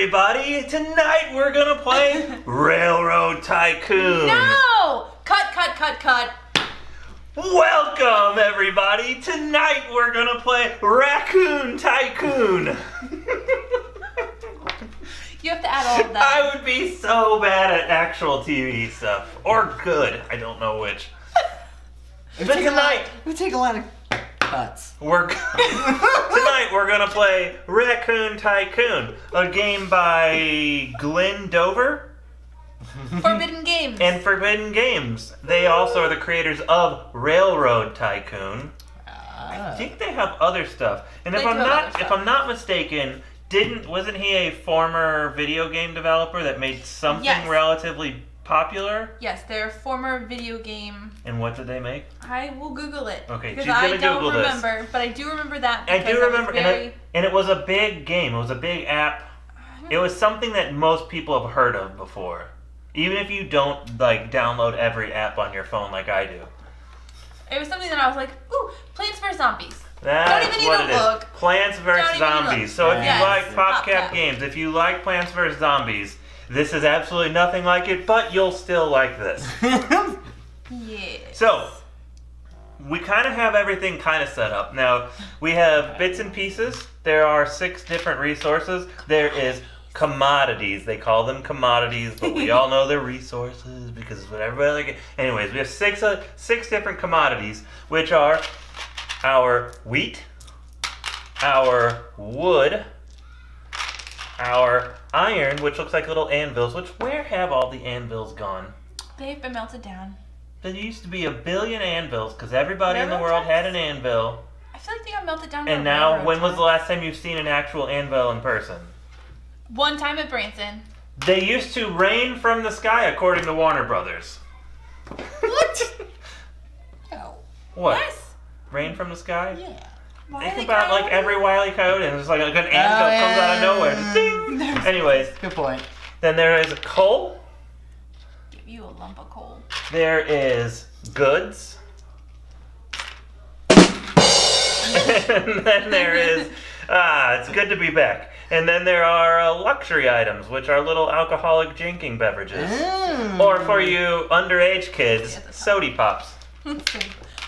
everybody! Tonight we're gonna play Railroad Tycoon! No! Cut. Welcome, everybody! Tonight we're gonna play Raccoon Tycoon! You have to add all of that. I would be so bad at actual TV stuff. Or good. I don't know which. But tonight... We take a lot of cuts. Tonight we're gonna play Raccoon Tycoon, a game by Glenn Dover Forbidden Games. and Forbidden Games. They also are the creators of Railroad Tycoon. I think they have other stuff. And if I'm not mistaken, wasn't he a former video game developer that made something relatively popular? Yes, they're a former video game. And what did they make? I will Google it. Okay, because she's gonna Google this. I don't remember, but I do remember that. I do remember, and it was a big game. It was a big app. It was something that most people have heard of before, even if you don't like download every app on your phone like I do. It was something that I was like, ooh, Plants vs. Zombies. That's don't even what need it to is. look. Plants vs. Zombies. So if you like PopCap PopCap games, if you like Plants vs. Zombies, this is absolutely nothing like it, but you'll still like this. Yeah. So, we kind of have everything kind of set up. Now, we have bits and pieces. There are 6 different resources. There is commodities. They call them commodities, but we all know they're resources because it's what everybody like. Anyways, we have 6 different commodities, which are our wheat, our wood, our iron, which looks like little anvils, where have all the anvils gone? They've been melted down. There used to be 1 billion anvils because everybody in the world had an anvil. I feel like they got melted down. And now, when was the last time you've seen an actual anvil in person? One time at Branson. They used to rain from the sky, according to Warner Brothers. What? No. What? Yes. Rain from the sky? Yeah. Think about like every Wile E. Coyote, and it's like an anvil comes out of nowhere. Ding! Anyways. Good point. Then there is coal. Give you a lump of coal. There is goods. And then there is, it's good to be back. And then there are luxury items, which are little alcoholic drinking beverages. Or for you underage kids, sody pops.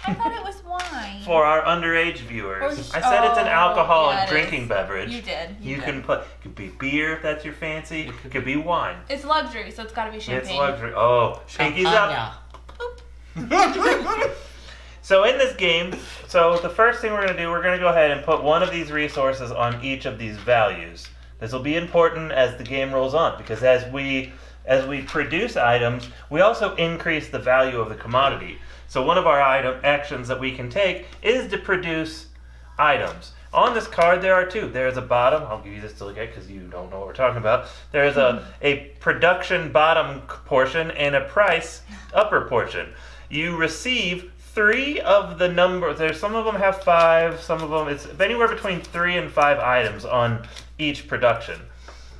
I thought it was wine. For our underage viewers. I said it's an alcoholic drinking beverage. You did. You can put, it could be beer if that's your fancy. It could be wine. It's luxury, so it's got to be champagne. It's luxury. Oh, pinkies up. So in this game, the first thing we're going to do, we're going to go ahead and put one of these resources on each of these values. This will be important as the game rolls on, because as we produce items, we also increase the value of the commodity. So one of our actions that we can take is to produce items. On this card there are 2. There's a bottom, I'll give you this to look at because you don't know what we're talking about. There's a production bottom portion and a price upper portion. You receive 3 of the numbers. Some of them have 5, some of them, it's anywhere between 3 and 5 items on each production.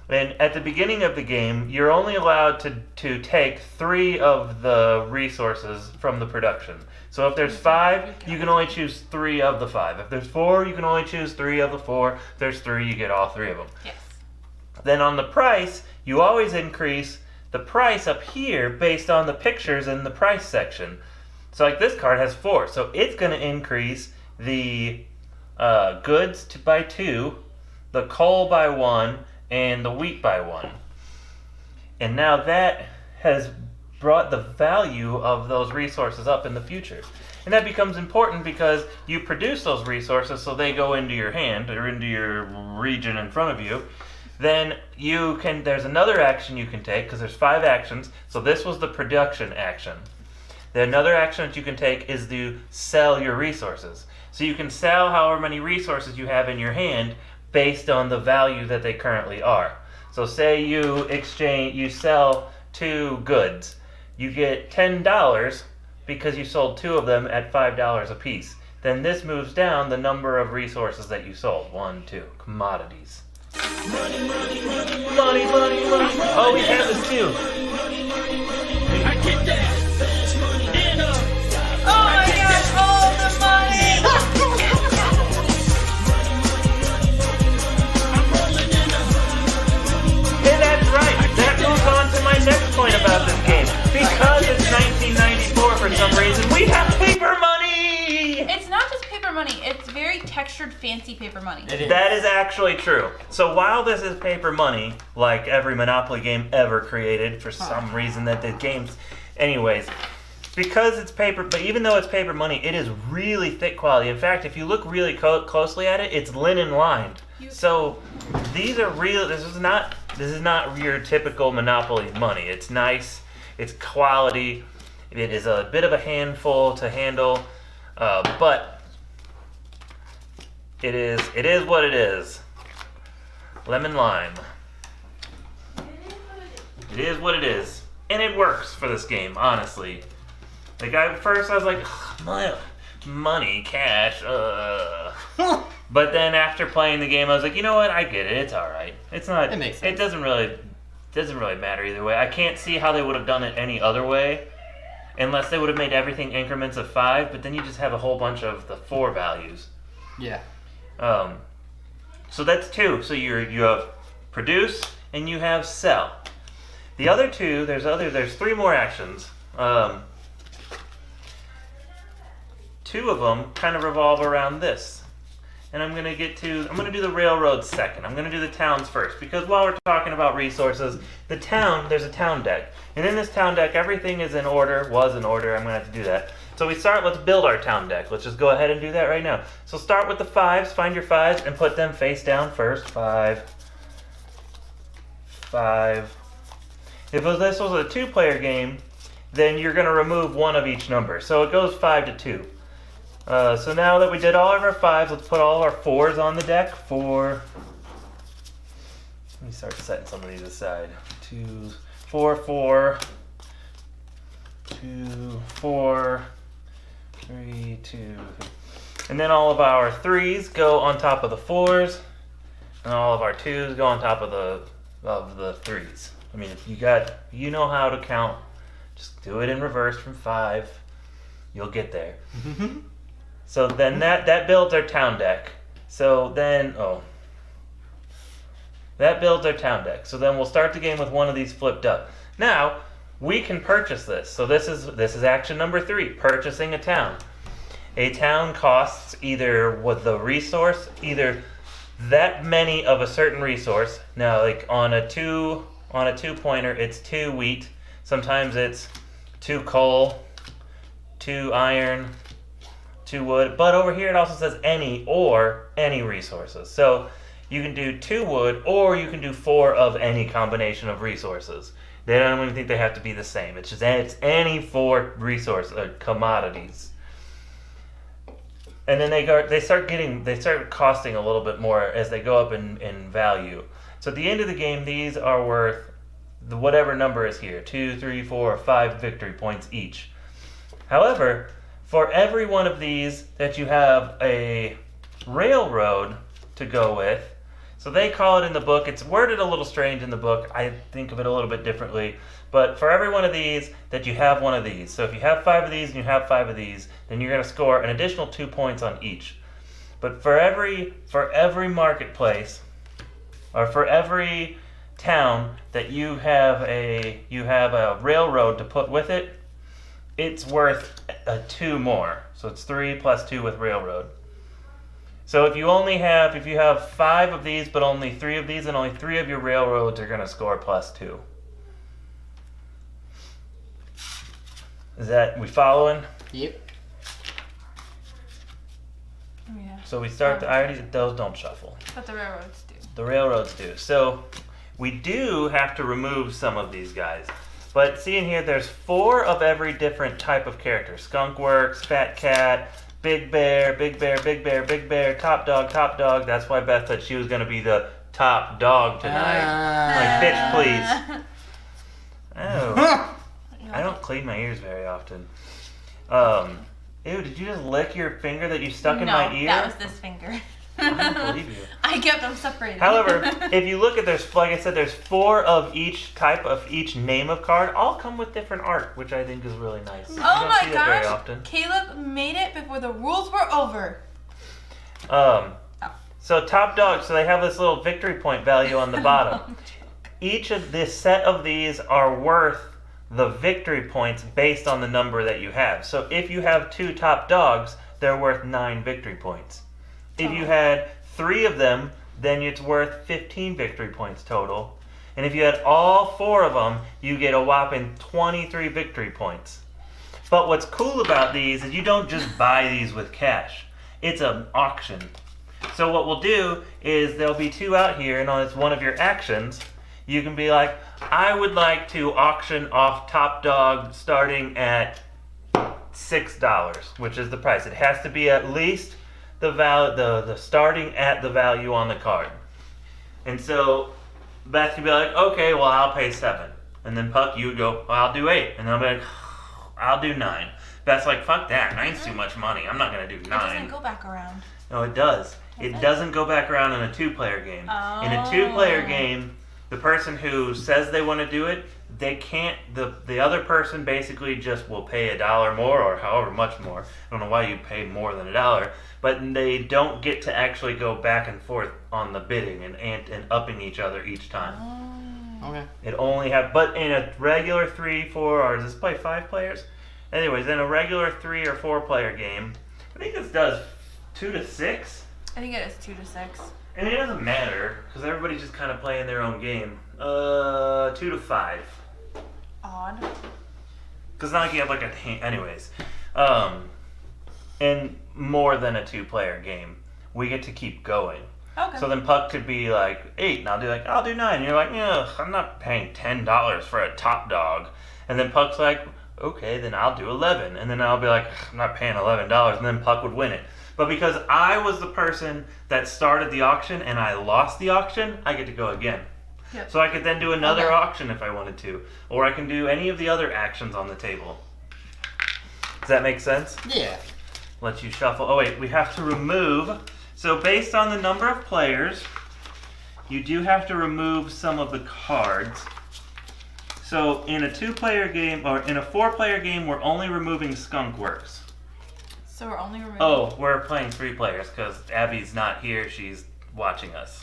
And at the beginning of the game, you're only allowed to take 3 of the resources from the production. So if there's 5, you can only choose 3 of the 5. If there's 4, you can only choose 3 of the 4. If there's 3, you get all 3 of them. Yes. Then on the price, you always increase the price up here based on the pictures in the price section. So like this card has 4, so it's going to increase the goods by 2, the coal by 1, and the wheat by 1. And now that has brought the value of those resources up in the future. And that becomes important because you produce those resources so they go into your hand or into your region in front of you. Then there's another action you can take because there's 5 actions. So this was the production action. Another action that you can take is to sell your resources. So you can sell however many resources you have in your hand based on the value that they currently are. So say you sell 2 goods. You get $10 because you sold 2 of them at $5 a piece. Then this moves down the number of resources that you sold. 1, 2, commodities. Money. Oh, we have this too. I get that. Oh my God, all the money! money. It's very textured, fancy paper money. It is. That is actually true. So while this is paper money, like every Monopoly game ever created, for some reason that the games, anyways, because it's paper, but even though it's paper money, it is really thick quality. In fact, if you look really closely at it, it's linen lined. So these are real. This is not your typical Monopoly money. It's nice. It's quality. It is a bit of a handful to handle, but it is what it is. Lemon lime. It is what it is, and it works for this game. Honestly, like at first I was like, money, cash. But then after playing the game, I was like, you know what? I get it. It's all right. It's not. It makes sense. It doesn't really matter either way. I can't see how they would have done it any other way, unless they would have made everything increments of 5. But then you just have a whole bunch of the 4 values. Yeah. So that's 2. So you have produce and you have sell. The other 2, there's 3 more actions. 2 of them kind of revolve around this. And I'm going to do the railroads second. I'm going to do the towns first. Because while we're talking about resources, there's a town deck. And in this town deck, everything is in order, was in order. I'm going to have to do that. So let's build our town deck. Let's just go ahead and do that right now. So start with the 5s, find your 5s, and put them face down first. 5. If this was a 2-player game, then you're going to remove 1 of each number. So it goes 5 to 2. So now that we did all of our 5s, let's put all of our 4s on the deck. 4. Let me start setting some of these aside. 2, 4, 4. 2, 4. 3, 2. And then all of our 3s go on top of the 4s, and all of our 2s go on top of the 3s. I mean, if you know how to count, just do it in reverse from 5. You'll get there. So then that builds our town deck. That builds our town deck. So then we'll start the game with one of these flipped up. Now, we can purchase this. So this is action number 3, purchasing a town. A town costs either that many of a certain resource. Now, like on a 2-pointer, it's 2 wheat. Sometimes it's 2 coal, 2 iron, 2 wood, but over here it also says any resources. So you can do 2 wood, or you can do 4 of any combination of resources. They don't even think they have to be the same. It's any 4 commodities. And then they start costing a little bit more as they go up in value. So at the end of the game, these are worth whatever number is here, 2, 3, 4, or 5 victory points each. However, for every one of these that you have a railroad to go with, so they call it in the book, it's worded a little strange in the book, I think of it a little bit differently, but for every one of these that you have one of these, so if you have 5 of these and you have 5 of these, then you're going to score an additional 2 points on each. But for every marketplace, or for every town that you have a railroad to put with it, it's worth 2 more. So it's 3 plus 2 with railroad. So if you have 5 of these but only 3 of these, and only 3 of your railroads are going to score plus 2. We following? Yep. Yeah. So we start those don't shuffle. But the railroads do. The railroads do. So we do have to remove some of these guys. But see in here, there's 4 of every different type of character. Skunkworks, Fat Cat, Big Bear, Big Bear, Big Bear, Big Bear, Top Dog, Top Dog. That's why Beth said she was going to be the top dog tonight. Like, bitch, please. Oh. I don't clean my ears very often. Ew, did you just lick your finger that you stuck in my ear? No, that was this finger. I don't believe you. I kept them separated. However, if you look at like I said, there's 4 of each type of each name of card. All come with different art, which I think is really nice. You Oh don't my see that very gosh! often. Caleb made it before the rules were over. So top dog. So they have this little victory point value on the bottom. Each of this set of these are worth the victory points based on the number that you have. So if you have 2 top dogs, they're worth 9 victory points. If you had 3 of them, then it's worth 15 victory points total. And if you had all 4 of them, you get a whopping 23 victory points. But what's cool about these is you don't just buy these with cash. It's an auction. So what we'll do is there'll be 2 out here, and as one of your actions, you can be like, I would like to auction off Top Dog starting at $6, which is the price. It has to be at least the starting at the value on the card. And so Beth can be like, okay, well, I'll pay 7. And then Puck, you would go, well, I'll do 8. And I'll be like, I'll do 9. Beth's like, fuck that. 9's too much money. I'm not going to do 9. It doesn't go back around. No, it does. It doesn't go back around in a 2-player game. Oh. In a 2-player game, the person who says they want to do it, they can't, the other person basically just will pay $1 more or however much more. I don't know why you pay more than $1, but they don't get to actually go back and forth on the bidding and upping each other each time. Okay. It only but in a regular 3, 4, or does this play 5 players? Anyways, in a regular 3 or 4 player game, I think this does 2 to 6. I think it is 2 to 6. And it doesn't matter, because everybody's just kind of playing their own game. 2 to 5. Odd. Because not like you have like anyways. And more than a 2-player game, we get to keep going. Okay. So then Puck could be like 8, and I'll do 9. And you're like, yeah, I'm not paying $10 for a Top Dog. And then Puck's like, okay, then I'll do 11. And then I'll be like, I'm not paying $11. And then Puck would win it. But because I was the person that started the auction and I lost the auction, I get to go again. Yep. So I could then do another auction if I wanted to. Or I can do any of the other actions on the table. Does that make sense? Yeah. Let you shuffle. Oh wait, we have to remove. So based on the number of players, you do have to remove some of the cards. So in a 2-player game, or in a 4-player game, we're only removing Skunk Works. So we're only removing... Oh, we're playing 3 players because Abby's not here. She's watching us.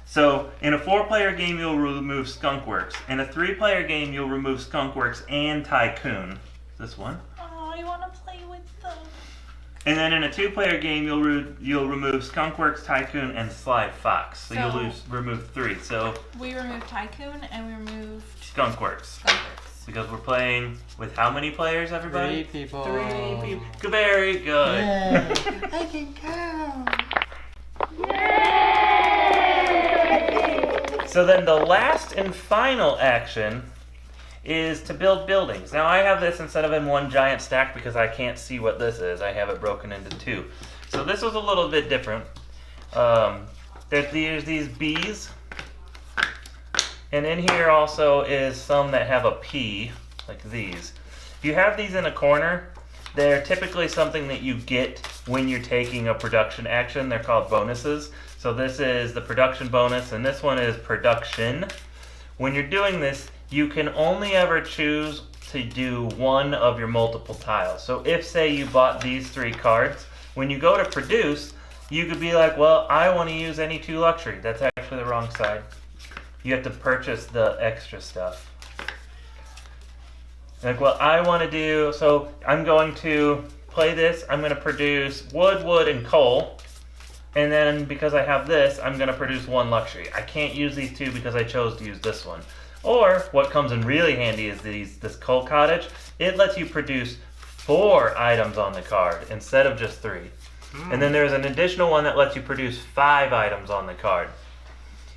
So in a 4-player game, you'll remove Skunk Works. In a 3-player game, you'll remove Skunk Works and Tycoon. This one. Oh, I want to play with them. And then in a 2-player game, you'll remove Skunk Works, Tycoon, and Sly Fox. So you'll remove 3. So we removed Tycoon and we removed Skunk Works. Skunk Works. Because we're playing with how many players, everybody? 3 people. 3 people. Very good. Yay. I can count. So then the last and final action is to build buildings. Now I have this instead of in one giant stack because I can't see what this is. I have it broken into 2. So this was a little bit different. There's these bees. And in here also is some that have a P, like these. If you have these in a corner, they're typically something that you get when you're taking a production action. They're called bonuses. So this is the production bonus, and this one is production. When you're doing this, you can only ever choose to do one of your multiple tiles. So if, say, you bought these 3 cards, when you go to produce, you could be like, well, I want to use any 2 luxury. That's actually the wrong side. You have to purchase the extra stuff. Like, well, I want to do, so I'm going to play this. I'm going to produce wood, and coal. And then because I have this, I'm going to produce 1 luxury. I can't use these 2 because I chose to use this one. Or what comes in really handy is this coal cottage. It lets you produce 4 items on the card instead of just 3. And then there's an additional one that lets you produce 5 items on the card.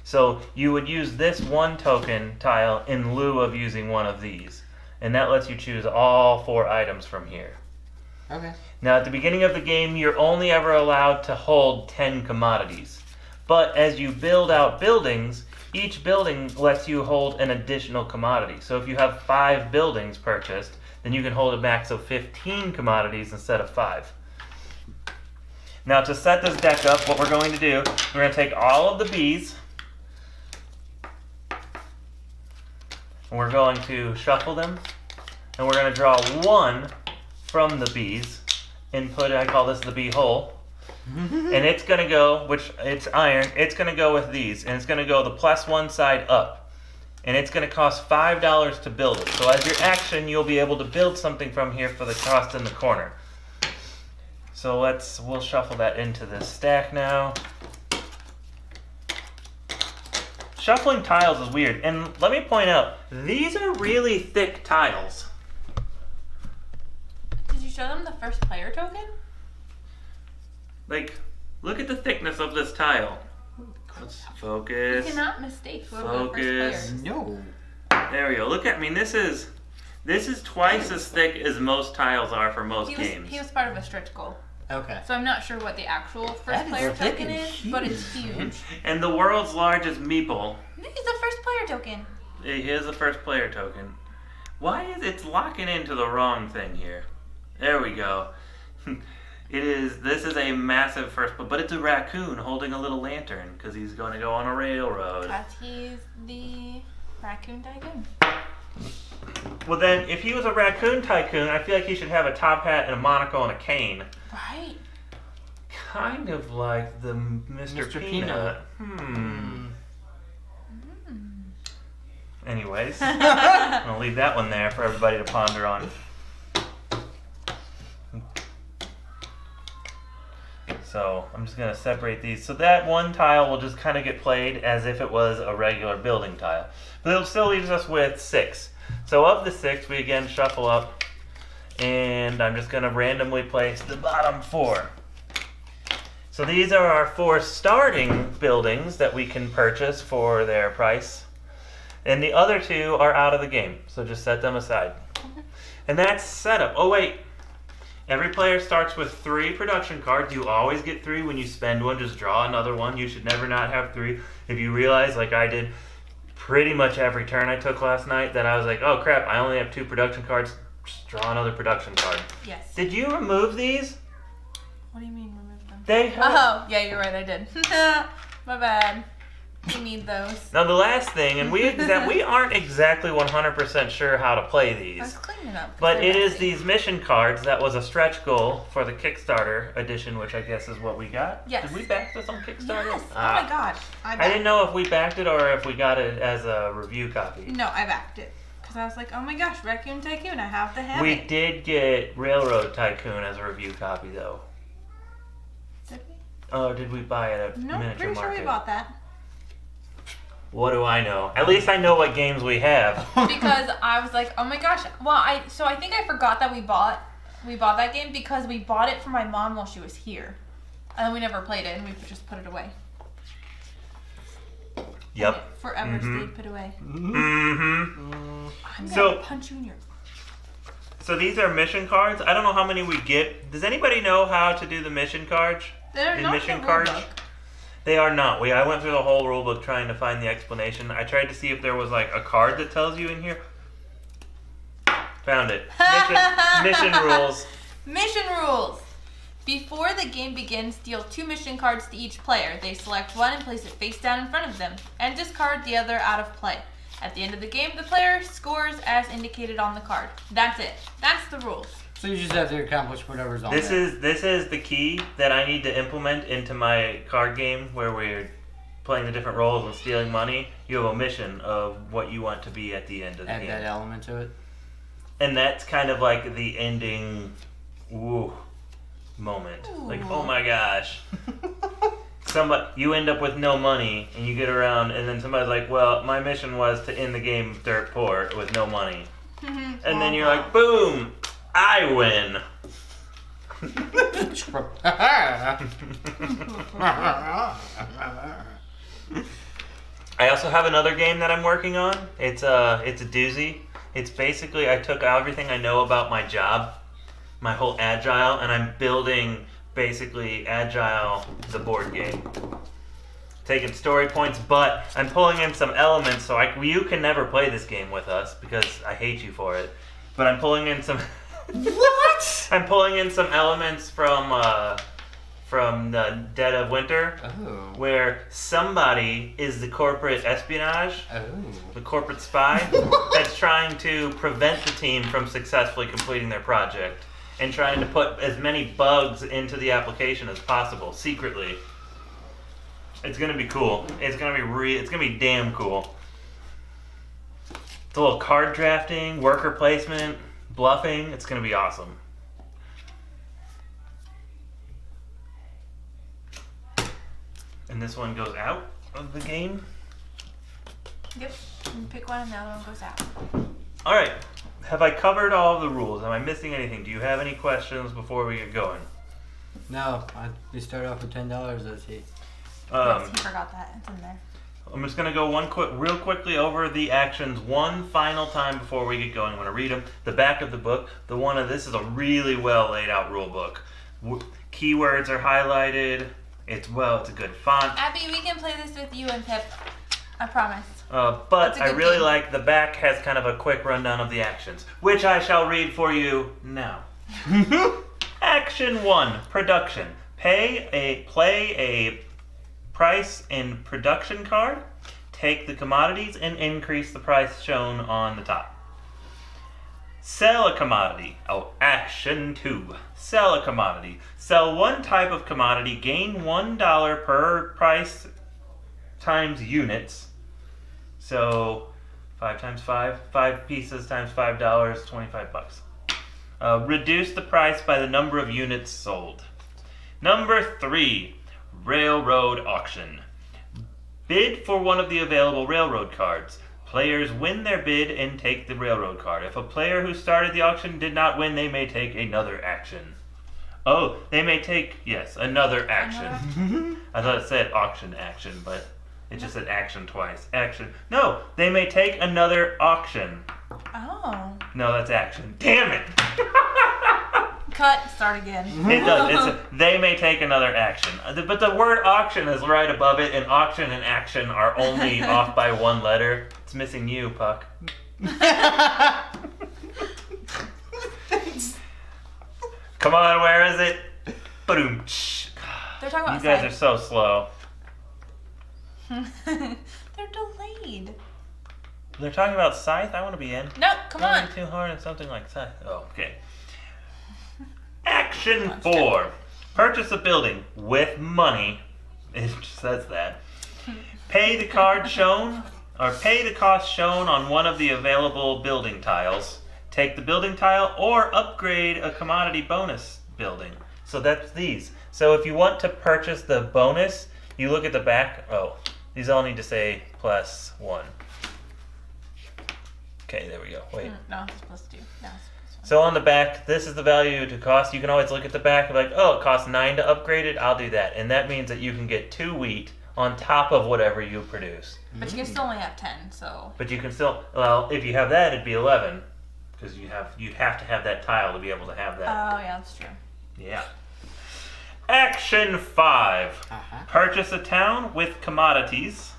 So you would use this 1 token tile in lieu of using one of these. And that lets you choose all 4 items from here. Okay. Now at the beginning of the game, you're only ever allowed to hold 10 commodities. But as you build out buildings, each building lets you hold an additional commodity. So if you have 5 buildings purchased, then you can hold a max of 15 commodities instead of 5. Now to set this deck up, what we're going to do, we're going to take all of the bees, and we're going to shuffle them, and we're going to draw 1 from the bees and put, I call this the bee hole. And it's going to go, which it's iron, it's going to go with these, and it's going to go the +1 side up. And it's going to cost $5 to build it. So as your action, you'll be able to build something from here for the cost in the corner. So we'll shuffle that into this stack now. Shuffling tiles is weird, and let me point out, these are really thick tiles. Did you show them the first player token? Like, look at the thickness of this tile. Let's focus. You cannot mistake whoever the first player Focus. is. No. There we go. Look at, I mean, this is twice as thick as most tiles are for most games. He was part of a stretch goal. Okay. So I'm not sure what the actual first That is player thick token and is, but it's huge. And the world's largest meeple. He's the first player token. Here's the first player token. Why is it's locking into the wrong thing here? There we go. This is a massive first, but it's a raccoon holding a little lantern because he's going to go on a railroad. Because he's the Raccoon Tycoon. Well then, if he was a Raccoon Tycoon, I feel like he should have a top hat and a monocle and a cane. Right. Kind of like the Mr. Mr. Peanut. Peanut. Anyways, I'm going to leave that one there for everybody to ponder on. So I'm just going to separate these. So that one tile will just kind of get played as if it was a regular building tile. But it still leaves us with 6. So of the 6, we again shuffle up. And I'm just going to randomly place the bottom 4. So these are our 4 starting buildings that we can purchase for their price. And the other 2 are out of the game. So just set them aside. And that's setup. Oh wait. Every player starts with 3 production cards. You always get 3. When you spend one, just draw another one. You should never not have 3. If you realize, like I did pretty much every turn I took last night, that I was like, oh crap, I only have 2 production cards. Just draw another production card. Yes. Did you remove these? What do you mean remove them? They have... Oh, yeah, you're right, I did. My bad. We need those. Now the last thing, and we aren't exactly 100% sure how to play I was these. cleaning up. 'cause But they're it is messy. these mission cards that was a stretch goal for the Kickstarter edition, which I guess is what we got. Yes. Did we back this on Kickstarter? Yes. Oh Ah. my gosh. I didn't know if we backed it or if we got it as a review copy. No, I backed it. Because I was like, oh my gosh, Raccoon Tycoon, I have to have We it. did get Railroad Tycoon as a review copy, though. Did we? Oh, did we buy it at No, Miniature pretty Market? sure we bought that. What do I know? At least I know what games we have. Because I was like, oh my gosh. Well, I think I forgot that we bought that game because we bought it for my mom while she was here. And then we never played it and we just put it away. Yep. And it forever Mhm. stayed put away. Mm-hmm. I'm gonna So- punch you in your... So these are mission cards. I don't know how many we get. Does anybody know how to do the mission cards? They're In not mission in the cards? rulebook. They are not. I went through the whole rulebook trying to find the explanation. I tried to see if there was like a card that tells you in here. Found it. Mission rules. Mission rules. Before the game begins, deal 2 mission cards to each player. They select one and place it face down in front of them, and discard the other out of play. At the end of the game, the player scores as indicated on the card. That's it. That's the rules. So you just have to accomplish whatever's on This there. is the key that I need to implement into my card game where we're playing the different roles and stealing money. You have a mission of what you want to be at the end of the Add game. that element to it. And that's kind of like the ending moment. Like, oh my gosh. You end up with no money and you get around and then somebody's like, well, my mission was to end the game dirt poor with no money. And then you're like, boom, I win. I also have another game that I'm working on. It's a doozy. It's basically, I took everything I know about my job, my whole Agile, and I'm building basically Agile, the board game. Taking story points, but I'm pulling in some elements, so you can never play this game with us because I hate you for it. But I'm pulling in some... What? I'm pulling in some elements from the Dead of Winter, Oh. where somebody is the corporate espionage, Oh. the corporate spy, that's trying to prevent the team from successfully completing their project and trying to put as many bugs into the application as possible secretly. It's gonna be cool. It's gonna be damn cool. It's a little card drafting, worker placement, bluffing. It's gonna be awesome. And this one goes out of the game. Yep. You pick one and the other one goes out. All right. Have I covered all of the rules? Am I missing anything? Do you have any questions before we get going? No, we start off with $10, let's see. Yes, he forgot that. It's in there. I'm just gonna go real quickly over the actions one final time before we get going. I'm gonna read them. The back of the book. This is a really well laid out rule book. Keywords are highlighted. It's a good font. Abby, we can play this with you and Pip. I promise. But That's a I good really game. like the back has kind of a quick rundown of the actions, which I shall read for you now. Action 1, production. Play a price in production card. Take the commodities and increase the price shown on the top. Sell a commodity. Action 2. Sell a commodity. Sell one type of commodity. Gain $1 per price times units. So 5 times 5. 5 pieces times $5. $25. Reduce the price by the number of units sold. Number 3. Railroad auction. Bid for one of the available railroad cards. Players win their bid and take the railroad card. If a player who started the auction did not win, they may take another action. Oh, they may take, yes, another action. I thought it said auction action, but it just said action twice. Action. No, they may take another auction. Oh. No, that's action. Damn it! Cut. Start again. It does. They may take another action. But the word auction is right above it, and auction and action are only off by one letter. It's missing you, Puck. Come on, where is it? Ba-doom. They're talking about You guys are so slow. They're delayed. They're talking about Scythe? I want to be in. No, come Don't on. be too hard on something like Scythe. Oh, okay. Action 4. Purchase a building with money. It says that. Pay the cost shown on one of the available building tiles. Take the building tile or upgrade a commodity bonus building. So that's these. So if you want to purchase the bonus, you look at the back. Oh, these all need to say +1. Okay, there we go. Wait. No, it's supposed to. No, it's So on the back, this is the value to cost. You can always look at the back and be like, oh, it costs 9 to upgrade it. I'll do that. And that means that you can get 2 wheat on top of whatever you produce. But you can still only have 10, so. But you can still, well, if you have that, it'd be 11. Because you'd have to have that tile to be able to have that. Oh, yeah, that's true. Yeah. Action 5. Purchase a town with commodities.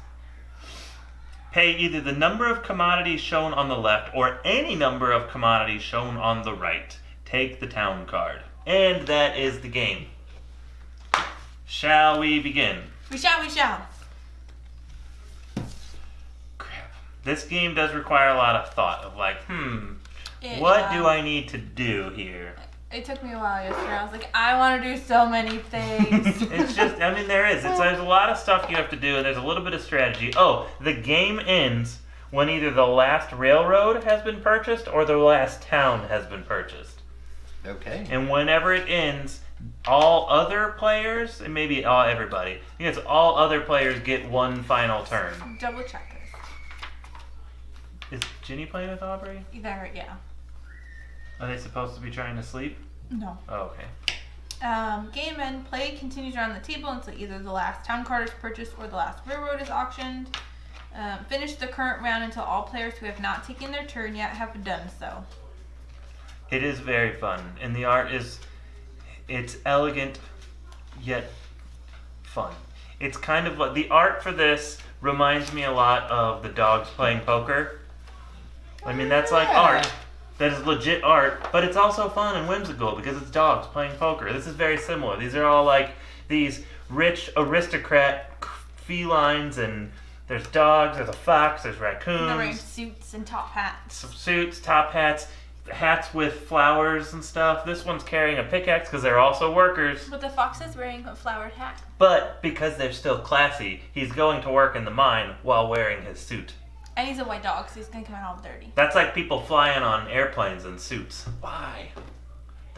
Pay either the number of commodities shown on the left or any number of commodities shown on the right. Take the town card. And that is the game. Shall we begin? We shall. Crap. This game does require a lot of thought of like, what do I need to do here? It took me a while yesterday. I was like, I want to do so many things. It's just, I mean, there's a lot of stuff you have to do, and there's a little bit of strategy. Oh, the game ends when either the last railroad has been purchased or the last town has been purchased. Okay. And whenever it ends, all other players, and maybe everybody, I think it's all other players get one final turn. Double check this. Is Ginny playing with Aubrey? Either, yeah. Are they supposed to be trying to sleep? No. Oh, okay. Game end. Play continues around the table until either the last town card is purchased or the last railroad is auctioned. Finish the current round until all players who have not taken their turn yet have done so. It is very fun, and the art it's elegant yet fun. It's kind of like the art for this reminds me a lot of the dogs playing poker. I mean, that's like art. That is legit art, but it's also fun and whimsical because it's dogs playing poker. This is very similar. These are all like these rich aristocrat felines, and there's dogs, there's a fox, there's raccoons. They're wearing suits and top hats. Some suits, top hats, hats with flowers and stuff. This one's carrying a pickaxe because they're also workers. But the fox is wearing a flowered hat. But because they're still classy, he's going to work in the mine while wearing his suit. And he's a white dog, so he's gonna come out all dirty. That's like people flying on airplanes in suits. Why?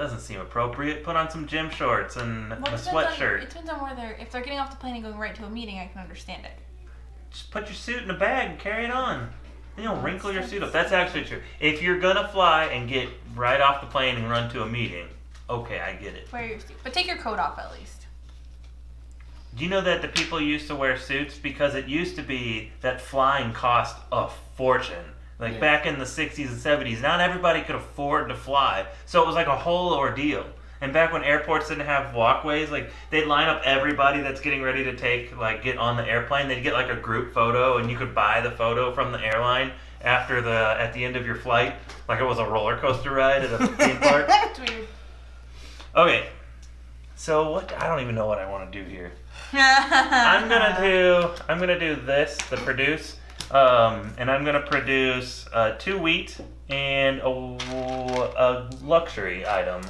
Doesn't seem appropriate. Put on some gym shorts and Well, a sweatshirt. It depends on where they're. If they're getting off the plane and going right to a meeting, I can understand it. Just put your suit in a bag and carry it on. You know, wrinkle your suit up. That's actually true. If you're gonna fly and get right off the plane and run to a meeting, okay, I get it. Wear your suit, but take your coat off at least. Do you know that the people used to wear suits because it used to be that flying cost a fortune? Like back in the 60s and 70s, not everybody could afford to fly, so it was like a whole ordeal. And back when airports didn't have walkways, like they'd line up everybody that's getting ready to get on the airplane. They'd get like a group photo, and you could buy the photo from the airline at the end of your flight, like it was a roller coaster ride at a theme park. That's weird. Okay, so what? I don't even know what I want to do here. I'm gonna do this, the produce, and I'm gonna produce 2 wheat and a luxury item.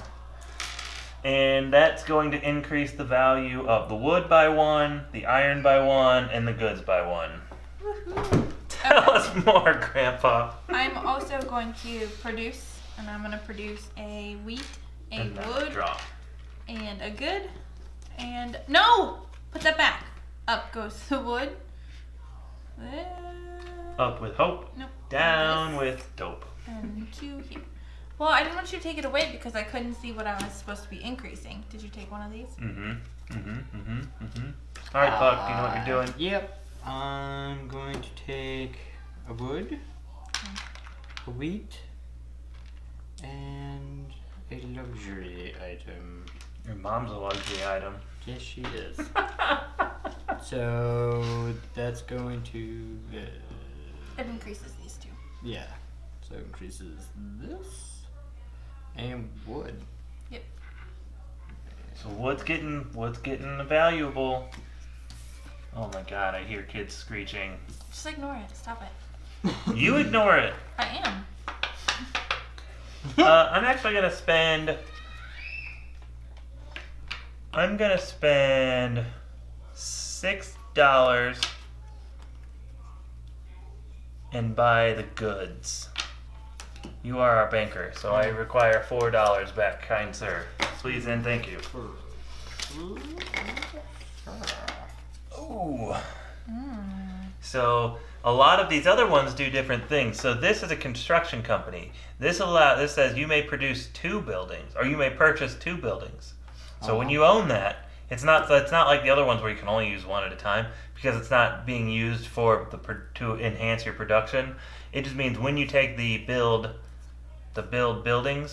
And that's going to increase the value of the wood by 1, the iron by 1, and the goods by 1. Woohoo. Tell us more, Grandpa. I'm also going to produce, and I'm going to produce a wheat, a And then wood, drop. and a good, and no! Put that back. Up goes the wood. Up with hope, Nope. down This, with dope. and 2 here. Well, I didn't want you to take it away because I couldn't see what I was supposed to be increasing. Did you take one of these? All right, Buck, do you know what you're doing? Yep. I'm going to take a wood, a wheat, and a luxury item. Your mom's a luxury item. Yes, she is. So that's going to, It increases these 2. yeah. So it increases this and wood. Yep. So what's getting valuable? Oh my God, I hear kids screeching. Just ignore it. Stop it. You ignore it. I am. I'm actually gonna spend. I'm gonna spend $6 and buy the goods. You are our banker, so I require $4 back, kind sir. Please and thank you. Ooh. So a lot of these other ones do different things. So this is a construction company. This says you may produce 2 buildings, or you may purchase 2 buildings. So when you own that, it's not like the other ones where you can only use one at a time, because it's not being used to enhance your production. It just means when you take the build a building,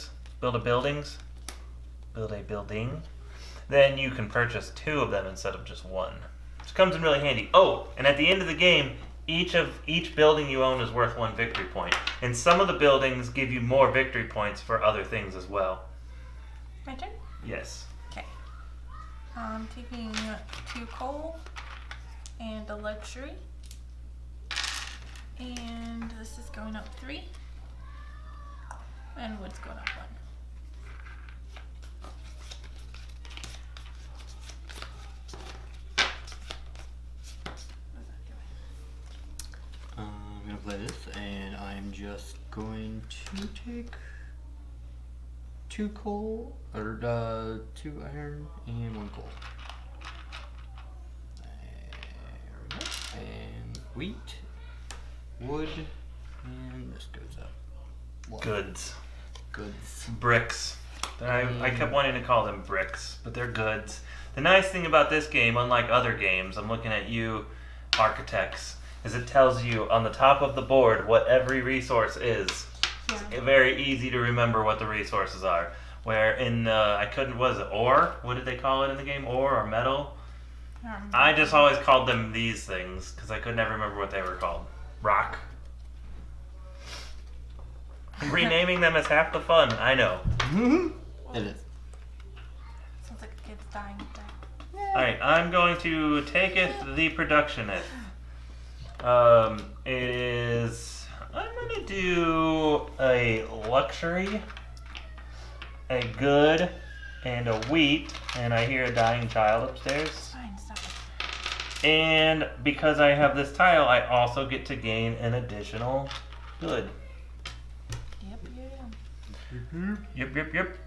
then you can purchase 2 of them instead of just 1. Which comes in really handy. Oh, and at the end of the game, each building you own is worth 1 victory point. And some of the buildings give you more victory points for other things as well. My turn? Yes. Okay. I'm taking 2 coal and a luxury. And this is going up 3. And wood's going up 1. I'm gonna play this, and I'm just going to take 2 coal, or 2 iron, and 1 coal. There we go. And wheat, wood, and this goes up. One. Goods. Goods. Bricks. I kept wanting to call them bricks, but they're goods. The nice thing about this game, unlike other games, I'm looking at you, architects, is it tells you on the top of the board what every resource is. Yeah. It's very easy to remember what the resources are. Where in, was it ore? What did they call it in the game? Ore or metal? I just always called them these things, because I could never remember what they were called. Rock. Renaming them is half the fun, I know. It is. Sounds like a kid's dying. Alright, I'm going to taketh the productioneth. It is. I'm going to do a luxury, a good, and a wheat. And I hear a dying child upstairs. Fine, stop it. And because I have this tile, I also get to gain an additional good. Yep, yeah. Yep.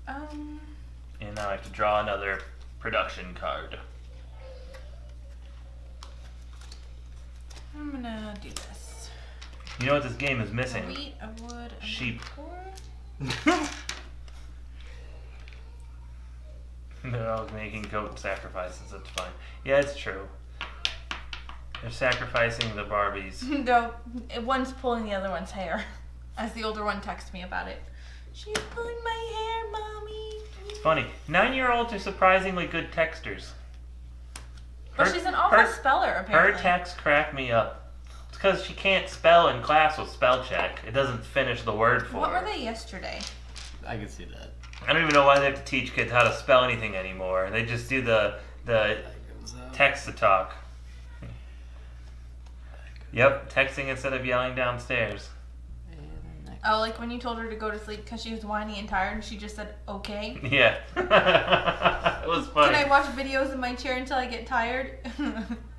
And now I have to draw another production card. I'm gonna do this. You know what this game is A missing? wheat, a wood, a Sheep. wood. They're all making goat sacrifices. That's fine. Yeah, it's true. They're sacrificing the Barbies. No, one's pulling the other one's hair. As the older one texts me about it. She's pulling my hair, mommy. It's funny. 9-year-olds are surprisingly good texters. But she's an awful speller, Her apparently. texts crack me up. It's because she can't spell in class with spell check. It doesn't finish the word for What her. were they yesterday? I can see that. I don't even know why they have to teach kids how to spell anything anymore. They just do the text to talk. Yep, texting instead of yelling downstairs. Oh, like when you told her to go to sleep because she was whiny and tired and she just said, okay. Yeah. It was funny. Can I watch videos in my chair until I get tired?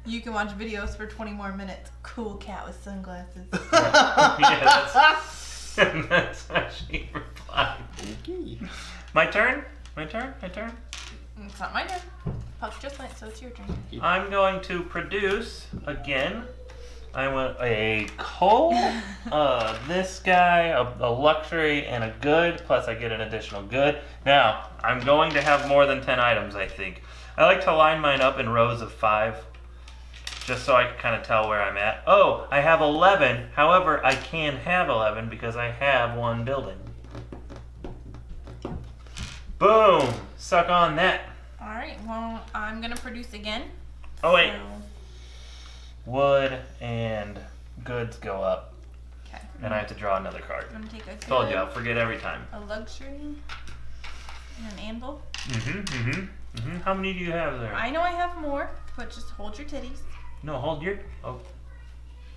You can watch videos for 20 more minutes. Cool cat with sunglasses. Yeah, that's how she replied. Okay. My turn? My turn? My turn? It's not my turn. Pups just went, so it's your turn. I'm going to produce again. I want a coal, this guy, a luxury, and a good, plus I get an additional good. Now, I'm going to have more than 10 items, I think. I like to line mine up in rows of 5, just so I can kind of tell where I'm at. Oh, I have 11. However, I can have 11 because I have one building. Boom! Suck on that. Alright, well, I'm going to produce again. Oh, wait. So, Wood and goods go up. okay. And I have to draw another card. I'm going to take a Told good, you, I'll forget every time. a luxury, and an anvil. How many do you have there? I know I have more, but just hold your titties. No, hold your... Oh.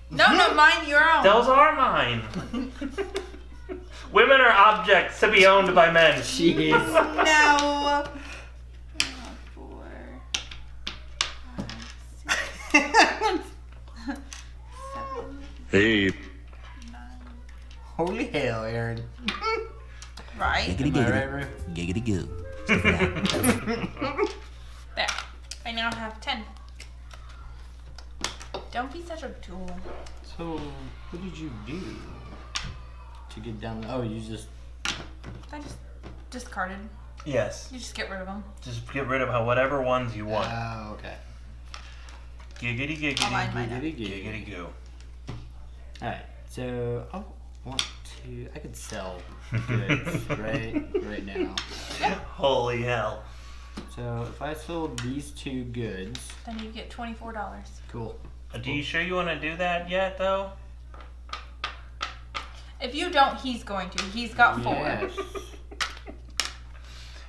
No, not mine, your own. Those are mine. Women are objects to be owned by men. She is. No. 4, 5, 6, 7, Hey. 9. Holy hell, Aaron. Right. Giggity Am I right, giggity. Giggity goo. There. I now have 10. Don't be such a tool. So, what did you do to get down? Oh, you just. I just discarded. Yes. You just get rid of them. Just get rid of whatever ones you want. Oh, okay. Giggity I'll giggity. line mine up. Giggity goo. Alright, so I want to. I could sell goods right now. Holy hell. So if I sold these 2 goods, Then you get $24. cool. Do you sure you want to do that yet, though? If you don't, he's going to. He's got 4. Yes.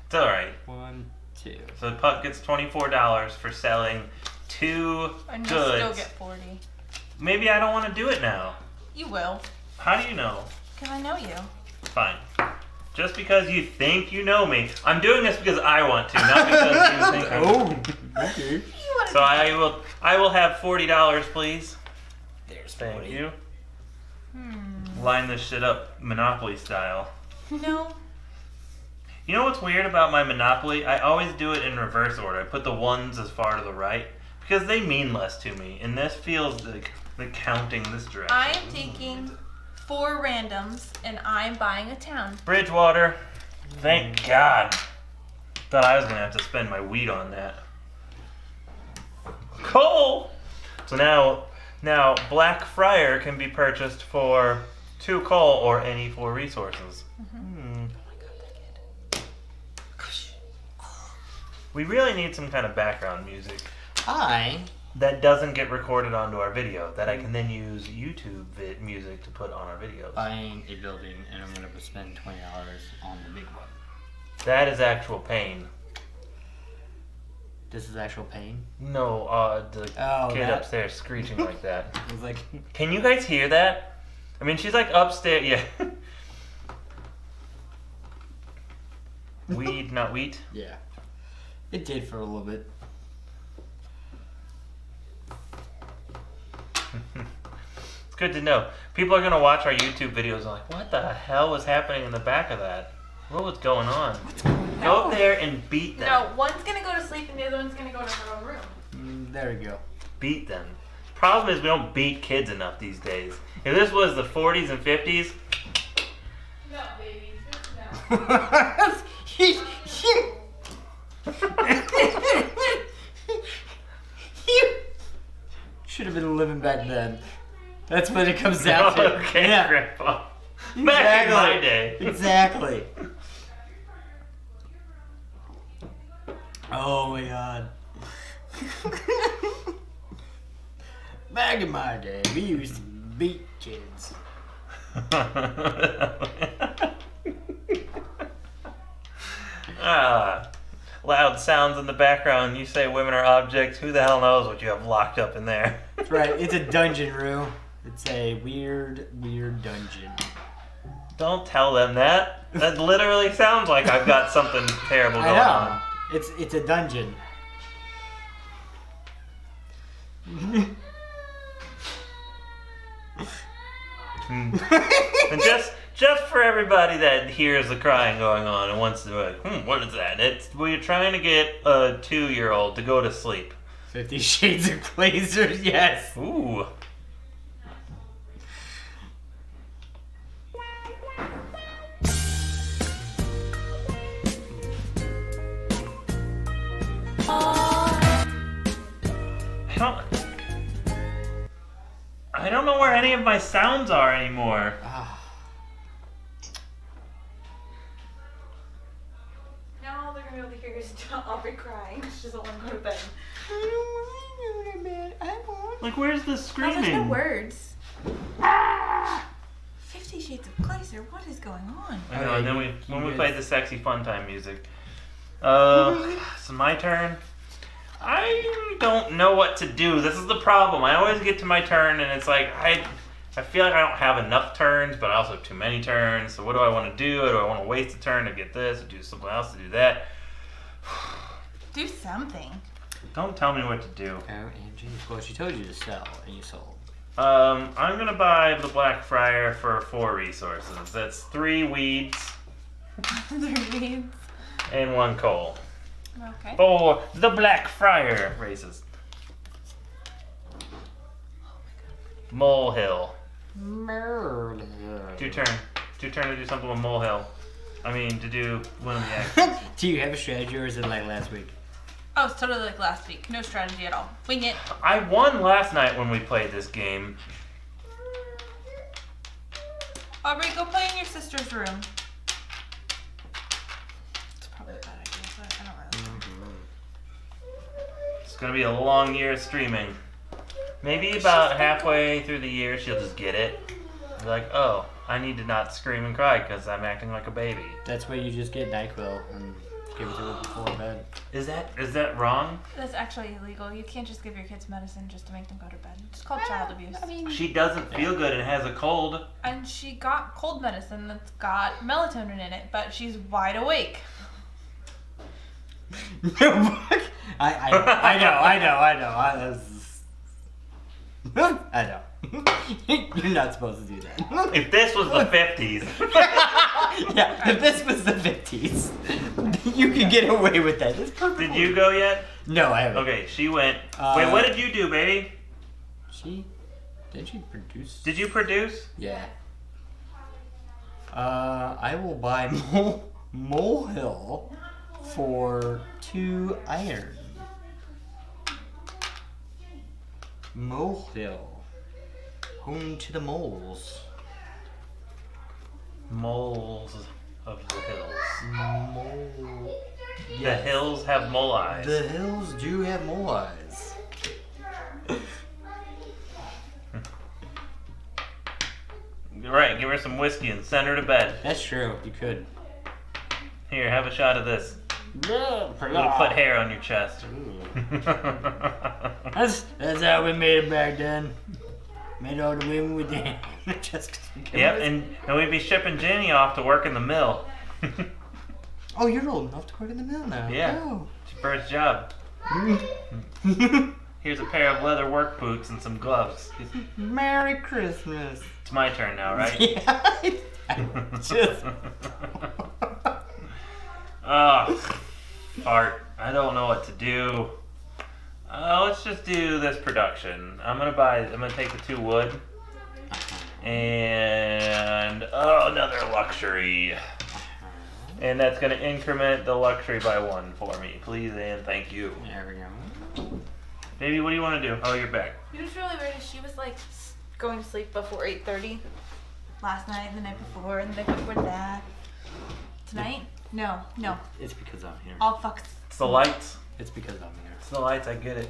It's alright. 1, 2. So Puck gets $24 for selling 2 And you'll still goods. get 40. Maybe I don't want to do it now. You will. How do you know? Because I know you. Fine. Just because you think you know me. I'm doing this because I want to, not because you think I Okay. You want to So I will have $40, please. There's Thank 40. you. Line this shit up Monopoly style. No. You know what's weird about my Monopoly? I always do it in reverse order. I put the ones as far to the right because they mean less to me. And this feels like counting this direction. I am taking 4 randoms and I'm buying a town. Bridgewater. Thank God. Thought I was gonna have to spend my wheat on that. Coal. So now Black Friar can be purchased for 2 coal or any 4 resources. We really need some kind of background music that doesn't get recorded onto our video, that I can then use YouTube music to put on our videos. Buying a building, and I'm gonna spend $20 on the big one. That is actual pain. This is actual pain. No, the kid that. upstairs screeching like that. I was like, Can you guys hear that? I mean, she's like upstairs. Yeah. Weed, not wheat. yeah. It did for a little bit. It's good to know. People are gonna watch our YouTube videos and like, what the hell was happening in the back of that? What was going on? Go up there and beat them. No, one's gonna go to sleep and the other one's gonna go to her own room. There we go. Beat them. Problem is we don't beat kids enough these days. If this was the 40s and 50s, No, baby. Should have been living back then. That's what it comes down to. okay, Yeah. Grandpa. Back in my day. Exactly. Oh my god. Back in my day, we used to beat kids. Loud sounds in the background. You say women are objects. Who the hell knows what you have locked up in there? That's right. It's a dungeon, Rue. It's a weird, weird dungeon. Don't tell them that. That literally sounds like I've got something terrible going on. It's a dungeon. And just for everybody that hears the crying going on and wants to be like, what is that? It's we're trying to get a 2-year-old to go to sleep. 50 Shades of Klaser, yes. Ooh. I don't know where any of my sounds are anymore. Now they're gonna be able to hear your Aubrey crying. She doesn't want to go to bed. Like, where's the Oh, screaming? there's no words. 50 Shades of Klaser, what is going on? I know, and then when we played the sexy fun time music. It's my turn. I don't know what to do. This is the problem. I always get to my turn and it's like I feel like I don't have enough turns, but I also have too many turns. So what do I want to do? Do I want to waste a turn to get this, or do something else to do that? Do something. Don't tell me what to do. OMG. Well, she told you to sell, and you sold. I'm gonna buy the Black Friar for 4 resources. That's 3 weeds 3 weeds. and 1 coal. Okay. For the Black Friar races. Molehill. Murder. 2 turn. 2 turn to do something with Molehill. I mean, to do one of the actions. Do you have a strategy, or is it like last week? Oh, it's totally like last week. No strategy at all. Wing it. I won last night when we played this game. Aubrey, go play in your sister's room. It's probably a bad idea, but I don't really. It's gonna be a long year of streaming. Maybe about halfway through the year, she'll just get it. Be like, oh, I need to not scream and cry because I'm acting like a baby. That's why you just get NyQuil and give it to her before bed. Is that wrong? That's actually illegal. You can't just give your kids medicine just to make them go to bed. It's called child abuse. I mean, She doesn't feel good and has a cold. And she got cold medicine that's got melatonin in it, but she's wide awake. I know. You're not supposed to do that. If this was the 50s. Yeah, if this was the 50s, you could get away with that. That's perfect. Did you go yet? No, I haven't. Okay, she went. Wait, what did you do, baby? Did she produce? Did you produce? Yeah. I will buy Molehill for 2 iron. Molehill. Home to the moles. Moles of the hills. Mole. The hills have mole eyes. The hills do have mole eyes. Right, give her some whiskey and send her to bed. That's true. You could. Here, have a shot of this. It'll put hair on your chest. That's how we made it back then. Made all the women with the just 'cause we Yep, and we'd be shipping Jenny off to work in the mill. Oh, you're old enough to work in the mill now. Yeah. Oh. It's your first job. Here's a pair of leather work boots and some gloves. Merry Christmas. It's my turn now, right? Yeah. I just. Art. I don't know what to do. Let's just do this production. I'm gonna take the 2 wood. And another luxury. And that's gonna increment the luxury by 1 for me. Please and thank you. There we go. Baby, what do you want to do? Oh, you're back. You know what's really weird is she was like going to sleep before 8:30 last night, and the night before, and the night before that. Tonight? No. It's because I'm here. All fucks. It's the lights. It's because I'm here. It's the lights, I get it.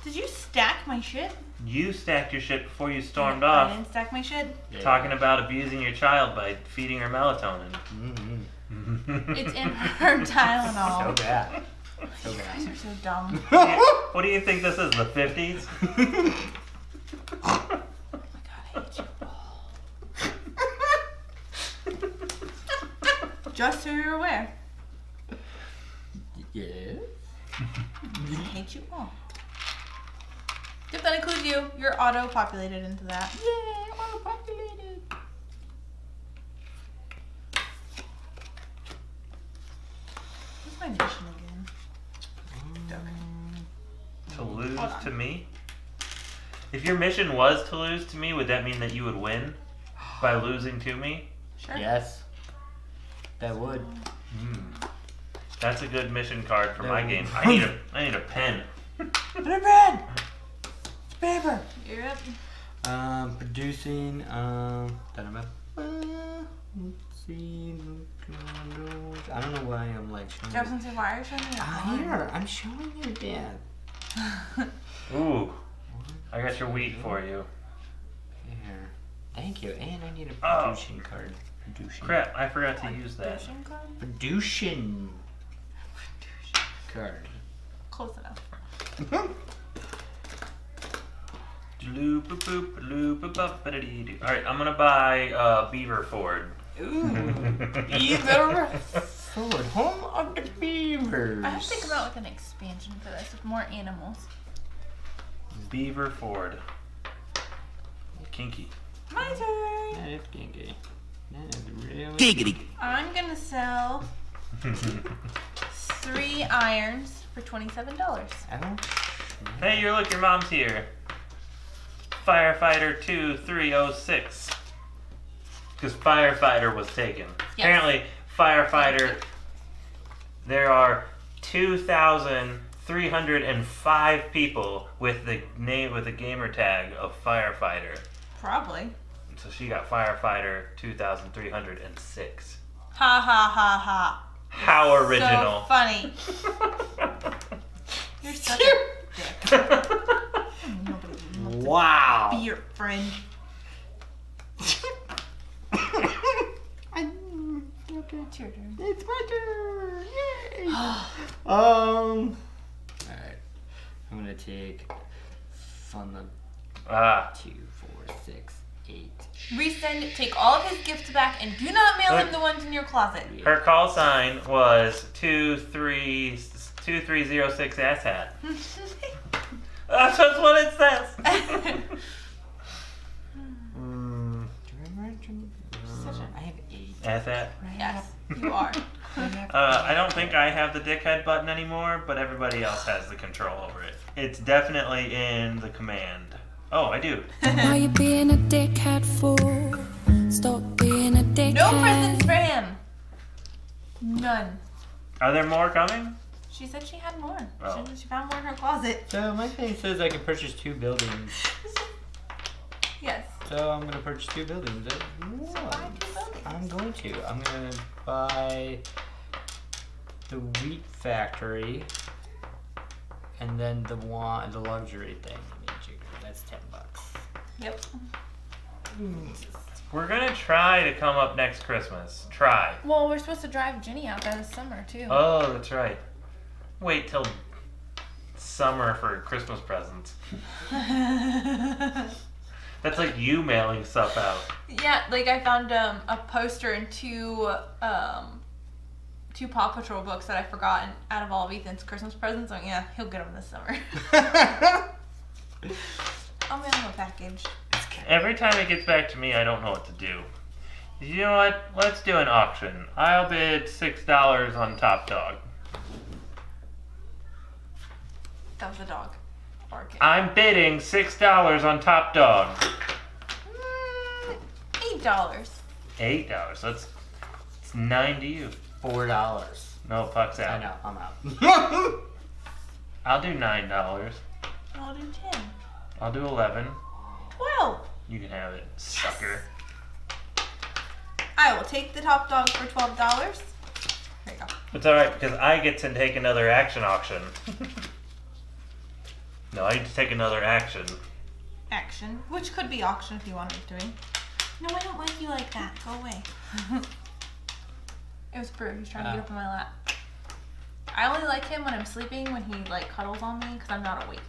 Did you stack my shit? You stacked your shit before you stormed I off, didn't stack my shit. Yeah. talking about abusing your child by feeding her melatonin. Mm-hmm. It's in her Tylenol. So bad. So You bad. guys are so dumb. What do you think this is, the 50s? Oh my god, I hate you all. Just so you're aware, Yeah. I hate you all. If that includes you, you're auto-populated into that. Yay, auto-populated. What's my mission again? To lose Hold on. to me? If your mission was to lose to me, would that mean that you would win by losing to me? Sure. Yes. That would. That's a good mission card for No. my game. I need a pen. Red. Paper. You're up. Producing. Let's see. I don't know why I'm like showing. Jobs and wire showing me Here, I'm showing you that. Ooh, I got your wheat for you. Here. Thank you. And I need a Oh. producing card. Producing. Crap, I forgot to use that. Fishing card? Producing card. Close enough. Alright, I'm gonna buy Beaver Ford. Ooh. Beaver Ford, home of the beavers. I have to come out with an expansion for this with more animals. Beaver Ford. Kinky. My turn. That is kinky. That is really. Giggity. I'm gonna sell 3 irons for $27. Ouch. Hey, look, your mom's here. Firefighter 2306. Because firefighter was taken. Yes. Apparently, firefighter. There are 2,305 people with the gamer tag of firefighter. Probably. So she got firefighter 2,306. Ha ha ha ha. How original. So funny. You're such a dick. Nobody wants to Wow. be your friend. It's your turn. It's my turn. Yay. Alright. I'm gonna take fun of 2, 4, 6, 8. Resend, take all of his gifts back, and do not mail him the ones in your closet. Her call sign was 2306 asshat. That's just what it says. I have 8. Asshat. Yes, you are. I don't think I have the dickhead button anymore, but everybody else has the control over it. It's definitely in the command. Oh, I do. Why you being a dickhead for? Stop being a dickhead. No presents for him. None. Are there more coming? She said she had more. Oh. She found more in her closet. So my thing says I can purchase 2 buildings. Yes. So I'm gonna purchase 2 buildings. At once. buy 2 buildings. I'm going to. I'm gonna buy the wheat factory, and then the luxury thing. That's $10. Yep. We're gonna try to come up next Christmas. Try. Well, we're supposed to drive Jenny out there this summer too. Oh, that's right. Wait till summer for Christmas presents. That's like you mailing stuff out. Yeah, like I found a poster and 2 Paw Patrol books that I forgot out of all of Ethan's Christmas presents. So yeah, he'll get them this summer. I'll mail him a package. Every time it gets back to me, I don't know what to do. You know what? Let's do an auction. I'll bid $6 on top dog. That was a dog. Barking. I'm bidding $6 on top dog. $8. $8. It's 9 to you. $4. No, fuck's I out. know, I'm out. I'll do $9. I'll do 10. I'll do 11. 12. You can have it, sucker. I will take the top dog for $12. There you go. It's alright because I get to take another action auction. No, I get to take another action. Action, which could be auction if you wanted it to be. No, I don't like you like that. Go away. It was Brew. He's trying to get up on my lap. I only like him when I'm sleeping, when he like cuddles on me, because I'm not awake.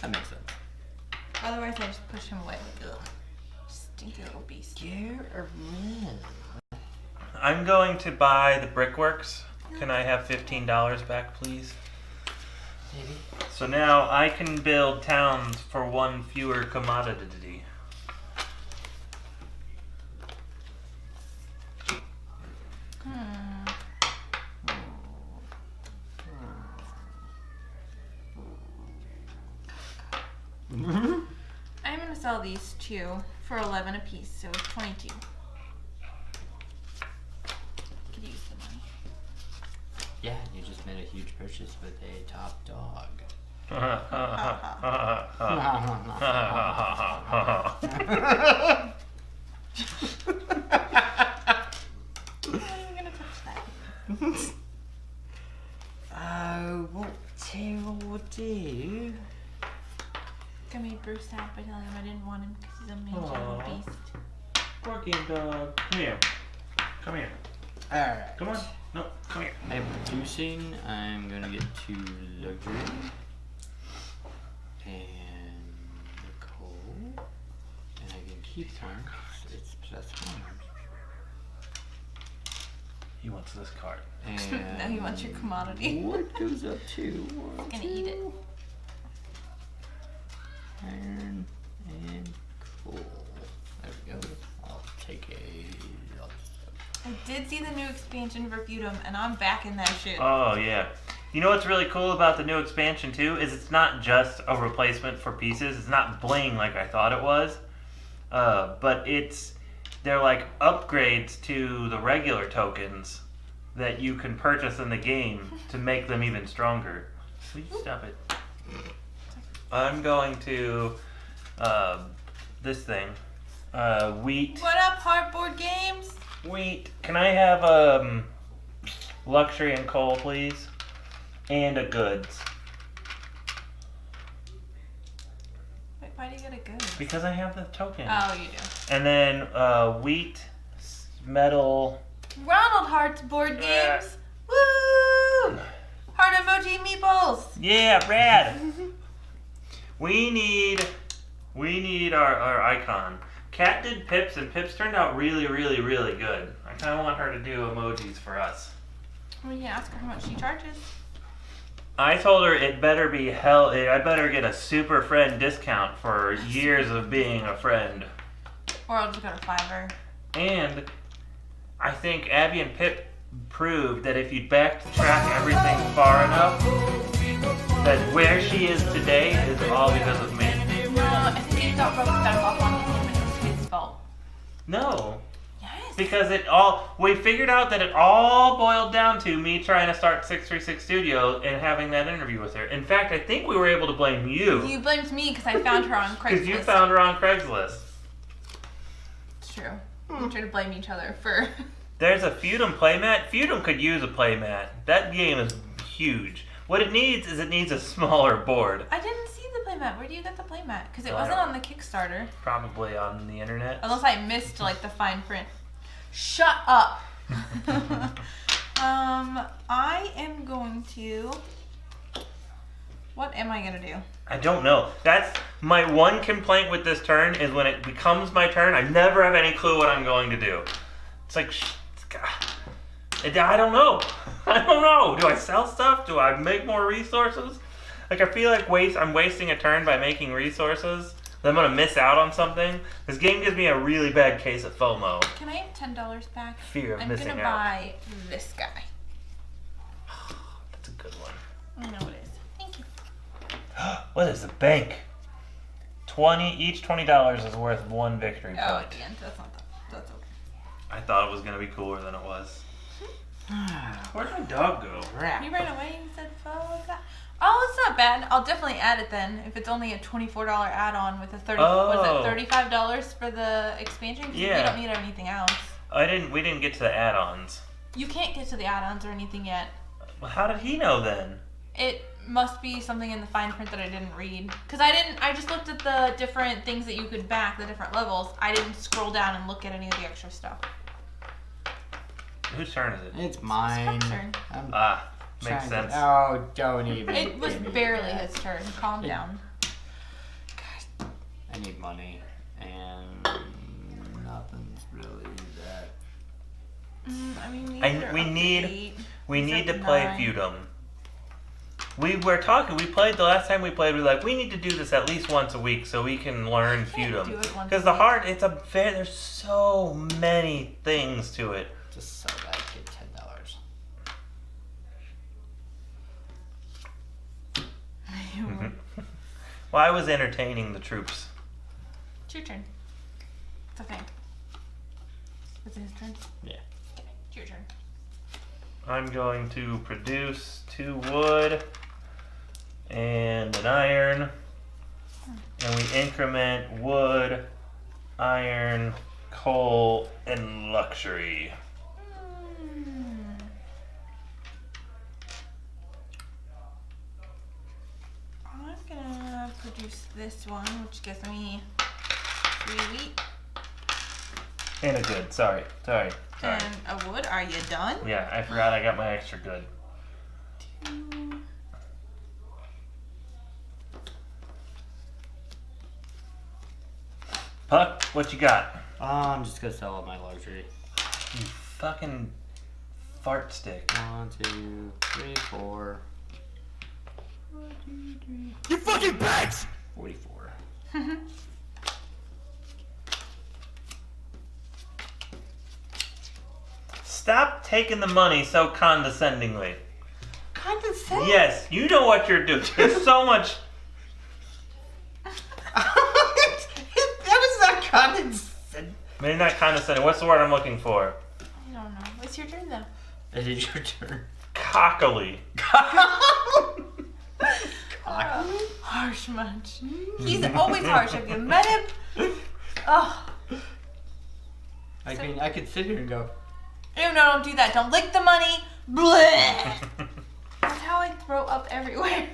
That makes sense. Otherwise, I just push him away. Like, ugh, stinky little beast. I'm going to buy the Brickworks. Can I have $15 back, please? Maybe. So now I can build towns for one fewer commodity. I'm gonna sell these two for 11 a piece, so it's 22. Could use the money. Yeah, you just made a huge purchase with a top dog. I'm gonna touch that. What will do? I made Bruce sad by telling him I didn't want him because he's a mangy beast. Working dog. Come here. Come here. Alright. Come on. No, come here. I'm producing. I'm gonna get 2 luxury. And the coal. And I can keep one. It's +1. He wants this card. And Now he wants your commodity. what goes up to? He's gonna eat it. Iron and coal. There we go. I'll take I did see the new expansion for Feudum, and I'm back in that shit. Oh, yeah. You know what's really cool about the new expansion, too, is it's not just a replacement for pieces. It's not bling like I thought it was. But they're like upgrades to the regular tokens that you can purchase in the game to make them even stronger. Will you stop it? I'm going to, this thing, wheat. What up, Hardboard Games? Wheat. Can I have luxury and coal, please? And a goods. Wait, why do you get a good? Because I have the token. Oh, you do. And then wheat, metal. Ronald Hearts Board Games. Woo! Heart emoji meatballs. Yeah, rad. we need our icon. Kat did Pips, and Pips turned out really, really, really good. I kind of want her to do emojis for us. Well, you can ask her how much she charges. I told her it better be hell. I better get a super friend discount for years of being a friend. Or I'll just go to Fiverr. And I think Abby and Pip proved that if you backtrack everything far enough, that where she is today is all because of me. No, I think you got broke stuff off on him and it was his fault. No. Yes. Because we figured out that it all boiled down to me trying to start 636 Studio and having that interview with her. In fact, I think we were able to blame you. You blamed me because I found her on Craigslist. Because you found her on Craigslist. It's true. We try to blame each other for... There's a Feudum playmat. Feudum could use a playmat. That game is huge. What it needs is a smaller board. I didn't see the playmat. Where do you get the playmat? Because it I wasn't don't- on the Kickstarter. Probably on the internet. Unless I missed like the fine print. Shut up. I am going to... What am I going to do? I don't know. That's my one complaint with this turn is when it becomes my turn, I never have any clue what I'm going to do. It's like, I don't know. I don't know. Do I sell stuff? Do I make more resources? Like, I feel like I'm wasting a turn by making resources that I'm gonna miss out on something. This game gives me a really bad case of FOMO. Can I have $10 back? Fear of missing out. I'm gonna buy this guy. That's a good one. I know it is. Thank you. What is the bank? Each $20 is worth 1 victory Oh, point. at the end. That's not that. That's okay. I thought it was gonna be cooler than it was. Where'd my dog go? You ran away and said, "Oh, God." Oh, it's not bad. I'll definitely add it then. If it's only a $24 add-on with a was it $35 for the expansion? 'Cause Yeah. You don't need anything else. We didn't get to the add-ons. You can't get to the add-ons or anything yet. Well, how did he know then? It must be something in the fine print that I didn't read. Because I just looked at the different things that you could back, the different levels. I didn't scroll down and look at any of the extra stuff. Whose turn is it? It's mine. Scott's turn. I'm Makes trying to- sense. Oh, don't even. It was give me barely that. his turn. Calm down. Gosh, I need money, and nothing's really that. I mean, We need to at play 9. Feudum. We played the last time we played, we were like, we need to do this at least once a week so we can learn Can't do Feudum. it once Because there's so many things to it. Just so that I get $10. Well, I was entertaining the troops. It's your turn. It's okay. Is it his turn? Yeah. Okay, it's your turn. I'm going to produce 2 wood and an iron. And we increment wood, iron, coal, and luxury. I'm gonna produce this one, which gives me 3 wheat And a good. Sorry. and a wood. Are you done? Yeah, I forgot I got my extra good. 2. Puck, what you got? I'm just gonna sell all my luxury. You fucking fart stick. 1, 2, 3, 4. You fucking bags! 44. Stop taking the money so condescendingly. Condescending. Yes, you know what you're doing. There's so much. That was not condescending. Maybe not condescending. What's the word I'm looking for? I don't know. It's your turn though. It is your turn. Cockily. Harsh munch. He's always harsh. Have you met him? Oh. I mean, I could sit here and go, Ew, no, don't do that. Don't lick the money. Blech. That's how I throw up everywhere.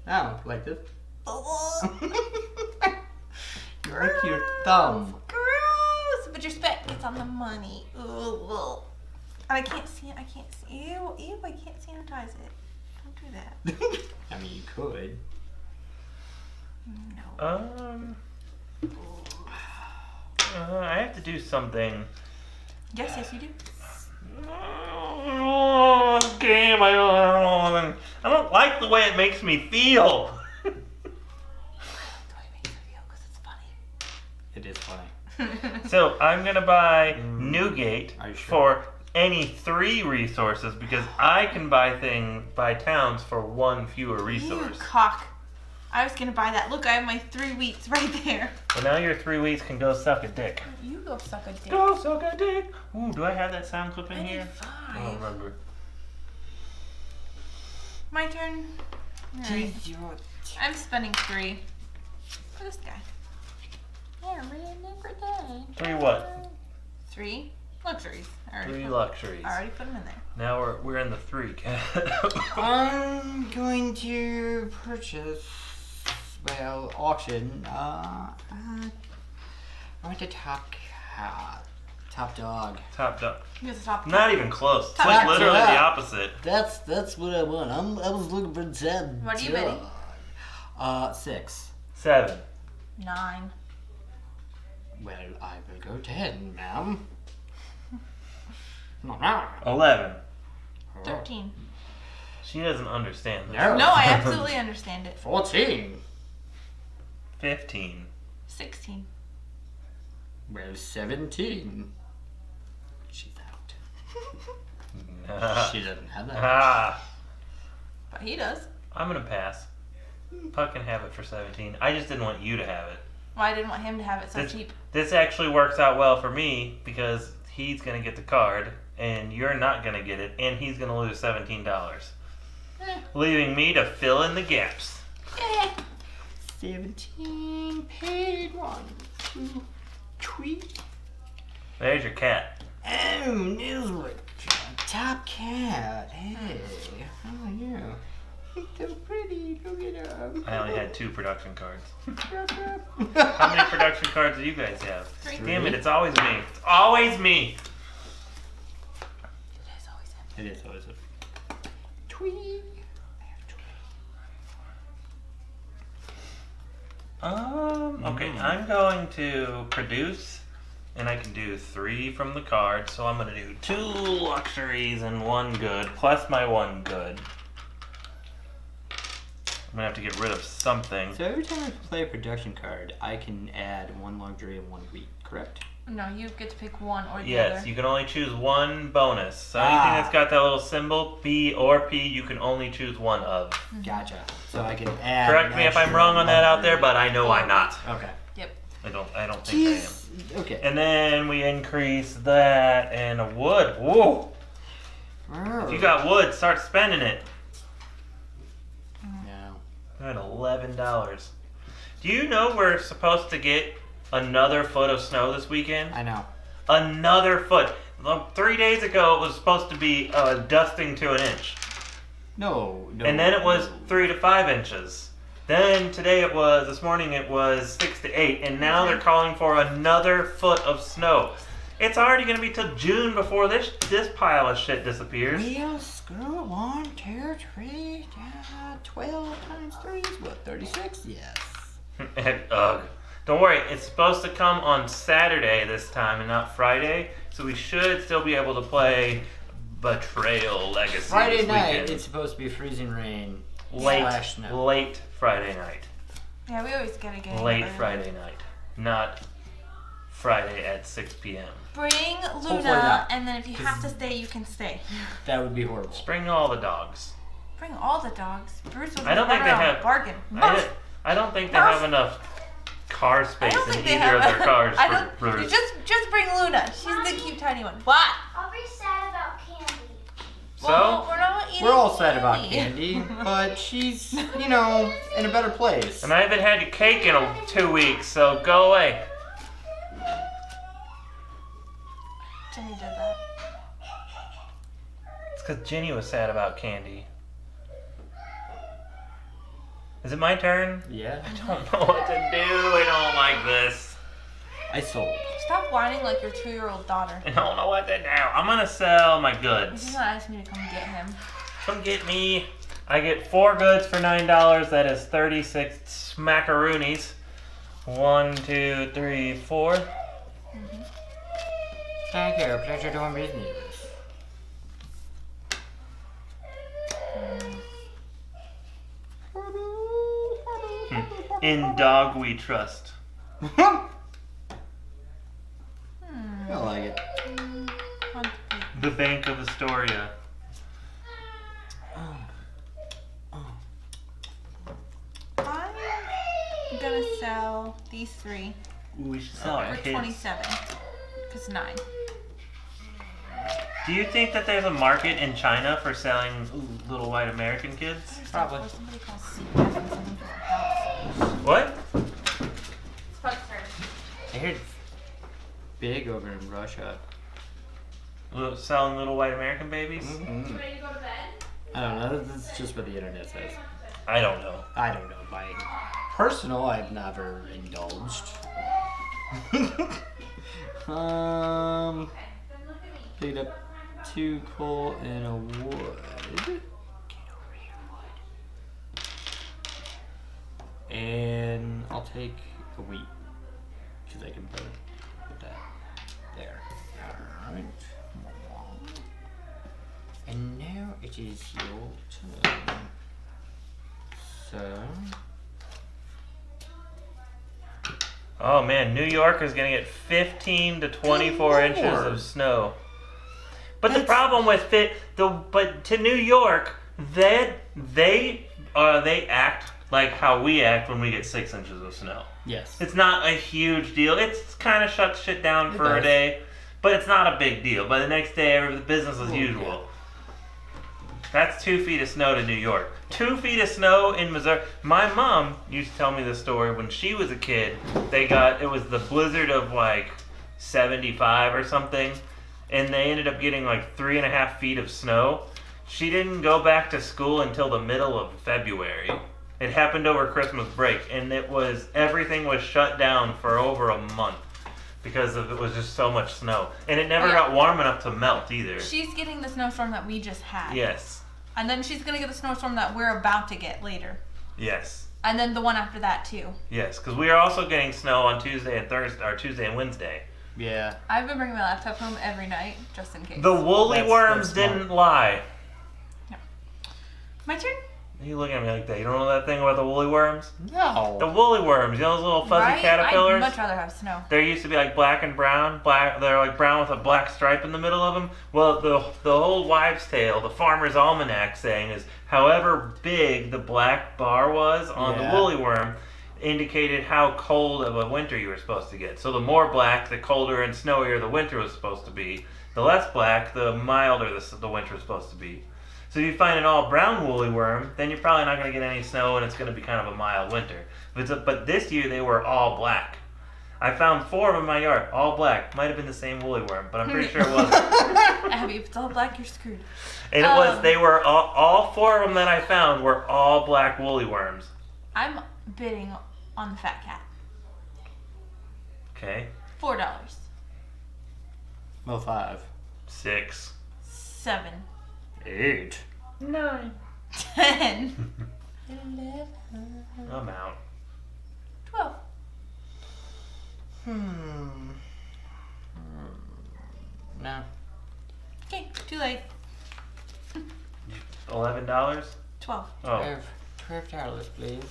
oh, like this. You're a cute thumb. Gross. But your spit gets on the money. Ugh. And I can't see it. I can't see. Ew, I can't sanitize it. Don't do that. I mean, you could. No. I have to do something. Yes, you do. Oh, this game, I don't like the way it makes me feel. The way it makes me feel because it's funny. It is funny. So I'm gonna buy Newgate Are you sure? for any 3 resources because I can buy towns for 1 fewer You resource. cock. I was gonna buy that. Look, I have my 3 wheats right there. Well, now your 3 weeks can go suck a dick. You go suck a dick. Go suck a dick. Ooh, do I have that sound clip in I need here? 5. I don't remember. My turn. Alright. I'm spending 3 for this guy. Yeah, really good day. 3 what? 3 luxuries. I 3 already luxuries. put them in there. Now we're in the 3 I'm going to purchase, well, auction, I want the top cat. Top dog. Top dog. You have to stop. Not even close. It's Top like dog. literally the Yeah. opposite. That's what I want. I was looking for 10. What are you bidding? 6. 7. 9. Well, I will go 10, ma'am. No. 11. 13. She doesn't understand this. No. No, I absolutely understand it. 14. 15. 16. Well, 17. She's out. She doesn't have that. Ah, But he does. I'm gonna pass. Puck can have it for 17. I just didn't want you to have it. Well, I didn't want him to have it so cheap. This actually works out well for me because he's gonna get the card and you're not gonna get it, and he's gonna lose $17, leaving me to fill in the gaps. 17 paid 1, 2, 3. There's your cat. Oh, Newswick. Top cat. Hey, how are you? He's so pretty. Look at him. I only had 2 production cards. How many production cards do you guys have? 3. Damn it, it's always me. It's always me. It is always him. It is always a tweet. Okay, I'm going to produce, and I can do 3 from the card, so I'm gonna do 2 luxuries and 1 good, plus my 1 good. I'm gonna have to get rid of something. So every time I play a production card, I can add 1 luxury and 1 wheat, correct? No, you get to pick one or the Yes, other. you can only choose 1 bonus. So anything that's got that little symbol, B or P, you can only choose 1 of. Gotcha. So I can add. Correct me if I'm wrong on that out there, but I know I'm not. Okay. Yep. I don't think I am. Jeez. Okay. And then we increase that and a wood. Whoa! If you got wood, start spending it. No. I'm at $11. Do you know we're supposed to get another foot of snow this weekend? I know. Another foot. 3 days ago, it was supposed to be dusting to 1 inch. No. And then it was 3 to 5 inches. Then this morning it was 6 to 8. And now they're calling for another foot of snow. It's already going to be till June before this pile of shit disappears. Well, screw it. 1, 2, 3, 12 times 3 is what, 36? Yes. And, ugh. Don't worry, it's supposed to come on Saturday this time and not Friday. So we should still be able to play Betrayal Legacy Friday this night, weekend. it's supposed to be freezing rain. / Late Friday night. Yeah, we always gotta get it Late early. Friday night. Not Friday at 6 p.m. Bring Hopefully Luna, not. and then if you have to stay, you can stay. That would be horrible. Bring all the dogs. Bring all the dogs. Bruce was I don't think they have- bargain. I don't think they Mom. have enough car I space don't in think they either have. of their cars I for don't. Bruce. Just bring Luna. She's the cute tiny one. What? I'll be sad about candy. Well, So, we're not eating. We're all sad about Candy, but she's, in a better place. and I haven't had your cake in 2 weeks, so go away. Jenny did that. It's because Ginny was sad about Candy. Is it my turn? Yeah. I don't know what to do. I don't like this. I sold. Stop whining like your 2-year-old daughter. I don't know what to do. I'm gonna sell my He's goods. not asking me to come get him. Come get me. I get 4 goods for $9. That is 36 smackaroonies. 1, 2, 3, 4. Thank you. Pleasure doing business. In dog we trust. I like it. The Bank of Astoria. I'm gonna sell these 3 Ooh, we should sell our for kids. 27. Cause 9. Do you think that there's a market in China for selling little white American kids? Probably. Or somebody calls CPAP and something to our house. What? I heard it's big over in Russia. Selling little white American babies? Mm-hmm. Ready to go to bed? I don't know. That's just what the internet says. I don't know. I don't know. By personal, I've never indulged. Picked up 2 coal and a wood. Get over here, wood. And I'll take a wheat because I can put that there. Alright. And now it is your turn. So Oh man, New York is going to get 15 to 24 Good inches Lord. of snow. But the That's- problem with but to New York, they act like how we act when we get 6 inches of snow. Yes. It's not a huge deal. It's kind of shuts shit down It for a does. day, but it's not a big deal. By the next day, the business as usual. yeah. That's 2 feet of snow to New York. 2 feet of snow in Missouri. My mom used to tell me this story when she was a kid. It was the blizzard of like 75 or something, and they ended up getting like 3.5 feet of snow. She didn't go back to school until the middle of February. It happened over Christmas break, and everything was shut down for over a month because it was just so much snow, and it never Yeah. got warm enough to melt either. She's getting the snowstorm that we just had. Yes, And then she's gonna get the snowstorm that we're about to get later. yes. And then the one after that too. Yes, because we are also getting snow on Tuesday and Thursday, or Tuesday and Wednesday. Yeah. I've been bringing my laptop home every night, just in case. The woolly That's worms smart. didn't lie. My turn? You looking at me like that? You don't know that thing about the woolly worms? No. The woolly worms, you know those little fuzzy Right? caterpillars? I'd much rather have snow. There used to be like black and brown. They're like brown with a black stripe in the middle of them. Well, the old wives' tale, the Farmer's Almanac saying is, however big the black bar was on the Yeah. woolly worm, indicated how cold of a winter you were supposed to get. So the more black, the colder and snowier the winter was supposed to be. The less black, the milder the winter was supposed to be. So if you find an all brown woolly worm, then you're probably not going to get any snow, and it's going to be kind of a mild winter. But this year they were all black. I found 4 of them in my yard, all black. Might have been the same woolly worm, but I'm pretty sure it wasn't. Abby, if it's all black, you're screwed. And they were all 4 of them that I found were all black woolly worms. I'm bidding on the fat cat. Okay, $4. Well, 5. 6. 7. 8. 9. 10. 11. I'm out. 12. No. Okay, too late. $11? 12. Oh, $12, please.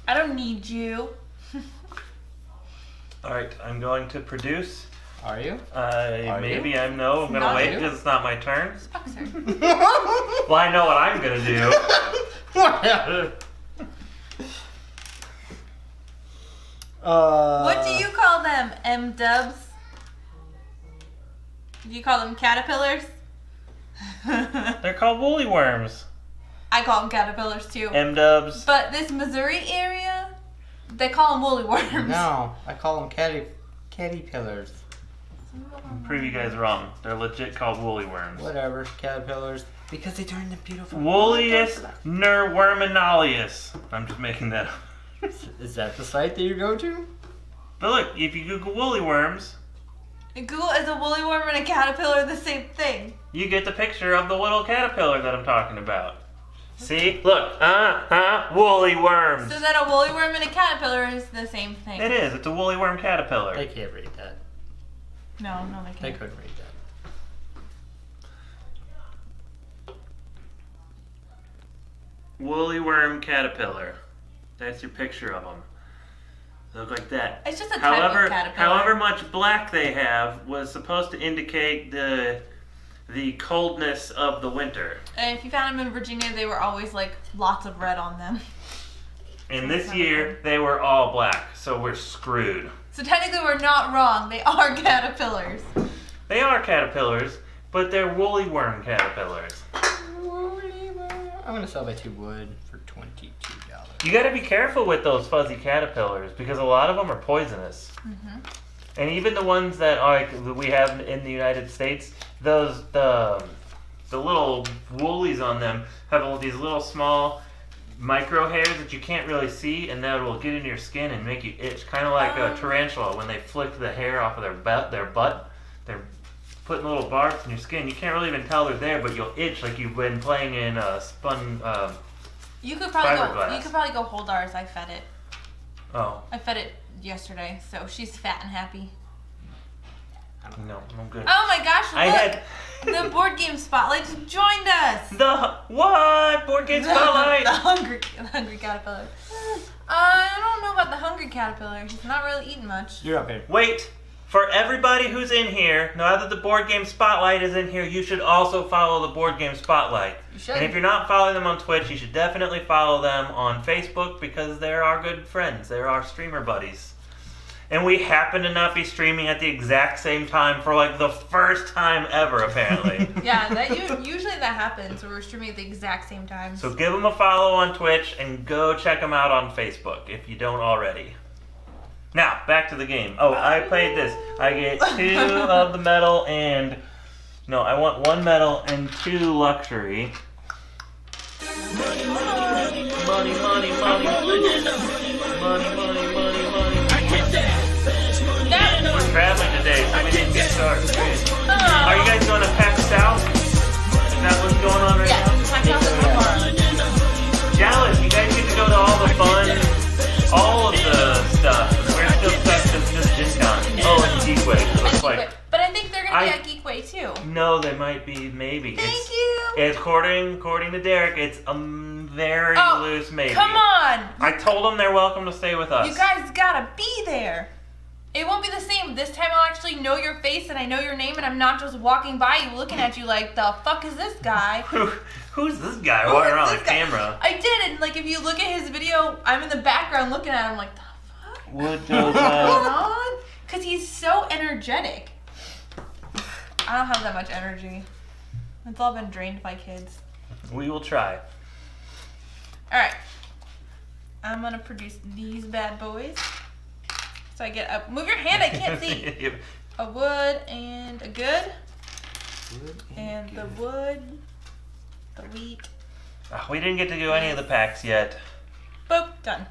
I don't need you. all right. I'm going to produce. Are you? Maybe you? I'm no. I'm gonna Not wait you? because it's not my turn. Boxer. Well, I know what I'm gonna do. What do you call them, M-dubs? Do you call them caterpillars? They're called woolly worms. I call them caterpillars too. M-dubs. But this Missouri area, they call them woolly worms. No, I call them caterpillars. I'm proving you guys wrong. They're legit called woolly worms. Whatever, caterpillars. Because they turn them beautiful. Woollius nerworminalius. I'm just making that up. Is that the site that you go to? But look, if you Google woolly worms, Google, is a woolly worm and a caterpillar the same thing? you get the picture of the little caterpillar that I'm talking about. See? Look. Woolly worms. So then a woolly worm and a caterpillar is the same thing. It is. It's a woolly worm caterpillar. They can't read that. No, they They can't. couldn't read that. Woolly worm caterpillar. That's your picture of them. They look like that. It's just a type of caterpillar. However much black they have was supposed to indicate the coldness of the winter. And if you found them in Virginia, they were always like lots of red on them. And this year they were all black, so we're screwed. So technically we're not wrong. They are caterpillars. They are caterpillars, but they're woolly worm caterpillars. I'm gonna sell that to wood for $22. You got to be careful with those fuzzy caterpillars because a lot of them are poisonous. Mm-hmm. And even the ones that we have in the United States, the little woolies on them have all these little small micro hairs that you can't really see, and that will get into your skin and make you itch, kind of like a tarantula when they flick the hair off of their butt. They're putting little barbs in your skin. You can't really even tell they're there, but you'll itch like you've been playing in spun. You could probably Fiberglass. go hold ours. I fed it. Oh, I fed it yesterday, so she's fat and happy. No, I'm good. Oh my gosh, look! I had The board game spotlight just joined us. the what? Board game spotlight. The hungry caterpillar. I don't know about the hungry caterpillar. He's not really eating much. You're up here. Wait. For everybody who's in here, now that the board game spotlight is in here, you should also follow the board game spotlight. You should. And if you're not following them on Twitch, you should definitely follow them on Facebook because they're our good friends. They're our streamer buddies. And we happen to not be streaming at the exact same time for like the first time ever, apparently. Yeah, usually that happens where we're streaming at the exact same time. So give them a follow on Twitch and go check them out on Facebook if you don't already. Now, back to the game. Oh, I played this. I get 2 of the metal and... No, I want 1 metal and 2 luxury. Money, money, money, money. Money, money, money, money. We're traveling today, so we didn't get started. Are you guys going to PAX South? Is that what's going on right now? Jealous, you guys get to go to all the fun, all of the stuff. We're still stuck to just Gen-Con. Oh, it's Geekway. It looks like... But I think they're going to be at Geekway too. No, they might be, maybe. Thank you. It's according to Derek, it's a very loose maybe. Come on. I told them they're welcome to stay with us. You guys gotta be there. It won't be the same. This time I'll actually know your face and I know your name and I'm not just walking by you looking at you like, the fuck is this guy? Who's this guy walking around the camera? I did, and like if you look at his video, I'm in the background looking at him like, the fuck? What What's going on? Because he's so energetic. I don't have that much energy. It's all been drained by kids. We will try. Alright. I'm gonna produce these bad boys. So I get a... Move your hand, I can't see. A wood and a good. And the wood. The wheat. We didn't get to do any of the packs yet. Boop. Done.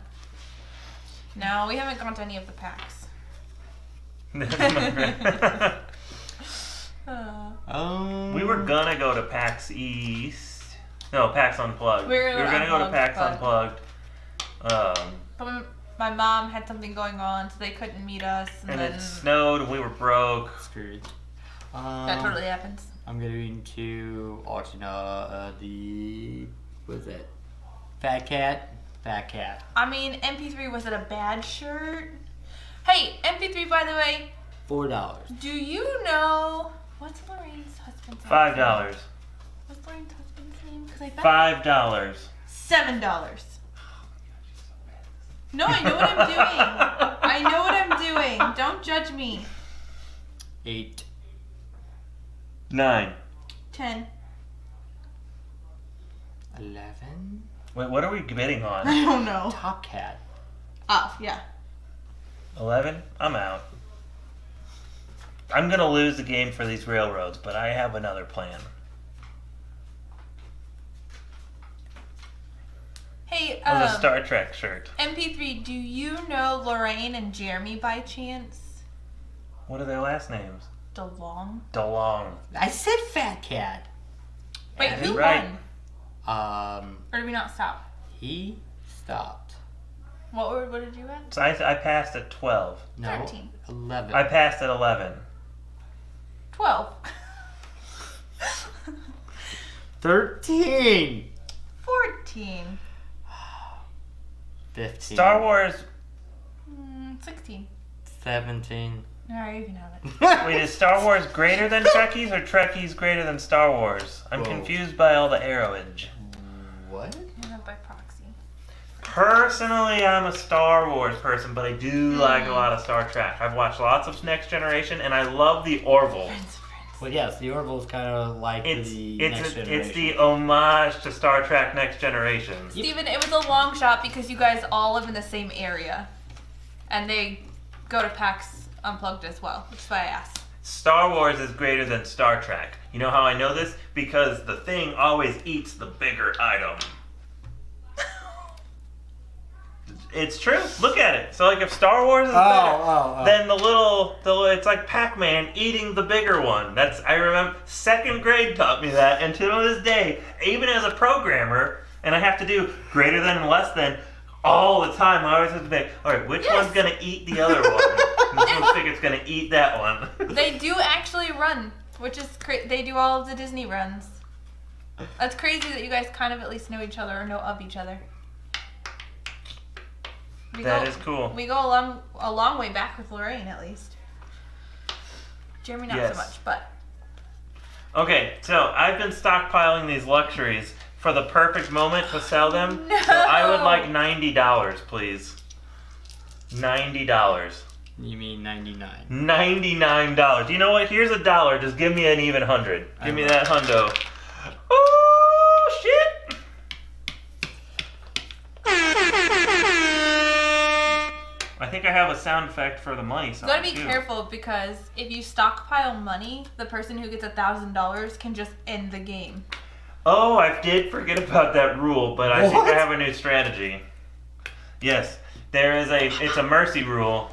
No, we haven't gone to any of the packs. We were gonna go to PAX East. No, PAX Unplugged. We were gonna go to PAX but- Unplugged. But my mom had something going on, so they couldn't meet us. And then it snowed and we were broke. Screwed. that totally happens. I'm going to auction what is it? Fat Cat? Fat Cat. I mean, MP3, was it a bad shirt? Hey, MP3, by the way, $4. do you know... What's Lorraine's husband's name? $5. What's Lorraine's husband's name? Because I bet $5. $7. No, I know what I'm doing. I know what I'm doing. Don't judge me. 8. 9. 10. 11. Wait, what are we bidding on? I don't know. Top Cat. Oh, yeah. 11? I'm out. I'm gonna lose the game for these railroads, but I have another plan. Hey, It was a Star Trek shirt. MP3, do you know Lorraine and Jeremy by chance? What are their last names? DeLong? DeLong. I said Fat Cat. Wait, That's who right. won? Or did we not stop? He stopped. What did you win? So I passed at 12. No. 13. 11. I passed at 11. 12. 13. 14. 15. Star Wars. 16. 17. Alright, you can have it. Wait, is Star Wars greater than Trekkies or Trekkies greater than Star Wars? I'm Whoa. confused by all the arrowage. What? You can have by proxy. Personally, I'm a Star Wars person, but I do like a lot of Star Trek. I've watched lots of Next Generation, and I love the Orville. Well, yes, the Orville is kind of like It's the it's Next Generation. it's the homage to Star Trek Next Generation. Steven, it was a long shot because you guys all live in the same area. And they go to PAX Unplugged as well, which is why I asked. Star Wars is greater than Star Trek. You know how I know this? Because the thing always eats the bigger item. It's true. Look at it. So, like, if Star Wars is better, then it's like Pac-Man eating the bigger one. I remember, 2nd grade taught me that, and to this day, even as a programmer, and I have to do greater than and less than all the time, I always have to think, all right, which one's going to eat the other one? This little figure's gonna eat that one. They do actually run, which is they do all of the Disney runs. That's crazy that you guys kind of at least know each other or know of each other. That is cool. We go a long way back with Lorraine, at least. Jeremy, not so much, but. Okay, so I've been stockpiling these luxuries for the perfect moment to sell them. No. So I would like $90, please. $90. You mean 99? $99. You know what? Here's $1. Just give me an even 100. Give me that hundo. Oh shit! I think I have a sound effect for the money song. You gotta be too. careful because if you stockpile money, the person who gets $1,000 can just end the game. Oh, I did forget about that rule, but I think I have a new strategy. Yes, it's a mercy rule.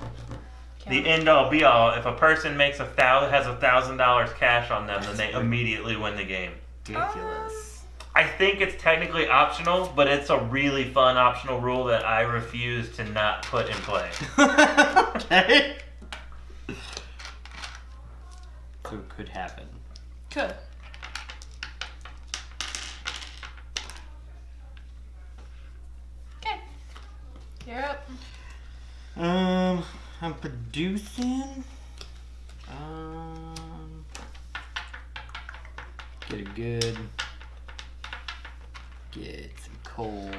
The end all be all. If a person has $1,000 cash on them, then they immediately win the game. Ridiculous. I think it's technically optional, but it's a really fun optional rule that I refuse to not put in play. Okay. So it could happen. Could. Okay. You're up. I'm producing. Get a good. Get some coal.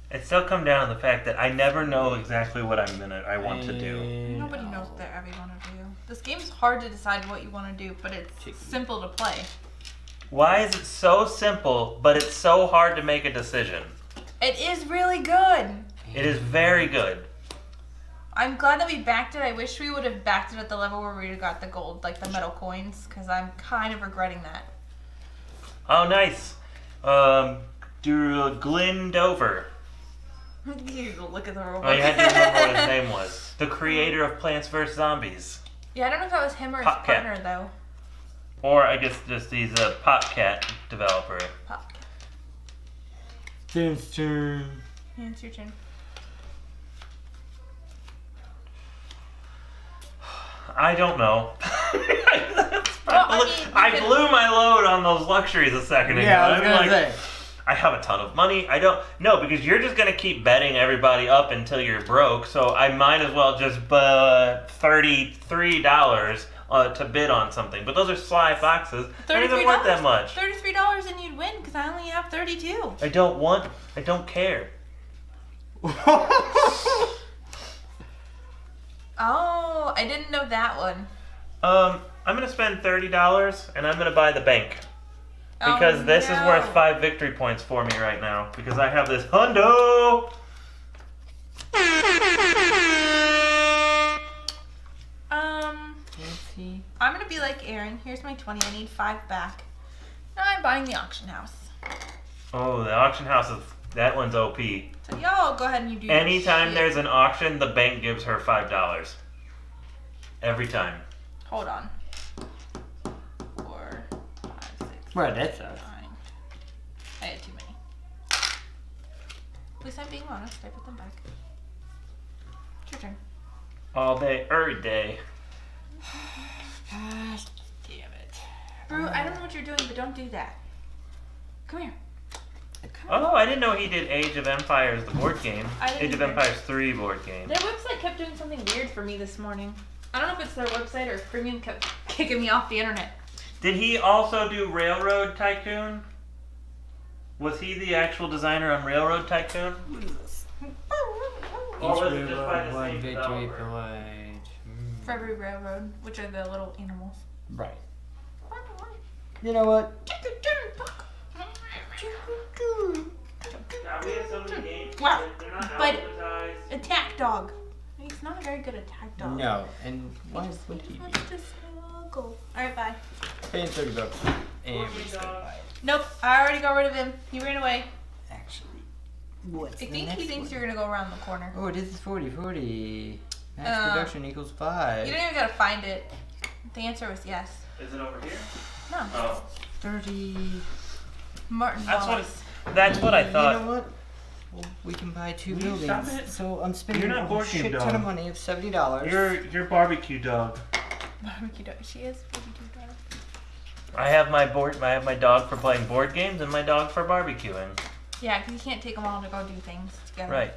It still come down to the fact that I never know exactly what I want to do. Nobody knows whatever you want to do. This game's hard to decide what you want to do, but it's simple to play. Why is it so simple, but it's so hard to make a decision? It is really good. It is very good. I'm glad that we backed it. I wish we would have backed it at the level where we got the gold, like the metal coins, because I'm kind of regretting that. Oh, nice. Glenn Dover. You go look at the robot. Oh, you had to remember what his name was. The creator of Plants vs. Zombies. Yeah, I don't know if that was him or his Popcat. partner, though. Or I guess just he's a Popcat developer. Popcat. Turn. Yeah, it's your turn. I don't know. Well, I blew my load on those luxuries a second ago. Yeah, I was I'm gonna like, say. I have a ton of money. I don't. No, because you're just going to keep betting everybody up until you're broke. So I might as well just $33 to bid on something. But those are sly foxes. They're not even worth that much. $33 and you'd win because I only have 32. I don't care. Oh, I didn't know that one. I'm going to spend $30 and I'm going to buy the bank. Because this is worth 5 victory points for me right now. Because I have this hundo. I'm gonna be like Aaron. Here's my 20. I need 5 back. Now I'm buying the auction house. Oh, the auction house that one's OP. So y'all go ahead and you do. Anytime there's an auction, the bank gives her $5. Every time. Hold on. 4, 5, 6. Right, that's 9. I had too many. At least I'm being honest. I put them back. It's your turn. All day, every day. Gosh, damn it. Brew, I don't know what you're doing, but don't do that. Come here. Oh, I didn't know he did Age of Empires, the board game. I didn't Age of either. Empires 3 board game. Their website kept doing something weird for me this morning. I don't know if it's their website or if Premium kept kicking me off the internet. Did he also do Railroad Tycoon? Was he the actual designer on Railroad Tycoon? Or was it just by the one same victory developer? point. For every railroad, which are the little animals. Right. You know what? God, we have so many games. Wow. They're not But- advertised. Attack dog. He's not a very good attack dog. No, and why would he He be? wants to snuggle. Alright, bye. Paying $30 and we're just gonna buy it. Nope, I already got rid of him. He ran away. Actually, what's I the think next he thinks one? you're gonna go around the corner. Oh, this is 40. Max production equals 5. You don't even gotta find it. The answer was yes. Is it over here? No. Oh. 30. Martin That's Wallace. what I thought. You know what? Well, we can buy 2 Will you stop buildings. it? So I'm spending You're not a board game shit dog. ton of money of $70. You're barbecue dog. Barbecue dog. She is barbecue dog. I have my dog for playing board games and my dog for barbecuing. Yeah, because you can't take them all to go do things together. Right.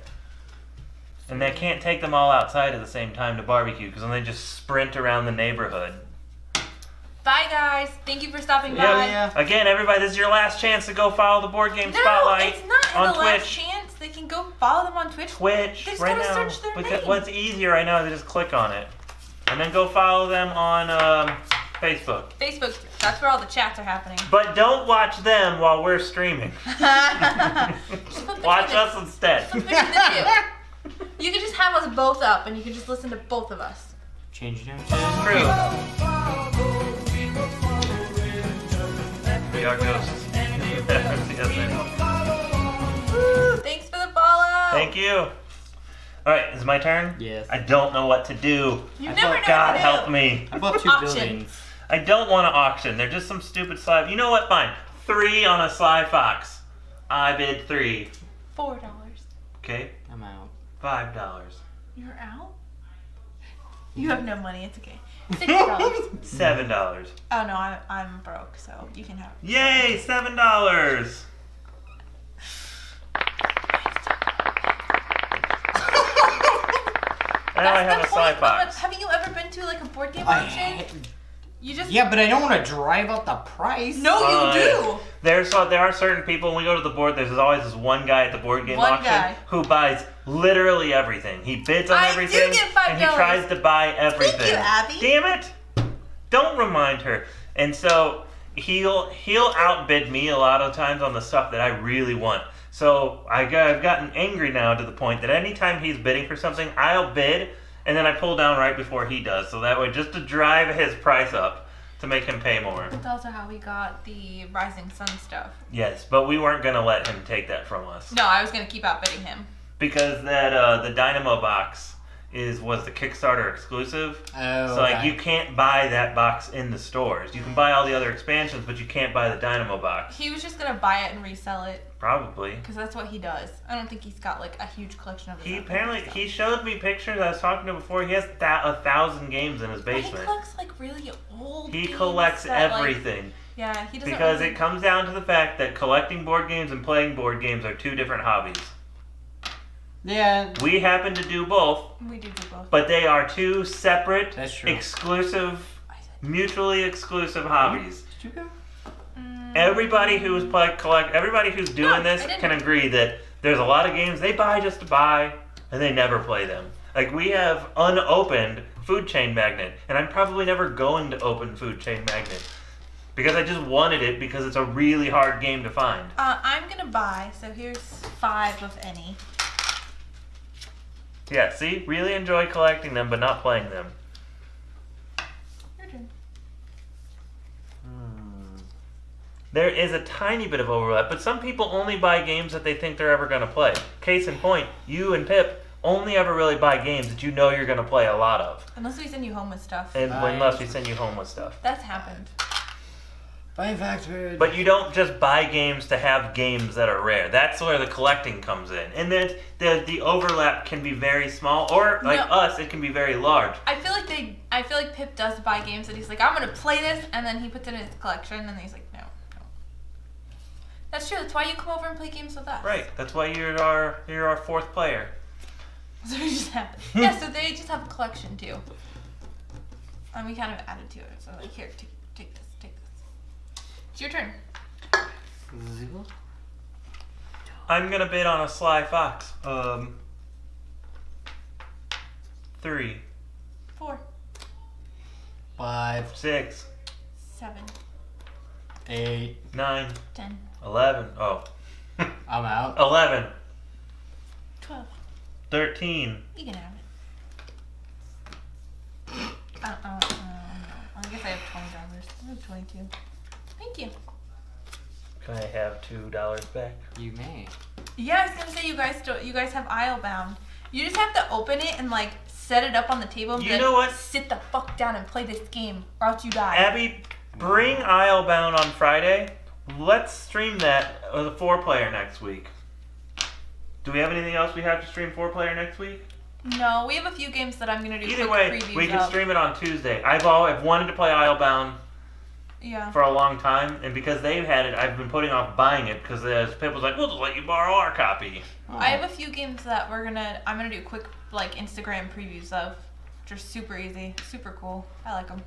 And they can't take them all outside at the same time to barbecue because then they just sprint around the neighborhood. Bye, guys. Thank you for stopping by. Yeah. Again, everybody, this is your last chance to go follow the Board Game No, Spotlight it's not on the last Twitch. chance. They can go follow them on Twitch. Twitch They just right gotta now. search their Because name. what's easier right now is to just click on it. And then go follow them on Facebook. Facebook. That's where all the chats are happening. But don't watch them while we're streaming. Just put Watch between us instead. the- between the two. You could just have us both up, and you could just listen to both of us. Change it. True. We are ghosts. Yes, I know. Thanks for the follow. Thank you. Alright, is it my turn? Yes. I don't know what to do. You never know God what to do. help me. I bought 2 Auction. buildings. I don't want to auction. They're just some stupid sly. You know what? Fine. 3 on a Sly Fox. I bid 3. $4. Okay. I'm out. $5. You're out? You have no money. It's okay. $6. $7. Oh no, I'm broke, so you can have it. Yay! $7. Now I have a Sly point. Fox. Haven't you ever been to like a board game I auction? hate- You just Yeah, but I don't want to drive up the price. No, you do. There are certain people when we go to the board. There's always this one guy at the board game One auction guy. who buys literally everything. He bids on I do everything get $5. and he tries to buy everything. you, Abby. Damn it! Don't remind her. And so he'll outbid me a lot of times on the stuff that I really want. So I've gotten angry now to the point that anytime he's bidding for something, I'll bid and then I pull down right before he does. So that way, just to drive his price up to make him pay more. That's also how we got the Rising Sun stuff. Yes, but we weren't gonna let him take that from us No, I was gonna keep outbidding him. because that the Dynamo box was the Kickstarter exclusive. Oh, So like okay. you can't buy that box in the stores. You can buy all the other expansions, but you can't buy the Dynamo box. He was just gonna buy it and resell it Probably. because that's what he does. I don't think he's got like a huge collection of. his He own apparently stuff. he showed me pictures. I was talking to him before. He has 1,000 games in his But he basement. collects like really old. He games collects that, like- everything yeah, he doesn't. because really, it comes down to the fact that collecting board games and playing board games are 2 different hobbies. Yeah. We happen to do both, We do both. but they are 2 separate, That's true. exclusive, mutually exclusive hobbies. Did you go? Everybody who's everybody who's doing No, this I didn't. can agree that there's a lot of games they buy just to buy, and they never play them. Like we have unopened Food Chain Magnet, and I'm probably never going to open Food Chain Magnet because I just wanted it because it's a really hard game to find. I'm gonna buy. So here's 5 of any. Yeah, see, really enjoy collecting them, but not playing them. Your turn. There is a tiny bit of overlap, but some people only buy games that they think they're ever going to play. Case in point, you and Pip only ever really buy games that you know you're going to play a lot of. Unless we send you home with stuff. And unless we send you home with stuff. That's happened. Buying Factory. But you don't just buy games to have games that are rare. That's where the collecting comes in. And then the overlap can be very small, or like No. us, it can be very large. I feel like Pip does buy games that he's like, I'm gonna play this, and then he puts it in his collection, and then he's like, no. That's true. That's why you come over and play games with us. Right. That's why you're our 4th player. So we just have. Yeah. So they just have a collection too. And we kind of added to it. So like, here, take this. It's your turn. Zero. I'm gonna bid on a Sly Fox. 3, 4, 5, 6, 7, 8. 9, 10, 11. Oh. I'm out. 11, 12. 13. You can have it. No. I guess I have $20. I have 22. Thank you. Can I have $2 back? You may. Yeah, I was gonna say you guys have aisle bound. You just have to open it and like set it up on the table and be You like, know what? sit the fuck down and play this game or else you die. Abby, bring Islebound on Friday. Let's stream that with a 4-player next week. Do we have anything else we have to stream 4-player next week? No, we have a few games that I'm gonna do. Either quick way, previews we can of. stream it on Tuesday. I've wanted to play Islebound Yeah. for a long time, and because they've had it, I've been putting off buying it because people's like, we'll just let you borrow our copy. I have a few games that I'm gonna do quick like Instagram previews of, which are super easy, super cool. I like them.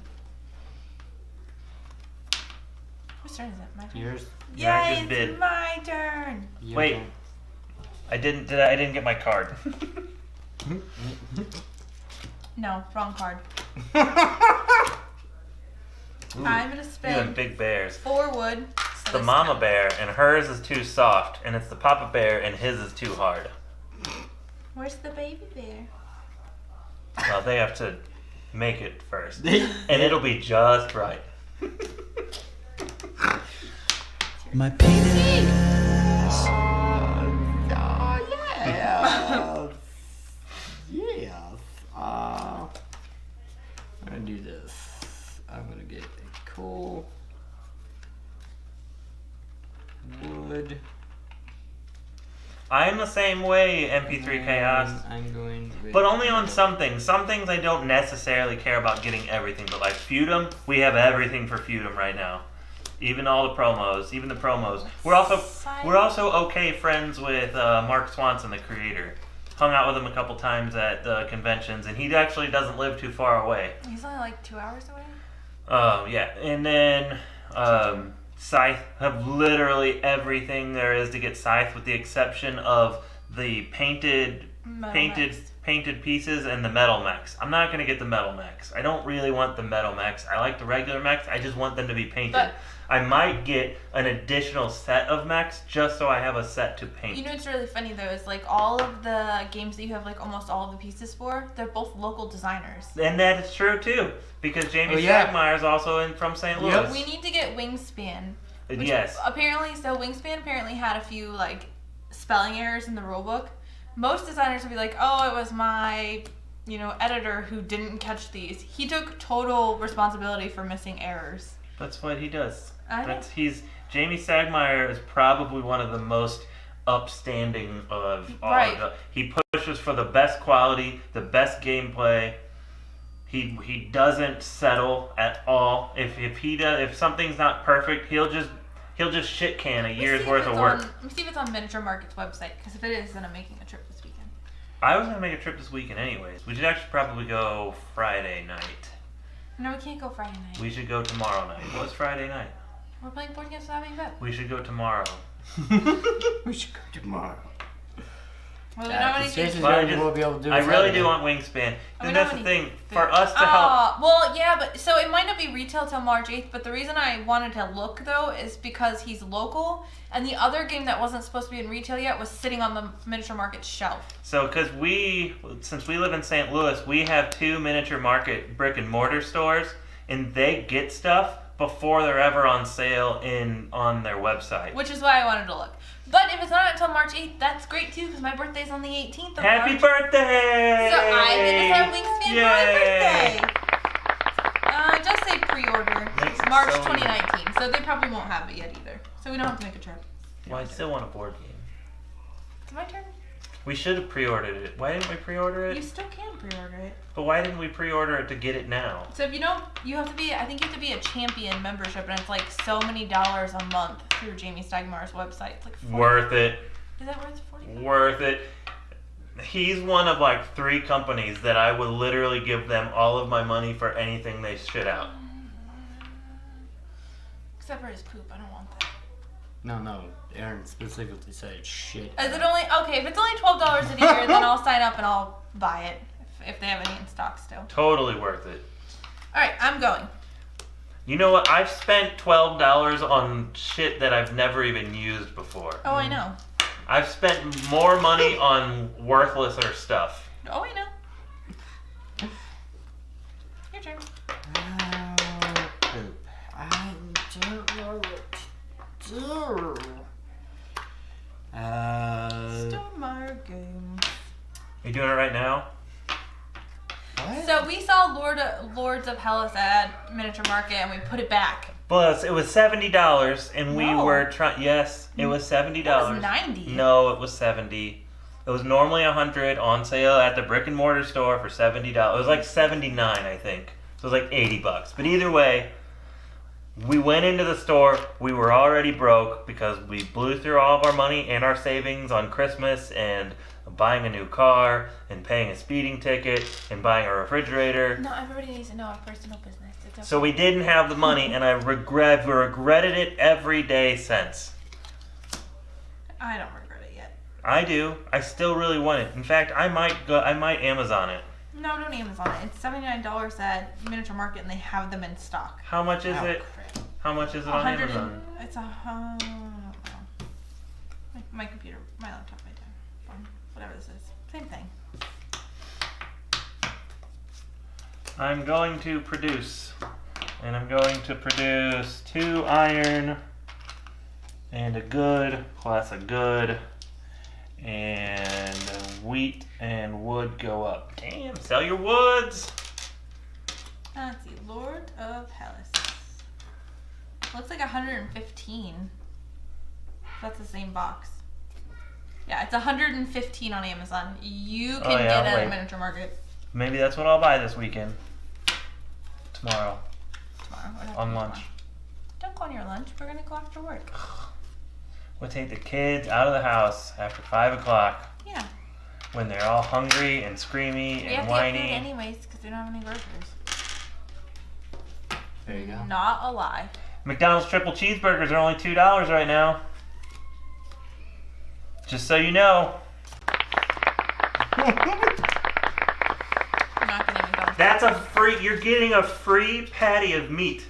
Whose turn is it? My turn. Yours. Yeah, I Yay, just it's did. my turn. Your Wait. turn. I didn't get my card. No, wrong card. Ooh, I'm gonna you and spend big bears. 4 wood. It's the mama bear, and hers is too soft, and it's the papa bear, and his is too hard. Where's the baby bear? Well, they have to make it first, and it'll be just right. My penis. Yes. I'm gonna do this. I'm gonna get a coal, wood. I am the same way, MP3 Chaos. and I'm going with But only on some things. Some things I don't necessarily care about getting everything, but like Feudum, we have everything for Feudum right now. Even all the promos, even the promos. We're also okay friends with Mark Swanson, the creator. Hung out with him a couple times at the conventions, and he actually doesn't live too far away. He's only like 2 hours away. Yeah, and then Scythe have literally everything there is to get Scythe, with the exception of the painted pieces and the metal mechs. I'm not gonna get the metal mechs. I don't really want the metal mechs. I like the regular mechs. I just want them to be painted. But- I might get an additional set of mechs just so I have a set to paint. You know what's really funny though is like all of the games that you have like almost all of the pieces for, they're both local designers. And that is true too, because Jamie Oh, yeah. Sagmeyer is also from St. Louis. Yep. We need to get Wingspan. Which Yes. Apparently, so Wingspan apparently had a few like spelling errors in the rulebook. Most designers would be like, "Oh, it was my, editor who didn't catch these." He took total responsibility for missing errors. That's what he does. I know. Jamie Sagmeyer is probably one of the most upstanding of all Right. of the. He pushes for the best quality, the best gameplay. He doesn't settle at all. If something's not perfect, he'll just shit can a year's worth of work. Let me see if it's on Miniature Market's website, because if it is, then I'm making a trip this weekend. I was gonna make a trip this weekend anyways. We should actually probably go Friday night. No, we can't go Friday night. We should go tomorrow night. What's Friday night? We're playing board games without being bed. We should go tomorrow. We should go tomorrow. Well, we don't have Yeah, anything. Jason's But gonna we'll be able to do I it really Saturday. do want Wingspan. We And don't that's have the any thing. For us to help. Well, yeah, but so it might not be retail till March 8th, but the reason I wanted to look though is because he's local, and the other game that wasn't supposed to be in retail yet was sitting on the Miniature Market shelf. So, because since we live in St. Louis, we have 2 Miniature Market brick and mortar stores, and they get stuff before they're ever on sale on their website. Which is why I wanted to look. But if it's not until March 8th, that's great too, because my birthday's on the 18th of Happy March. birthday! So I get to have Wingspan Yay! for my birthday. Just say pre-order. Makes It's it March so 2019, so they probably won't have it yet either. So we don't have to make a trip. Well, I still want a board game. It's my turn. We should have pre-ordered it. Why didn't we pre-order You it? still can pre-order it. But why didn't we pre-order it to get it now? So if you don't, I think you have to be a champion membership, and it's like so many dollars a month through Jamie Stagmar's website. It's like 40. Worth it. Is that worth 40? Worth it. He's one of like 3 companies that I would literally give them all of my money for anything they shit out. Except for his poop. I don't want that. No. Aaron specifically said shit. Is it only okay? If it's only $12 a year, then I'll sign up and I'll buy it if they have any in stock still. Totally worth it. All right, I'm going. You know what? I've spent $12 on shit that I've never even used before. Oh, I know. I've spent more money on worthlesser stuff. Oh, I know. Your turn. Poop. I don't know what to do. Stomar game. Are you doing it right now? What? So we saw Lords of Hellas at Miniature Market, and we put it back. Plus, it was $70, and we No. were trying. Yes, it was $70. That was $90. No, it was $70. It was normally $100 on sale at the brick and mortar store for $70. It was like $79, I think. So it was like $80. But either way, we went into the store. We were already broke because we blew through all of our money and our savings on Christmas and buying a new car and paying a speeding ticket and buying a refrigerator. No, everybody needs to know our personal business. It's okay. So we didn't have the money, and I regretted it every day since. I don't regret it yet. I do. I still really want it. In fact, I might Amazon it. No, don't Amazon it. It's $79 at Miniature Market, and they have them in stock. How much is it? Crap. How much is it on 100 Amazon? It's my computer, my laptop, my phone, whatever this is. Same thing. I'm going to produce. And I'm going to produce 2 iron and a good, class of good, and wheat and wood go up. Damn, sell your woods! Let's see, Lord of Hellas. Looks like 115. That's the same box. Yeah, it's 115 on Amazon. You can get it at Miniature Market. Maybe that's what I'll buy this weekend. Tomorrow. On lunch. Don't go on your lunch. We're gonna go after work. We'll take the kids out of the house after 5 o'clock Yeah. when they're all hungry and screamy We and have to whiny. get food anyways because we don't have any groceries. There you go. Not a lie. McDonald's triple cheeseburgers are only $2 right now. Just so you know. I'm not getting McDonald's. That's a free. You're getting a free patty of meat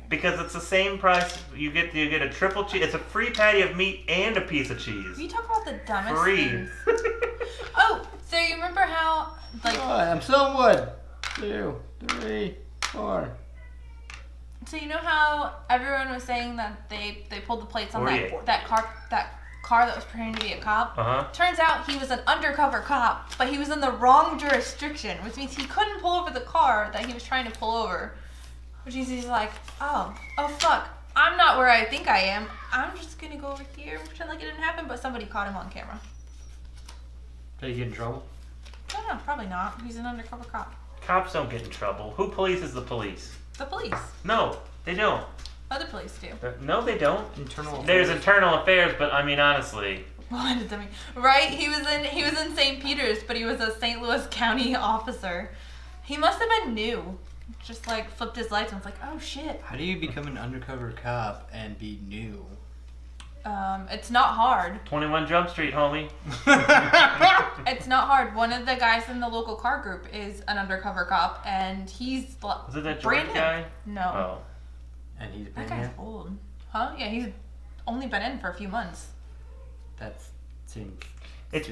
because it's the same price. You get a triple cheese. It's a free patty of meat and a piece of cheese. You talk about the dumbest Free. things. Oh, so you remember how like? I'm selling wood. 2, 3, 4. So you know how everyone was saying that they pulled the plates on 48. that car that was pretending to be a cop? Uh-huh. Turns out he was an undercover cop, but he was in the wrong jurisdiction, which means he couldn't pull over the car that he was trying to pull over. Which means he's like, oh fuck, I'm not where I think I am. I'm just gonna go over here and pretend like it didn't happen, but somebody caught him on camera. Did he get in trouble? No, probably not. He's an undercover cop. Cops don't get in trouble. Who polices the police? The police. No, they don't. Other police do. No, they don't. Internal There's affairs. internal affairs, but I mean honestly. What does that mean? Right? He was in St. Peter's, but he was a St. Louis County officer. He must have been new. Just like flipped his lights and was like, oh shit. How do you become an undercover cop and be new? It's not hard. 21 Jump Street, homie. It's not hard. One of the guys in the local car group is an undercover cop, and he's Was it that brand George new. guy? No. Oh. And he's That been guy's here? old. Huh? Yeah, he's only been in for a few months. That seems... It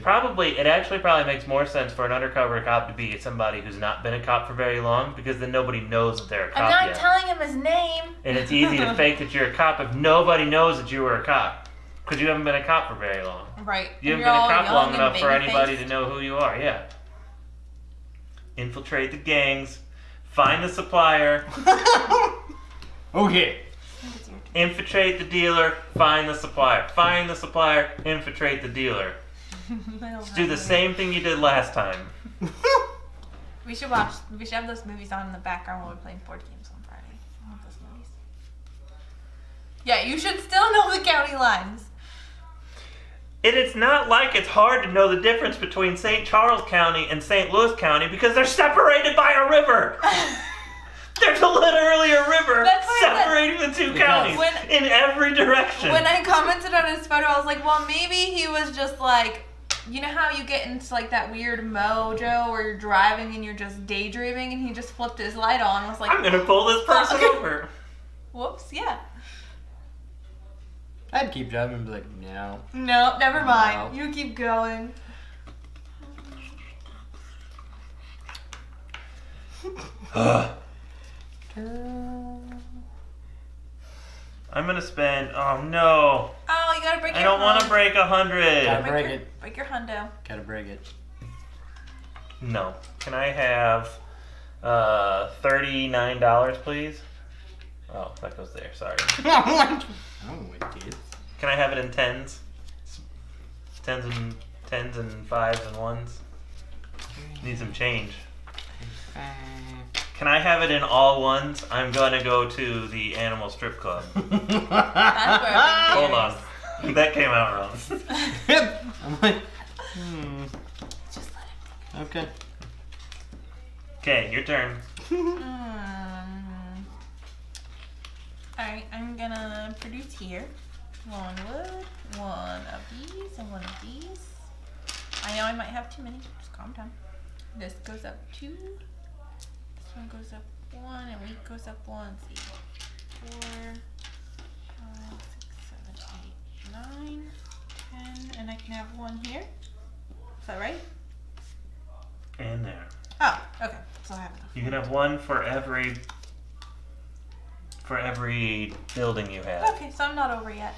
actually probably makes more sense for an undercover cop to be somebody who's not been a cop for very long, because then nobody knows that they're a cop I'm not yet. telling him his name. And it's easy to fake that you're a cop if nobody knows that you were a cop, because you haven't been a cop for very long. Right. You And haven't been you're a all cop young long and enough for anybody baby-faced. to know who you are, yeah. Infiltrate the gangs, find the supplier, Okay. infiltrate the dealer, find the supplier. Find the supplier, infiltrate the dealer. Do the same thing you did last time. We should have those movies on in the background while we're playing board games on Friday. I want those movies. Yeah, you should still know the county lines. And it's not like it's hard to know the difference between St. Charles County and St. Louis County because they're separated by a river. There's literally a river That's what I said. separating the two counties in every direction. When I commented on his photo, I was like, well, maybe he was just like, you know how you get into like that weird mojo where you're driving and you're just daydreaming, and he just flipped his light on and was like, I'm gonna pull this person Fuck. over. whoops, yeah. I'd keep driving and be like, no. No, never mind. No. You keep going. I'm gonna spend. Oh no! Oh, you gotta break I your don't want to hund. break 100. Gotta break it. Break your hundo. Gotta break it. No. Can I have $39, please? Oh, that goes there. Sorry. Oh, it did. Can I have it in tens? Tens and 10s and 5s and 1s. Need some change. Can I have it in all 1s? I'm gonna go to the animal strip club. That's where I've been Hold on. That came out wrong. I'm like, Just let it. okay. Okay, your turn. Alright, I'm gonna produce here. 1 wood, 1 of these, and 1 of these. I know I might have too many. Just calm down. This goes up 2. This one goes up 1, and wheat goes up 1. Let's see. 4, 5, 6, 7, 8, 9, 10, and I can have 1 here. Is that right? And there. Oh, okay. So I have enough. You can have 1 for every building you have. Okay, so I'm not over yet.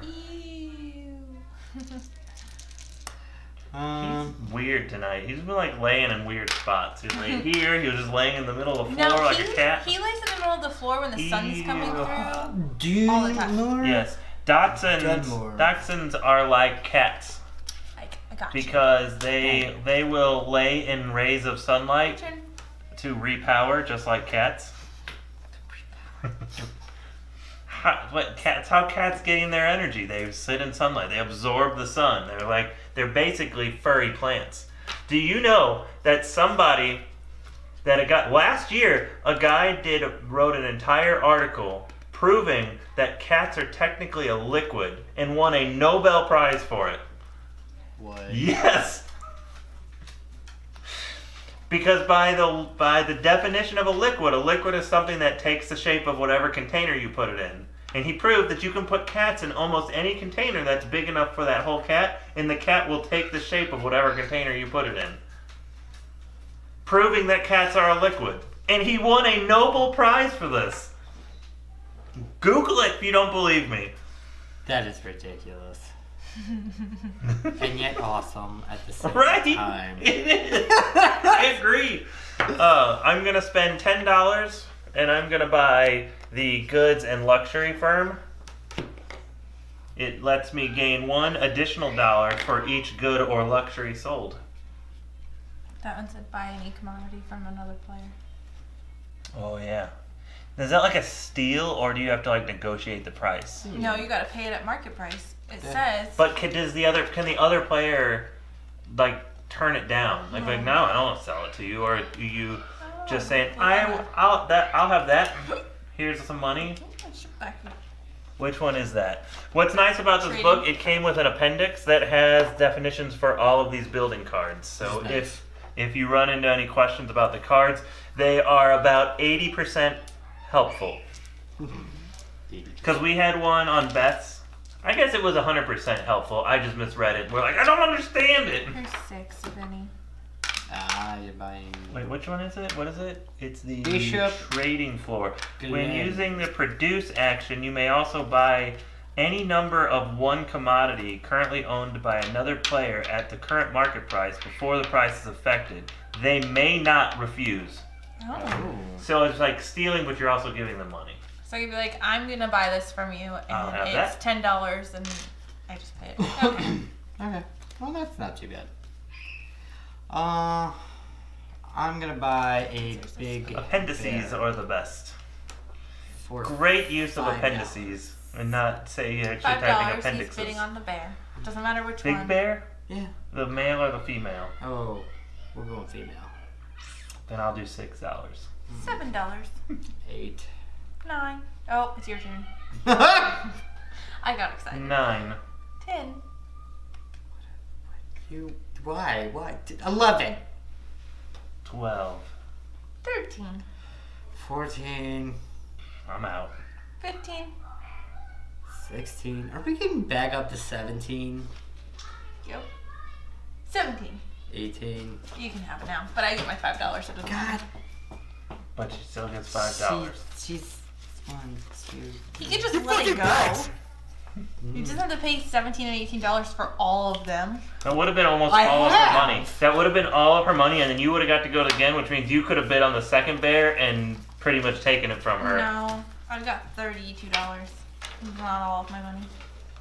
Ew. He's weird tonight. He's been like laying in weird spots. He's laying here. He was just laying in the middle of the floor like a cat. He lays in the middle of the floor when the sun's coming through. Dude, All the time. Lord. Yes, Dachshunds are like cats I got you. because they will lay in rays of sunlight Turn. to repower, just like cats. How cats getting their energy? They sit in sunlight. They absorb the sun. They're basically furry plants. Do you know that last year a guy wrote an entire article proving that cats are technically a liquid and won a Nobel Prize for it? What? Yes. Because by the definition of a liquid is something that takes the shape of whatever container you put it in. And he proved that you can put cats in almost any container that's big enough for that whole cat, and the cat will take the shape of whatever container you put it in. Proving that cats are a liquid. And he won a Nobel Prize for this. Google it if you don't believe me. That is ridiculous. And yet awesome at the same Right? time. It is. I agree. I'm going to spend $10 and I'm going to buy the Goods and Luxury Firm. It lets me gain $1 additional for each good or luxury sold. That one said buy any commodity from another player. Oh, yeah. Is that like a steal or do you have to like negotiate the price? No, you gotta pay it at market price. It Yeah. says. But can the other player like turn it down? Like, no, I don't want to sell it to you, or you just saying I'll have that. Here's some money. Which one is that? What's nice about this book? It came with an appendix that has definitions for all of these building cards. So Nice. if you run into any questions about the cards, they are about 80% helpful. Because we had one on Beth's. I guess it was 100% helpful. I just misread it. We're like, I don't understand it. Here's 6 of any. You're buying. Wait, which one is it? What is it? It's the Bishop. trading floor. Good When man. using the produce action, you may also buy any number of one commodity currently owned by another player at the current market price before the price is affected. They may not refuse. Oh. So it's like stealing, but you're also giving them money. So you'd be like, I'm gonna buy this from you, I'll have and it's $10, and I just pay it. Okay. Okay. Well, that's not too bad. I'm gonna buy a big Appendices bear are the best. for Great use of $5. appendices, and not say you're actually typing $5. He's appendixes. bidding on the bear. Doesn't matter which Big one. bear, Yeah. the male or the female? Oh, we're going female. Then I'll do $6. $7. 8. 9. Oh, it's your turn. I got excited. 9. 10. Why? 11. 12. 13. 14. I'm out. 15. 16. Are we getting back up to 17? Yep. 17. 18. You can have it now, but I get my $5. So it doesn't matter. But she still gets $5. She's 1, 2. He can just let it go. He doesn't have to pay $17 and $18 for all of them. That would have been almost I all of have. her money. That would have been all of her money, and then you would have got to go again, which means you could have bid on the second bear and pretty much taken it from her. No, I got $32. Not all of my money.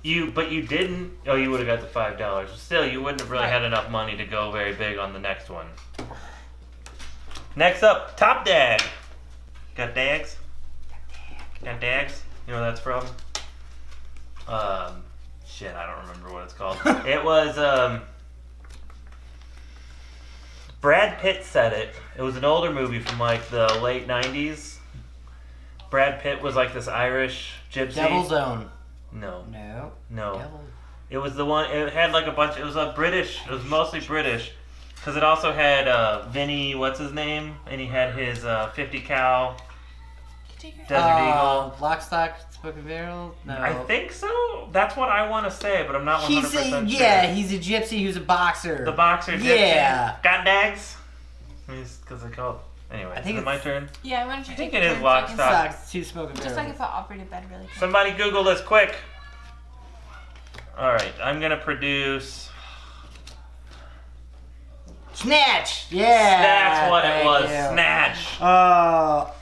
But you didn't. Oh, you would have got the $5. Still, you wouldn't have really had enough money to go very big on the next one. Next up, Top Dag. Got dags? Got dags? You know what that's from? Shit, I don't remember what it's called. It was, Brad Pitt said it. It was an older movie from like the late 90s. Brad Pitt was like this Irish gypsy. Devil's Own. No. No. No. Devil. It was the one, it had like a bunch, it was a British, it was mostly British. Because it also had Vinny, what's his name? And he had his 50 cal Desert Eagle. Lock, Stock, Smoking Barrel? No. I think so. That's what I want to say, but I'm not 100% sure. He's a gypsy who's a boxer. The boxer gypsy. Yeah. Got dags? Because I called. Anyway, I think is it my turn? Yeah, why don't you I think take it a is turn Lock, so I can- Stock. Stock, 2 Smoking Barrels. Just like if I'll bring to bed really quick. Somebody Google this quick. Alright, I'm going to produce... Snatch! Yeah! That's what it thank was. you. Snatch. Oh.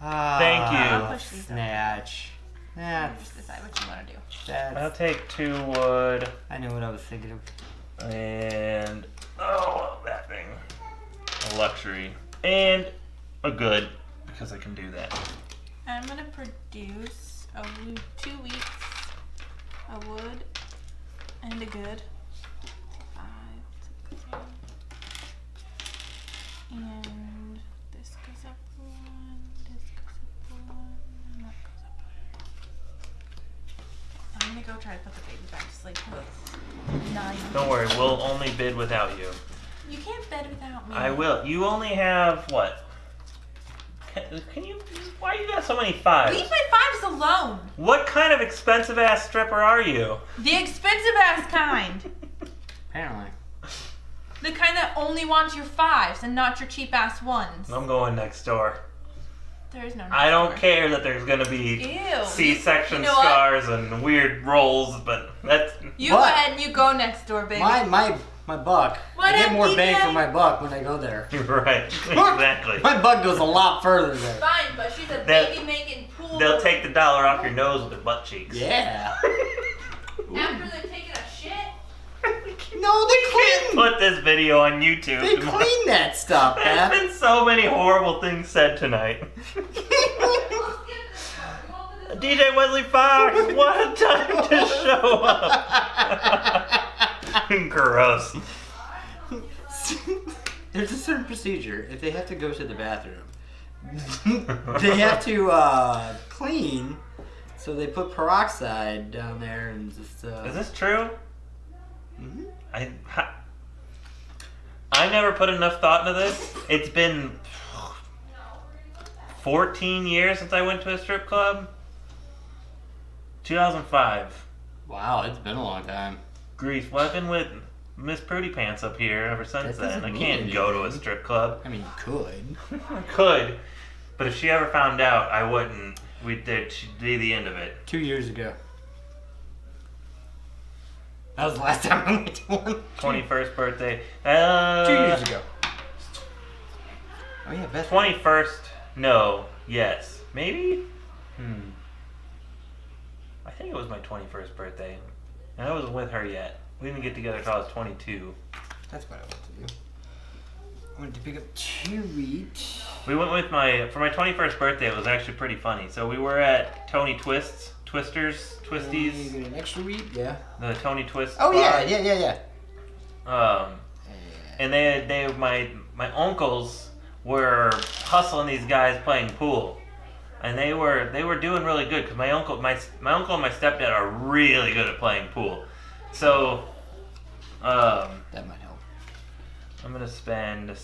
Thank you. I'll push these up. Snatch. You That's, just decide what you want to do. I'll that's, take 2 wood I know what I was thinking of. and... Oh, that thing. A luxury. And a good, because I can do that. I'm gonna produce 2 weeks, a wood, and a good. 5, 6, 7. And this goes up 1, this goes up 1, and that goes up 1. I'm gonna go try to put the baby back to sleep with 9. Don't worry, we'll only bid without you. You can't bed without me. I will. You only have, what? Can you... Why you got so many 5s? Leave my 5s alone. What kind of expensive ass stripper are you? The expensive ass kind. Apparently. The kind that only wants your 5s and not your cheap ass 1s. I'm going next door. There is no. I don't next care that there's gonna be Ew. C-section You know what? scars and weird rolls, but that's... You What? go ahead and you go next door, baby. My buck. What I get up, more bang DJ? for my buck when I go there. Right, exactly. My buck goes a lot further there. Fine, but she's a That- baby making pool. They'll take the dollar off your nose with their butt cheeks. Yeah. After they're taking a shit. No, they clean. Put this video on YouTube. They clean that stuff, There's man. been so many horrible things said tonight. DJ Wesley Fox, what a time to show up. Gross. There's a certain procedure. If they have to go to the bathroom, they have to clean. So they put peroxide down there and just. Is this true? Mhm. I never put enough thought into this. It's been 14 years since I went to a strip club. 2005. Wow, it's been a long time. Greece. Well, I've been with Miss Prudy Pants up here ever since That then. doesn't I mean can't go to a anything. strip club. I mean, you could. I could, but if she ever found out, I wouldn't. She'd be the end of it. 2 years ago. That was the last time I went to one. 21st birthday. 2 years ago. Oh yeah, Beth. 21st. No. Yes. Maybe. I think it was my 21st birthday, and I wasn't with her yet. We didn't get together until I was 22. That's what I wanted to do. I wanted to pick up 2 wheat. We went with for my 21st birthday. It was actually pretty funny. So we were at Tony Twisters, Twisties, You get an extra wheat, yeah. the Tony Twist. Oh bar. yeah. And my uncles were hustling these guys playing pool, and they were doing really good because my uncle and my stepdad are really good at playing pool. So, That might help. I'm gonna spend.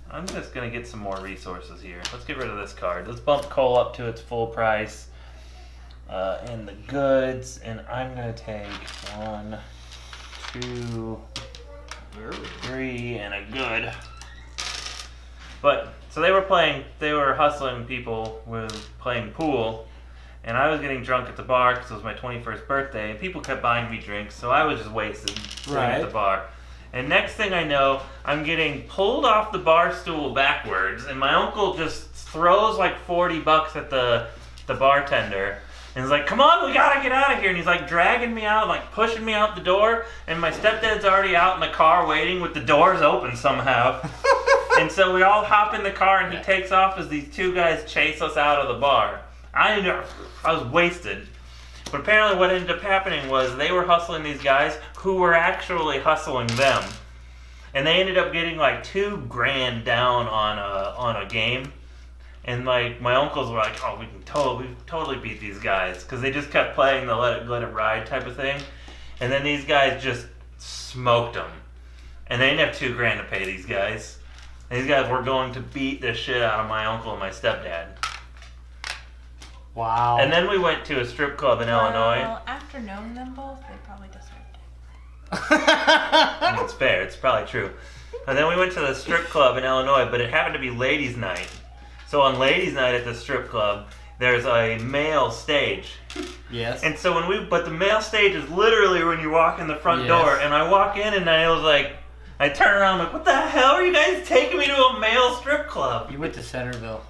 I'm just gonna get some more resources here. Let's get rid of this card. Let's bump coal up to its full price. And the goods, and I'm gonna take 1, 2, 3, and a good. But so they were hustling people with playing pool, and I was getting drunk at the bar because it was my 21st birthday, and people kept buying me drinks, so I was just wasted sitting at the Right. bar. And next thing I know, I'm getting pulled off the bar stool backwards, and my uncle just throws like $40 at the bartender. And he's like, come on, we gotta get out of here. And he's like dragging me out, like pushing me out the door. And my stepdad's already out in the car waiting with the doors open somehow. And so we all hop in the car and he takes off as these two guys chase us out of the bar. I was wasted. But apparently what ended up happening was they were hustling these guys who were actually hustling them. And they ended up getting like $2,000 down on a game. And like my uncles were like, oh, we totally beat these guys, because they just kept playing the let it ride type of thing. And then these guys just smoked them, and they didn't have $2,000 to pay these guys. And these guys were going to beat the shit out of my uncle and my stepdad. Wow. And then we went to a strip club in Illinois. Well, after knowing them both, they probably deserved it. And it's fair, it's probably true. And then we went to the strip club in Illinois, but it happened to be ladies' night. So on ladies' night at the strip club, there's a male stage. Yes. And so but the male stage is literally when you walk in the front door, and I walk in and I was like, I turn around, I'm like, what the hell are you guys taking me to a male strip club? You went to Centerville.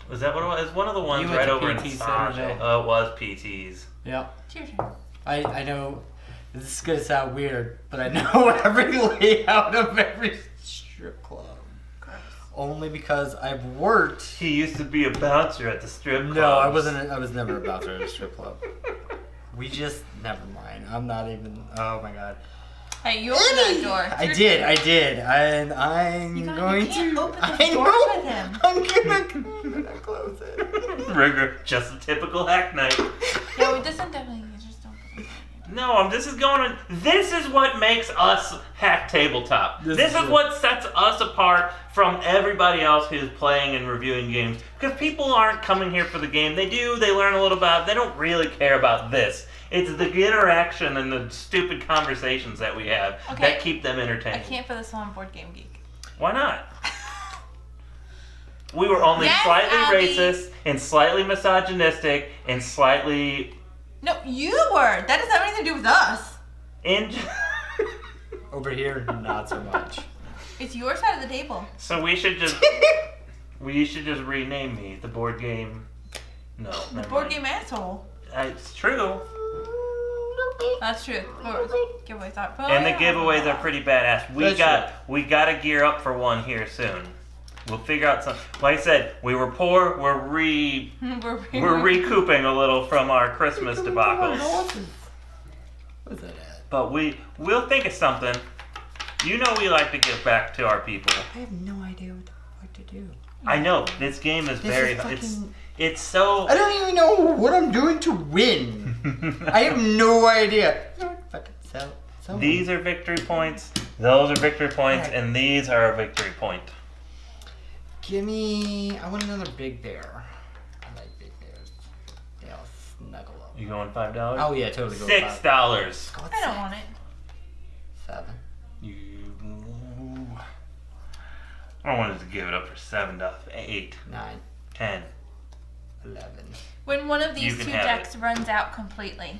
Was that what it was? It was one of the ones You went right to over in PT Sage. Centerville. Oh, it was PT's. Yep. Cheers. Cheers. I know this is gonna sound weird, but I know every layout of every strip club. Only because I've worked. He used to be a bouncer at the strip club. No, I wasn't. I was never a bouncer at a strip club. Never mind. I'm not even. Oh my god. Hey, you opened that door. I did, and I'm You going can't to. open the I door know. with him. I'm gonna close it. Rigor, just a typical hack night. No, it doesn't definitely. You just don't put it on. No, this is what makes us hack tabletop. This is what sets us apart from everybody else who's playing and reviewing games. Because people aren't coming here for the game. They learn a little about it. They don't really care about this. It's the interaction and the stupid conversations that we have that keep them entertained. I can't put this on Board Game Geek. Why not? We were only slightly Abby. racist and slightly misogynistic and slightly... No, you were. That doesn't have anything to do with us. Over here, not so much. It's your side of the table. So we should just rename me the board game. No, The Board Game Asshole. It's true. That's true. Giveaways are. And the giveaways are pretty badass. We got to gear up for one here soon. We'll figure out some. Like I said, we were poor. We're recouping a little from our Christmas debacles. What's that at? But we'll think of something. You know we like to give back to our people. I have no idea what to do. I know this game is it's so. I don't even know what I'm doing to win. I have no idea. Fucking These are victory points. Those are victory points, and these are a victory point. I want another big bear. I like big bears. They'll snuggle up. You going $5? Oh yeah, totally go $6. I don't want it. 7. I wanted to give it up for $7. 8, 9, 10. 11. When one of You these can two have decks runs out completely.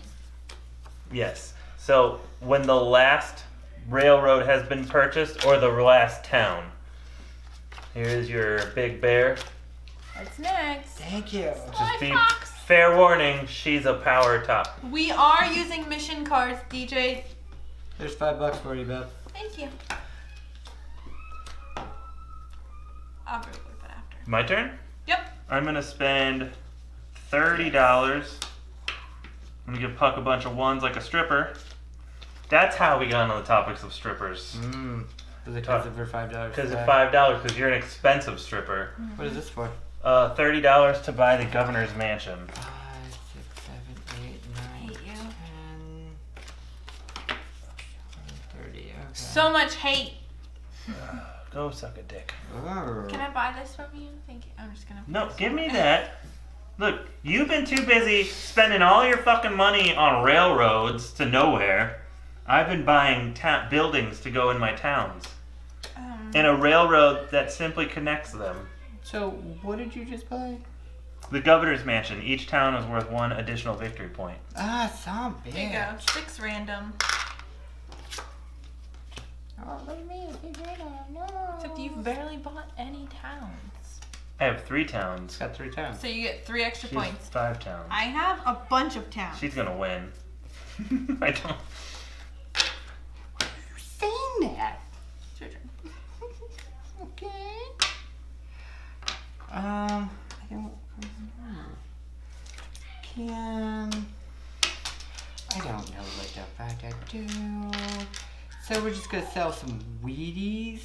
Yes. So when the last railroad has been purchased, or the last town. Here's your big bear. What's next? Thank you. Just be Fox. fair warning, she's a power top. We are using mission cards, DJ. There's $5 for you, Beth. Thank you. I'll go with it after. My turn? Yep. I'm gonna spend $30. I'm gonna give Puck a bunch of ones like a stripper. That's how we got on the topics of strippers. Because of for $5. Because of $5, because you're an expensive stripper. What is this for? $30 to buy the governor's mansion. 5, 6, 7, 8, 9, Hate you. 10, 30. Okay. So much hate. Go suck a dick. Oh. Can I buy this from you? Thank you. I'm just gonna. No, give me that. Look, you've been too busy spending all your fucking money on railroads to nowhere. I've been buying buildings to go in my towns. And a railroad that simply connects them. So, what did you just buy? The governor's mansion. Each town is worth 1 additional victory point. Ah, some bitch. There you go. 6 random. Oh, look at me. Except you've barely bought any towns. I have 3 towns. It's got 3 towns. So you get 3 extra She has points. 5 towns. I have a bunch of towns. She's gonna win. I don't. Saying that. It's your turn. Okay. I don't. I don't know what the fuck to do. So we're just gonna sell some Wheaties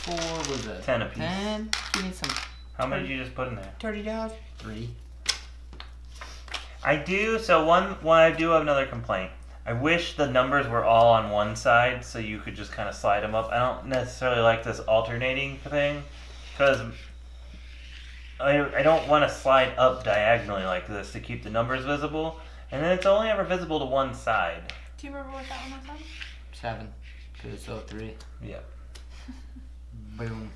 for what was it? 10 apiece. 10. Give me some How many did you just put in there? $30. 3. I do. So one I do have another complaint. I wish the numbers were all on one side so you could just kind of slide them up. I don't necessarily like this alternating thing because I don't want to slide up diagonally like this to keep the numbers visible, and then it's only ever visible to one side. Do you remember what that one was on? 7. Because it's all 3. Yeah. Boom.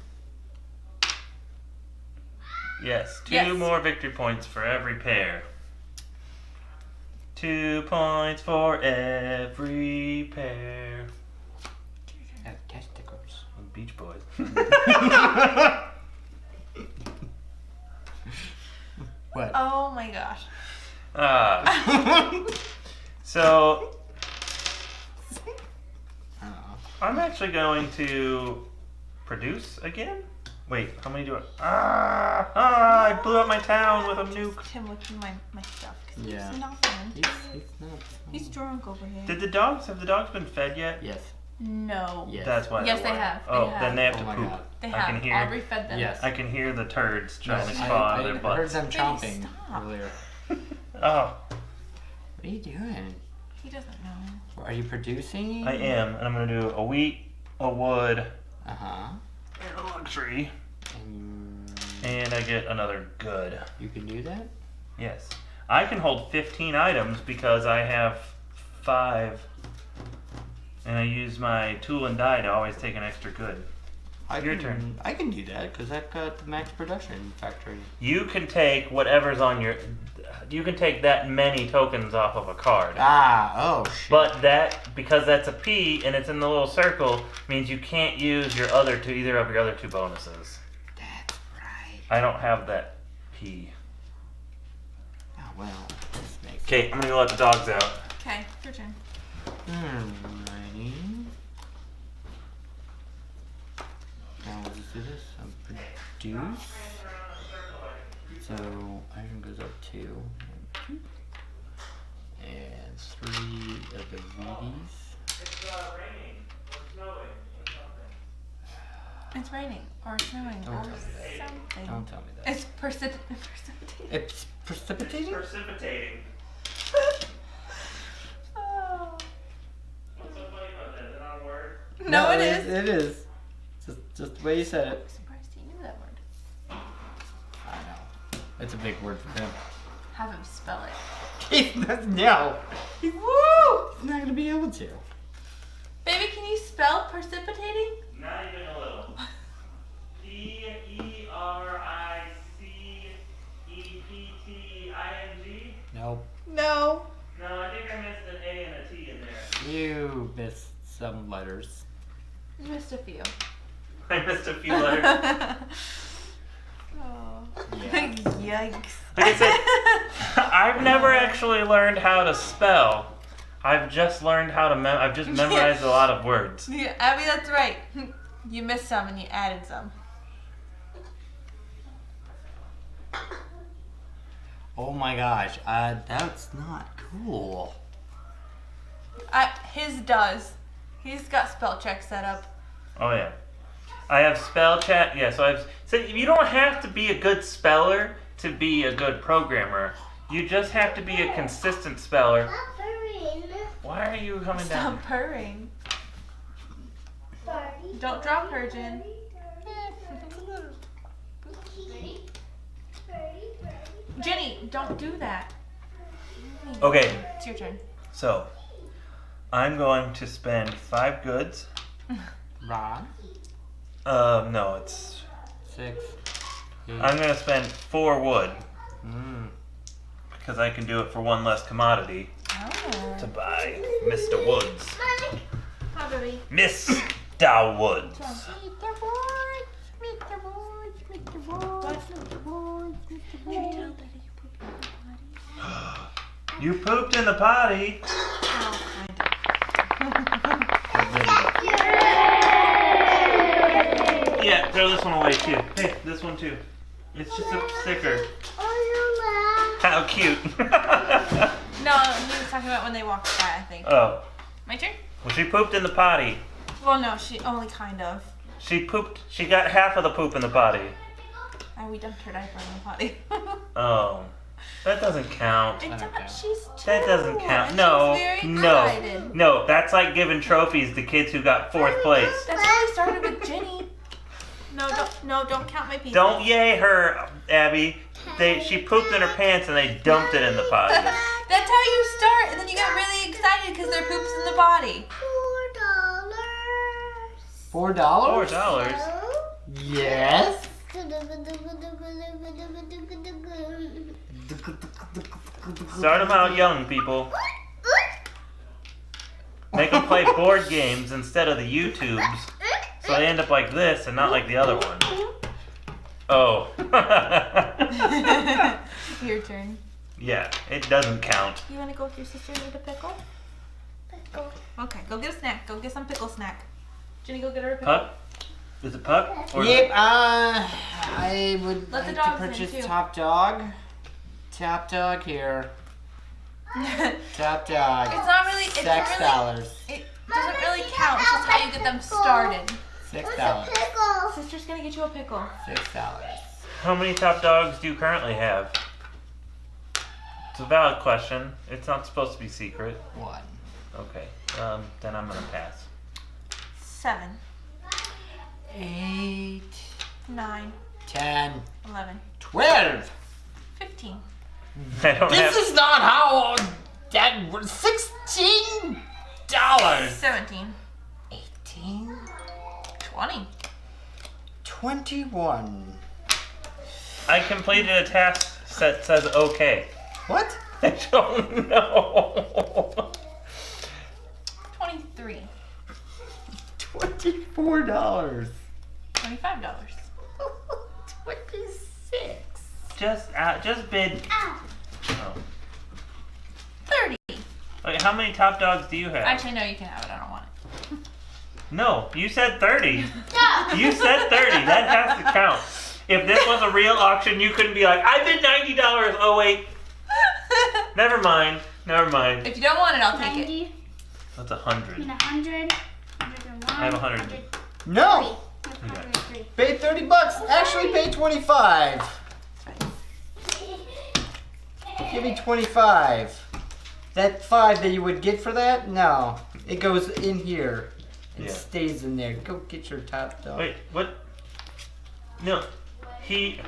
Yes. 2 Yes. more victory points for every pair. 2 points for every pair. Oh, testicles. Beach Boys. What? Oh my gosh. So Oh. I'm actually going to produce again. Wait, how many do I? I blew up my town with a nuke. Tim looking at my stuff. 'Cause Yeah. He's nothing. He's not. He's drunk over here. Have the dogs been fed yet? Yes. No. Yes. That's why. Yes, they're they white. have. They Oh, have. then they have Oh to my poop. God. They I have. can hear. I'll refed them. Yes. I can hear the turds trying to Yes, claw out I of their heard butts. them Baby, chomping stop. earlier. Oh, What are you doing? He doesn't know. Are you producing? I am, and I'm gonna do a wheat, a wood, Uh huh. and a luxury, And and I get another good. you can do that? Yes, I can hold 15 items because I have 5, and I use my tool and die to always take an extra good. Your turn. I can do that because I've got the max production factory. You can take whatever's on your. You can take that many tokens off of a card. Oh shit. But that, because that's a P and it's in the little circle, means you can't use your other two, either of your other 2 bonuses. That's right. I don't have that P. Oh well. This makes Okay, I'm gonna go let the dogs out. Okay, your turn. Alrighty. Now we'll just do this. Produce. So iron goes up 2. And 3 of the Wheaties. It's raining or snowing Don't or tell me that. something. Don't tell me that. It's precipitating. It's precipitating? Precipitating. Oh. What's so funny about that? Is it not a word? No, it is. It is. Just the way you said I'm it. surprised he knew that word. I know. It's a big word for him. Have him spell it. No. Woo! He's not gonna be able to. Baby, can you spell precipitating? Not even a little. P-E-R-I-C-E-P-T-I-N-G? Nope. No. No, I think I missed an A and a T in there. You missed some letters. You missed a few. I missed a few letters. Oh. Yeah. Yikes. Like I said, I've never actually learned how to spell. I've just learned how to I've just memorized a lot of words. Yeah, Abby, that's right. You missed some and you added some. Oh my gosh. That's not cool. His does. He's got spell check set up. Oh yeah. I have spell check. Yeah, so you don't have to be a good speller to be a good programmer. You just have to be a consistent speller. Stop hurrying. Why are you coming down? Stop purring. Sorry. Don't drop her, Jen. Jenny, don't do that. Okay, It's your turn. so I'm going to spend 5 goods. Rod. No, it's. 6. 8. I'm gonna spend 4 wood because I can do it for 1 less commodity Oh. to buy Mr. Woods. Hi, baby. Mr. Woods. Mr. Woods, Mr. Woods, Mr. Woods. You pooped in the potty. Oh, kind Yeah, throw this one away too. Hey, this one too. It's just a sticker. How cute. No, he was talking about when they walked by, I think. Oh. My turn? Well, she pooped in the potty. Well, no, she only kind of. She pooped. She got half of the poop in the potty. We dumped her diaper in the potty. Oh. That doesn't count. It does, she's two. That doesn't count. And No. she's very No. excited. No. That's like giving trophies to kids who got 4th place. That's how we started with Jenny. Don't count my pieces. Don't yay her, Abby. She pooped in her pants and they dumped it in the potty. That's how you start, and then you get really excited because there poops in the body. $4? $4? Yes. Start them out young, people. Make them play board games instead of the YouTubes. So they end up like this and not like the other one. Oh. Your turn. Yeah, it doesn't count. You want to go with your sister and eat a pickle? Okay, go get a snack. Go get some pickle snack. Jenny, go get her a pickle. Puck? Is it Puck? Or Yep, I would Let the like to dogs in, purchase too. Top Dog. Top Dog here. Top Dog. It's not really. It's not really. $6. It doesn't really count. It's just how you get them started. $6. Sister's gonna get you a pickle. $6. How many top dogs do you currently have? It's a valid question. It's not supposed to be secret. 1. Okay. Then I'm gonna pass. 7, 8. 9, 10. 11, 12. 15. I don't This have. is not how that was. $16. 17, 18. 20. 21. I completed a task that says okay. What? I don't know. 23. $24. $25. 26. Just bid. Oh. 30. Wait, how many top dogs do you have? Actually, no, you can have it. I don't want it. No, you said 30. You said 30. That has to count. If this was a real auction, you couldn't be like, I bid $90. Oh, wait. Never mind. If you don't want it, I'll take it. 90, That's 100. 100, 101. I have 100. No. 103. Paid $30. Actually paid 25. Give me 25. That 5 that you would get for that? No. It goes in here. It Yeah. stays in there. Go get your top dog. Wait, what? No. Did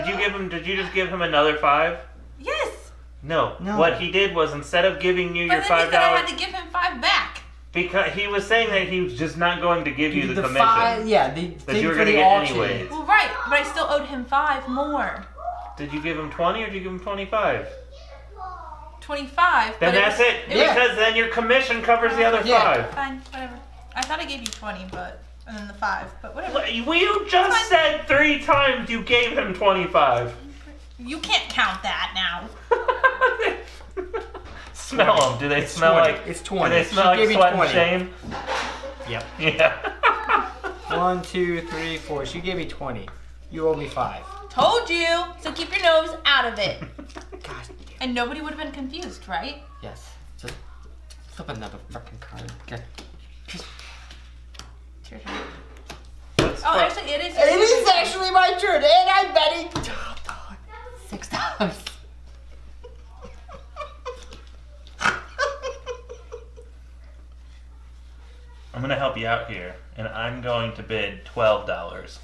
you just give him another 5? Yes. No. No. What he did was instead of giving you But your then he $5, said I had to give him 5 back. because he was saying that he was just not going to give you the commission. 5, yeah, the that thing you were for going to the get auction. anyways. Well, right, but I still owed him 5 more. Did you give him 20 or did you give him 25? 25. Then but that's it. Yeah. Because then your commission covers the other Yeah. 5. Fine, whatever. I thought I gave you 20, and then the 5, but whatever. You just said 3 times you gave him 25. You can't count that now. Smell them. Do they smell 20. like? It's 20. Do they She smell like gave me sweat 20. and shame? Yep. Yeah. 1, 2, 3, 4. She gave me 20. You owe me 5. Told you. So keep your nose out of it. Gosh. And nobody would have been confused, right? Yes. Just flip another fucking card. Okay. It's your turn. That's Oh, fun. actually, it is. It is actually my turn, and I'm betting top dog $6. I'm gonna help you out here, and I'm going to bid $12.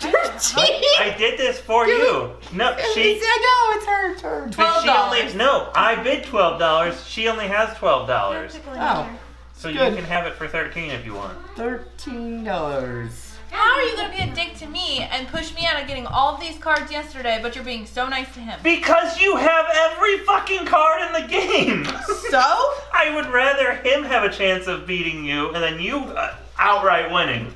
I did this for you. No, she. I know it's her turn. But she only. $12. No, I bid $12. She only has $12. Oh. So Good. you can have it for 13 if you want. $13. How are you going to be a dick to me and push me out of getting all of these cards yesterday, but you're being so nice to him? Because you have every fucking card in the game. So? I would rather him have a chance of beating you and then you outright winning.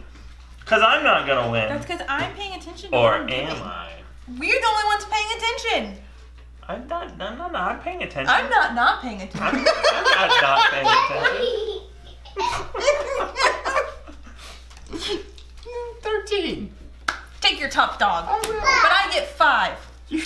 Because I'm not going to win. That's because I'm paying attention to Or what I'm doing. am I? We're the only ones paying attention. I'm not paying attention. I'm not paying attention. I'm not paying attention. 13. Take your top dog. But I get 5. Do you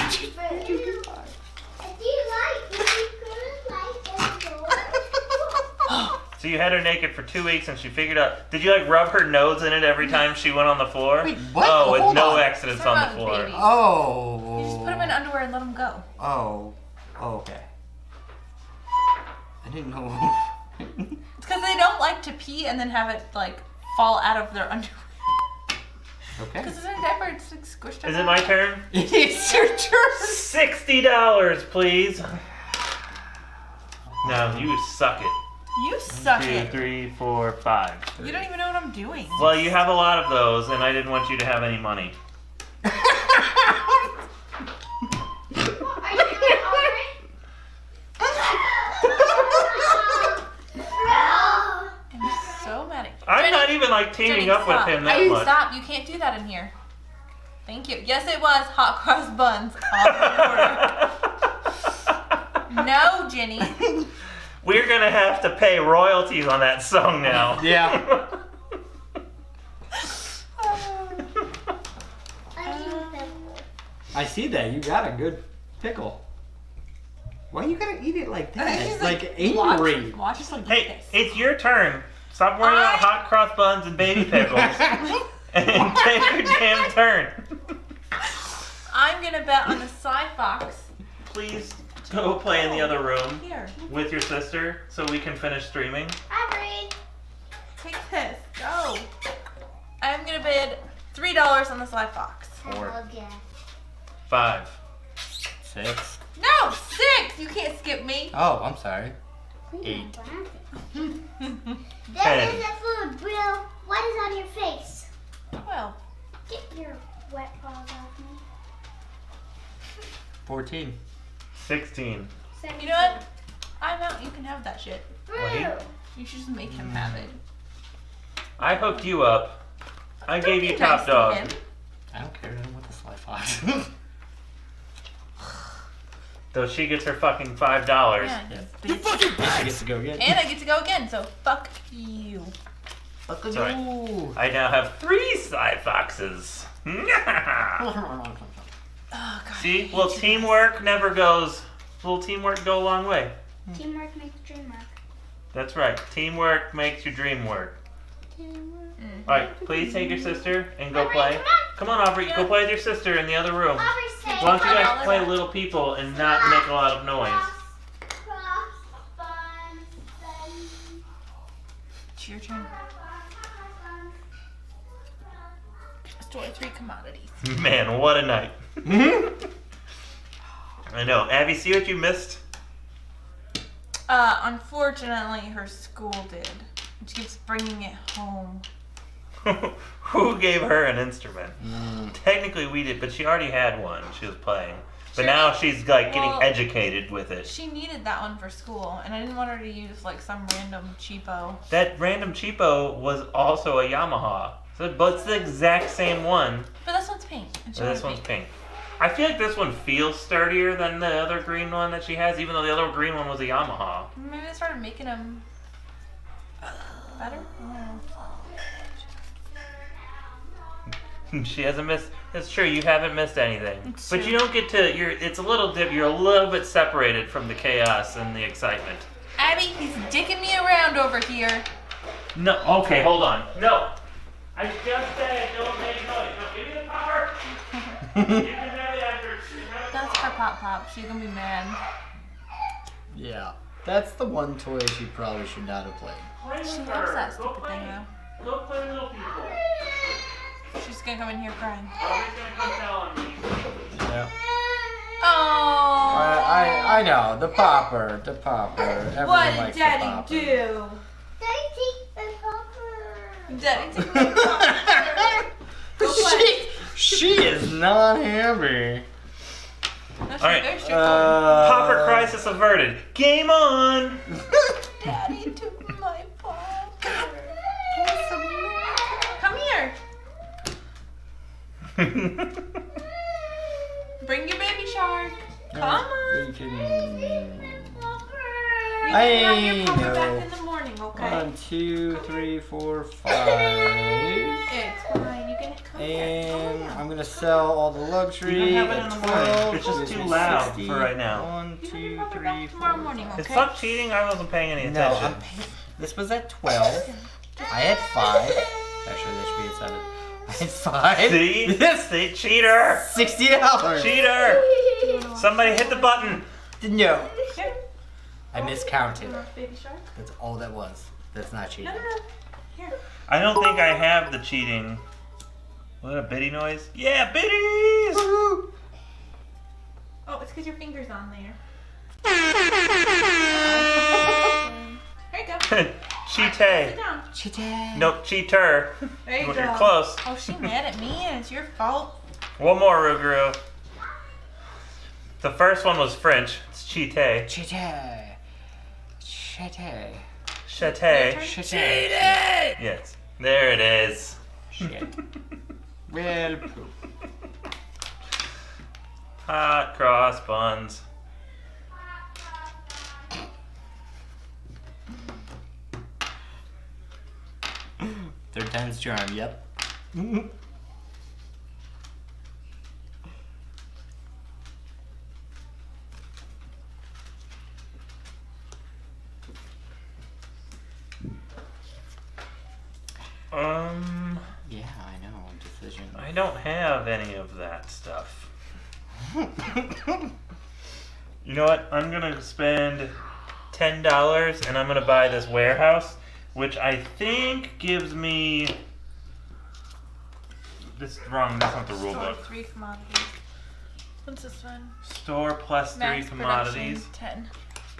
So you had her naked for 2 weeks and she figured out. Did you like rub her nose in it every time she went on the floor? Wait, what? Oh, with Hold no on. accidents Sorry on about the floor. babies. Oh. You just put them in underwear and let them go. Oh. Okay. I didn't know. It's because they don't like to pee and then have it like fall out of their underwear. Okay. Because it's in a diaper, it's like squished up. Is it my turn? It's your turn. $60, please. No, you suck it. You suck 2, it. 3, 4, 5. You don't even know what I'm doing. Well, you have a lot of those, and I didn't want you to have any money. Are you doing I'm so mad at you. I'm not even like teaming Jenny, up with stop. him that much. Stop. You can't do that in here. Thank you. Yes, it was hot cross buns off the order. No, Jenny. We're gonna have to pay royalties on that song now. Yeah. I see that. You got a good pickle. Why you gotta eat it like that? He's Like angry. Watch us like Hey, this. it's your turn. Stop worrying about hot cross buns and baby pickles. And take your damn turn. I'm gonna bet on the Cy Fox. Please go play in the other room Here, with your sister so we can finish streaming. take this. Go. I'm gonna bid $3 on the Cy Fox. 4, 5. 6. No, 6. You can't skip me. Oh, I'm sorry. 8. That is a food, Bill. What is on your face? Well, Get your wet paws off me. 14. 16. you know what? I'm out. You can have that shit. Wait. You should just make him have it. I hooked you up. I Don't gave be you nice top to dog. him. I don't care. I don't want the Sly Fox. So she gets her fucking $5. Yeah, Yeah. you bitch. Fucking I get to go again. And I get to go again, so fuck you. Fuck Sorry. you. I now have 3 side foxes. Oh, God. See, little teamwork never goes. Little teamwork go a long way. Teamwork makes dream work. That's right. Teamwork makes your dream work. All right, please take your sister and go Aubrey, play. Come on, Aubrey, go play with your sister in the other room. Aubrey, say Why don't you guys play little people and not make a lot of noise? cross, bun, It's your turn. Story 3 commodities. Man, what a night. I know. Abby, see what you missed? Unfortunately, her school did. She keeps bringing it home. Who gave her an instrument? Technically we did, but she already had one. She was playing. But Sure. now she's like getting Well, educated with it. She needed that one for school, and I didn't want her to use like some random cheapo. That random cheapo was also a Yamaha. So, but it's the exact same one. But this one's pink. And she But this wanted one's pink. I feel like this one feels sturdier than the other green one that she has, even though the other green one was a Yamaha. Maybe they started making them better? I don't know. She hasn't missed. That's true. You haven't missed anything. It's But true. you don't get to. It's a little dip. You're a little bit separated from the chaos and the excitement. Abby, he's dicking me around over here. No. Okay. Hold on. No. I just said don't make noise. Now give me the power. You can have it after. That's her pop pop. She's gonna be mad. Yeah. That's the one toy she probably should not have played. Play with She her. loves that Go stupid play. thing though. Go play with little people. She's gonna come in here crying. Always gonna come tell on me. Yeah. Oh. I know. The popper. Everyone What did likes the Daddy popper. do? Daddy, take the popper. Daddy took my popper. Go play. She is not happy. No, she's All right. very straightforward. Popper crisis averted. Game on. Daddy took my popper. Come here. Bring your baby shark. Come on. Are you kidding me? You I can have your papa know. back in the morning, okay? 1, 2, 3, 4, 5. It's fine. You can come And back. I'm gonna sell all the luxury. You can have it in the morning. 12, It's just gives too me loud 60. for right now. 1, You 2, can have it 3, back tomorrow 4, morning, 5. Is okay? fuck cheating? I wasn't paying any No, attention. this was at 12. I had 5. Actually, that should be at 7. I had 5. See? Yes. See? Cheater! $60. Cheater! Somebody hit the button! No. Here. I miscounted. Baby shark. That's all that was. That's not cheating. No. Here. I don't think I have the cheating. Was that a bitty noise? Yeah, biddies! Oh, it's because your finger's on there. Here you go. Sit Cheatay. down. Cheating. Nope, cheater. There you You're go. close. Oh, she mad at me and it's your fault. One more, Ruguru. The first one was French. It's cheatay. Cheating. Cheating. Chatay. Cheating. Yes. There it is. Shit. Well, poop. Hot cross buns. Third time's charm, yep. Yeah, I know. Decision. I don't have any of that stuff. You know what? I'm gonna spend $10 and I'm gonna buy this warehouse, which I think gives me. This is wrong. That's not the rule Store book. 3 commodities. What's this one? Store plus 3 Max commodities. production, 10.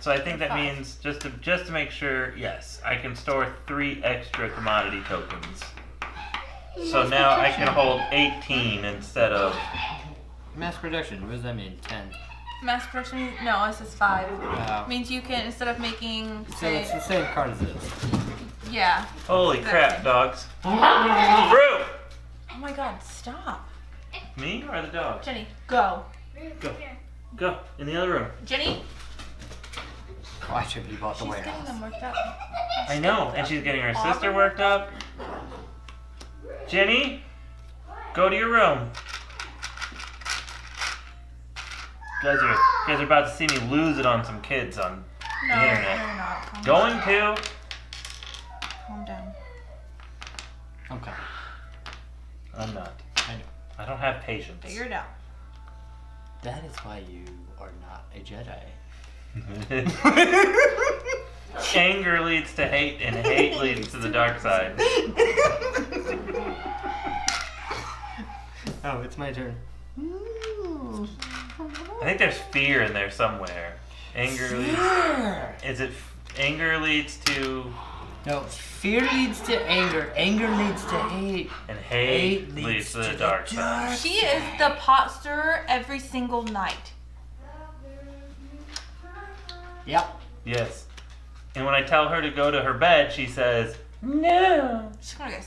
So I think that 5. means just to make sure, yes, I can store 3 extra commodity tokens. So now I can hold 18 instead of. Mass production, what does that mean? 10. Mass production? No, it says 5. Wow. Means you can, instead of making, So say, it's the same card as this. yeah. Holy crap, Exactly. dogs! Fruit. Oh my god, stop. Me or the dog? Jenny, go. Go. Go in the other room. Jenny, Oh, I should have bought the she's getting warehouse. them worked up. I know, and she's getting her sister worked up. Jenny, go to your room. You guys are about to see me lose it on some kids on No, the internet. you're not. Calm Going down. to. Calm down. Okay. I'm not. I know. I don't have patience. Figure it out. That is why you are not a Jedi. Anger leads to hate, and hate leads to the dark side. Oh, it's my turn. I think there's fear in there somewhere. Anger leads. Is it anger leads to No, fear leads to anger. Anger leads to hate. and hate leads to the dark side. She is the pot stirrer every single night. Yep. Yes. And when I tell her to go to her bed, she says, "No." She's gonna get.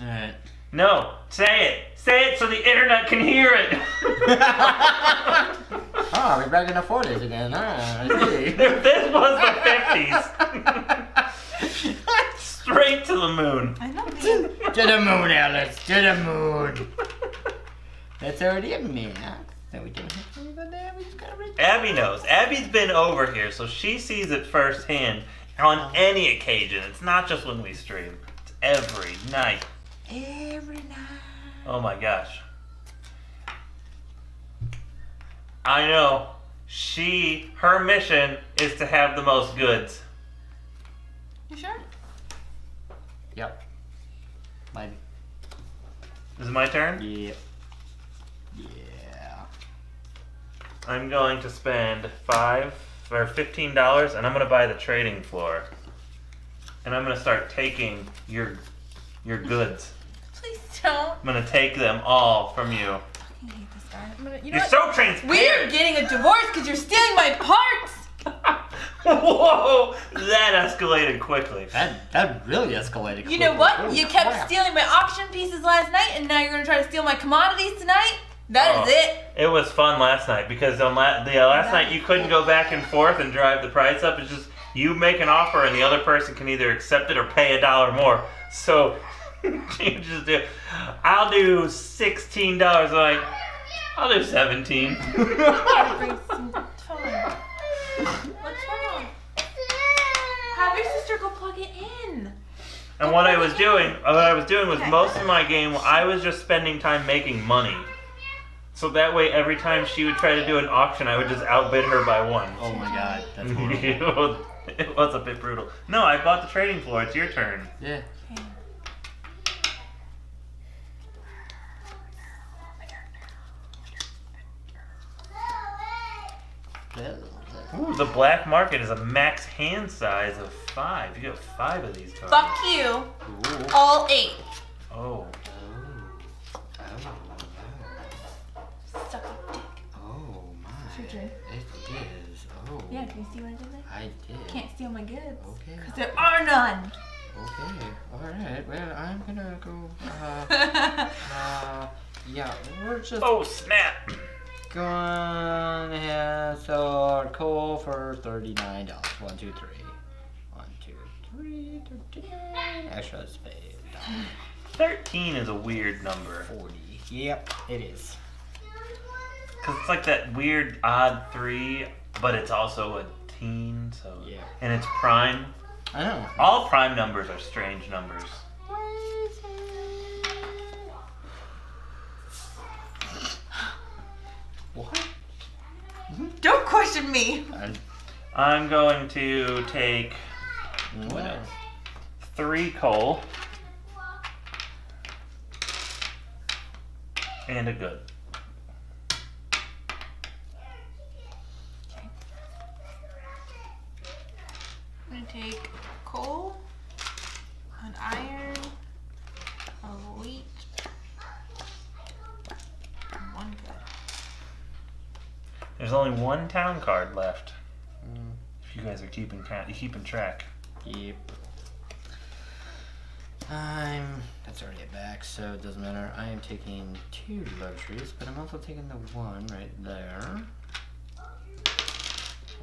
Alright. No. Say it. Say it so the internet can hear it. Oh, we're back in the 40s again. Ah, I see. This was the 50s. Straight to the moon. I know. To the moon, Alice. To the moon. That's already a man. So we don't have to worry about that. We just gotta read. Abby knows. Abby's been over here, so she sees it firsthand on any occasion. It's not just when we stream. It's every night. Every night. Oh my gosh. I know. Her mission is to have the most goods. You sure? Yep. Mine. Is it my turn? Yep. Yeah. I'm going to spend $15 and I'm going to buy the trading floor. And I'm going to start taking your goods. Please don't. I'm going to take them all from you. I fucking hate this guy. I'm gonna, you know You're what? so transparent. We're getting a divorce because you're stealing my parts. Whoa, that escalated quickly. That really escalated. You know quickly. what? Holy You kept crap. stealing my auction pieces last night, and now you're gonna try to steal my commodities tonight. That is it. It was fun last night because on last night you couldn't go back and forth and drive the price up. It's just you make an offer and the other person can either accept it or pay $1 more. So you just do. I'll do $16. Like I'll do 17. What's wrong? Have your sister go plug it in. And what I was doing was most of my game, I was just spending time making money. So that way, every time she would try to do an auction, I would just outbid her by 1. Oh my god, that's horrible. It was a bit brutal. No, I bought the trading floor. It's your turn. Yeah. Ooh, the black market is a max hand size of 5. You get 5 of these cards. Fuck you. Ooh. All 8. Oh. Suck a dick. Oh my. It's your turn. It is. Oh. Yeah, can you see what I did there? I did. Can't steal my goods. Okay. Because there are none. Okay. Alright. Well, I'm gonna go. Yeah, we're just Oh, snap. gonna have so coal for $39. 1, 2, 3. 1, 2, 3. 39. Actually, let's pay $1. 13 is a weird number. 40. Yep, it is. Because it's like that weird odd 3, but it's also a teen, so... Yeah. And it's prime. I know. All prime numbers are strange numbers. What? Don't question me. I'm going to take What else? 3 coal and a good. I'm gonna take coal, an iron, a wheat, and 1 good. There's only 1 town card left. If you guys are keeping track. Yep. That's already a back, so it doesn't matter. I am taking 2 luxuries, but I'm also taking the 1 right there.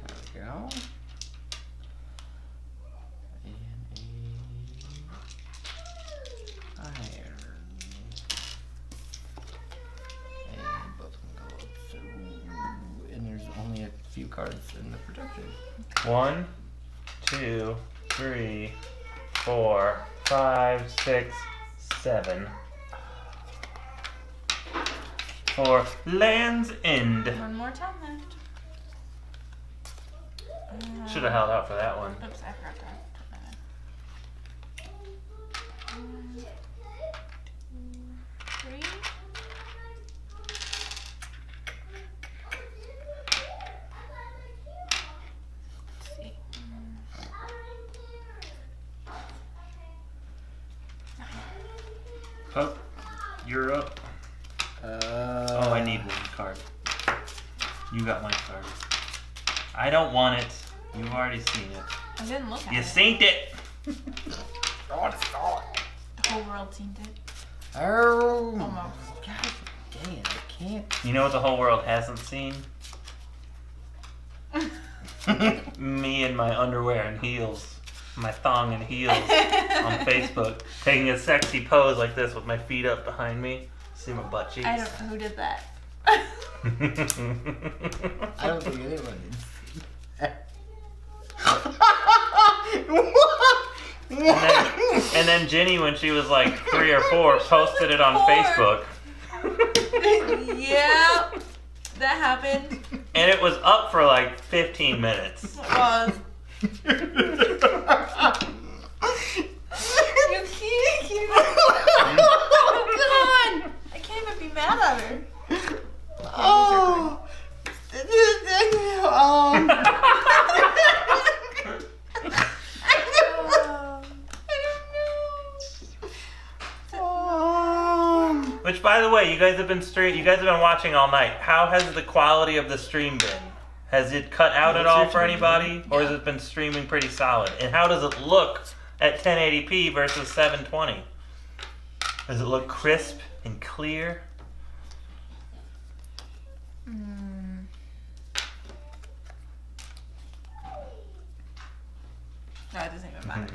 There we go. And a iron. And both of them go up, so... And there's only a few cards in the protection. 1, 2, 3, 4, 5, 6, 7. For Land's End. 1 more time left. Should have held out for that one. Oops, I forgot that. 1, 2, 3. Let's see. Oh, you're up. Oh, I need 1 card. You got my card. I don't want it. You've already seen it. I didn't look at You it. synced it. The whole world seen it. Oh, Almost. God dang it, I can't. You know what the whole world hasn't seen? Me in my underwear and heels. My thong and heels on Facebook. Taking a sexy pose like this with my feet up behind me. See my butt cheeks? I don't know who did that. I don't think anyone did. And then Ginny, when she was like 3 or 4, posted it on 4. Facebook. Yeah, that happened. And it was up for like 15 minutes. It was. You can't. Oh, come on. I can't even be mad at her. Oh. Which, by the way, you guys have been watching all night. How has the quality of the stream been? Has it cut out at all for anybody, or has it been streaming pretty solid? And how does it look at 1080p versus 720? Does it look crisp and clear? No, it doesn't even matter.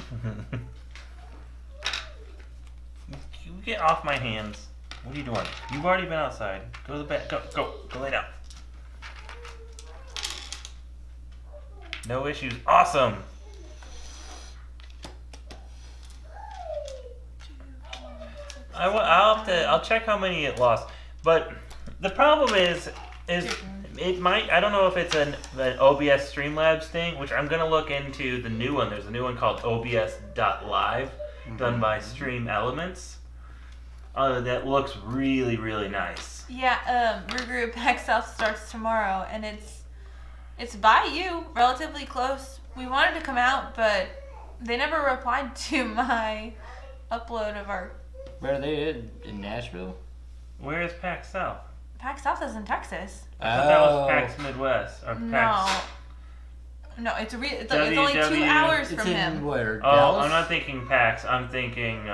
You get off my hands. What are you doing? You've already been outside. Go to the bed. Go lay down. No issues. Awesome. I'll check how many it lost. But the problem is it might, I don't know if it's an OBS Streamlabs thing, which I'm gonna look into the new one. There's a new one called OBS.live, done by Stream Elements. That looks really, really nice. Yeah, Regroup PAX South starts tomorrow, and it's by you, relatively close. We wanted to come out, but they never replied to my upload of our... Where are they in Nashville? Where is PAX South? PAX South is in Texas. I thought that was PAX Midwest. Or PAX... No, it's only 2 hours from It's in him. where? Oh, Dallas? I'm not thinking PAX. I'm thinking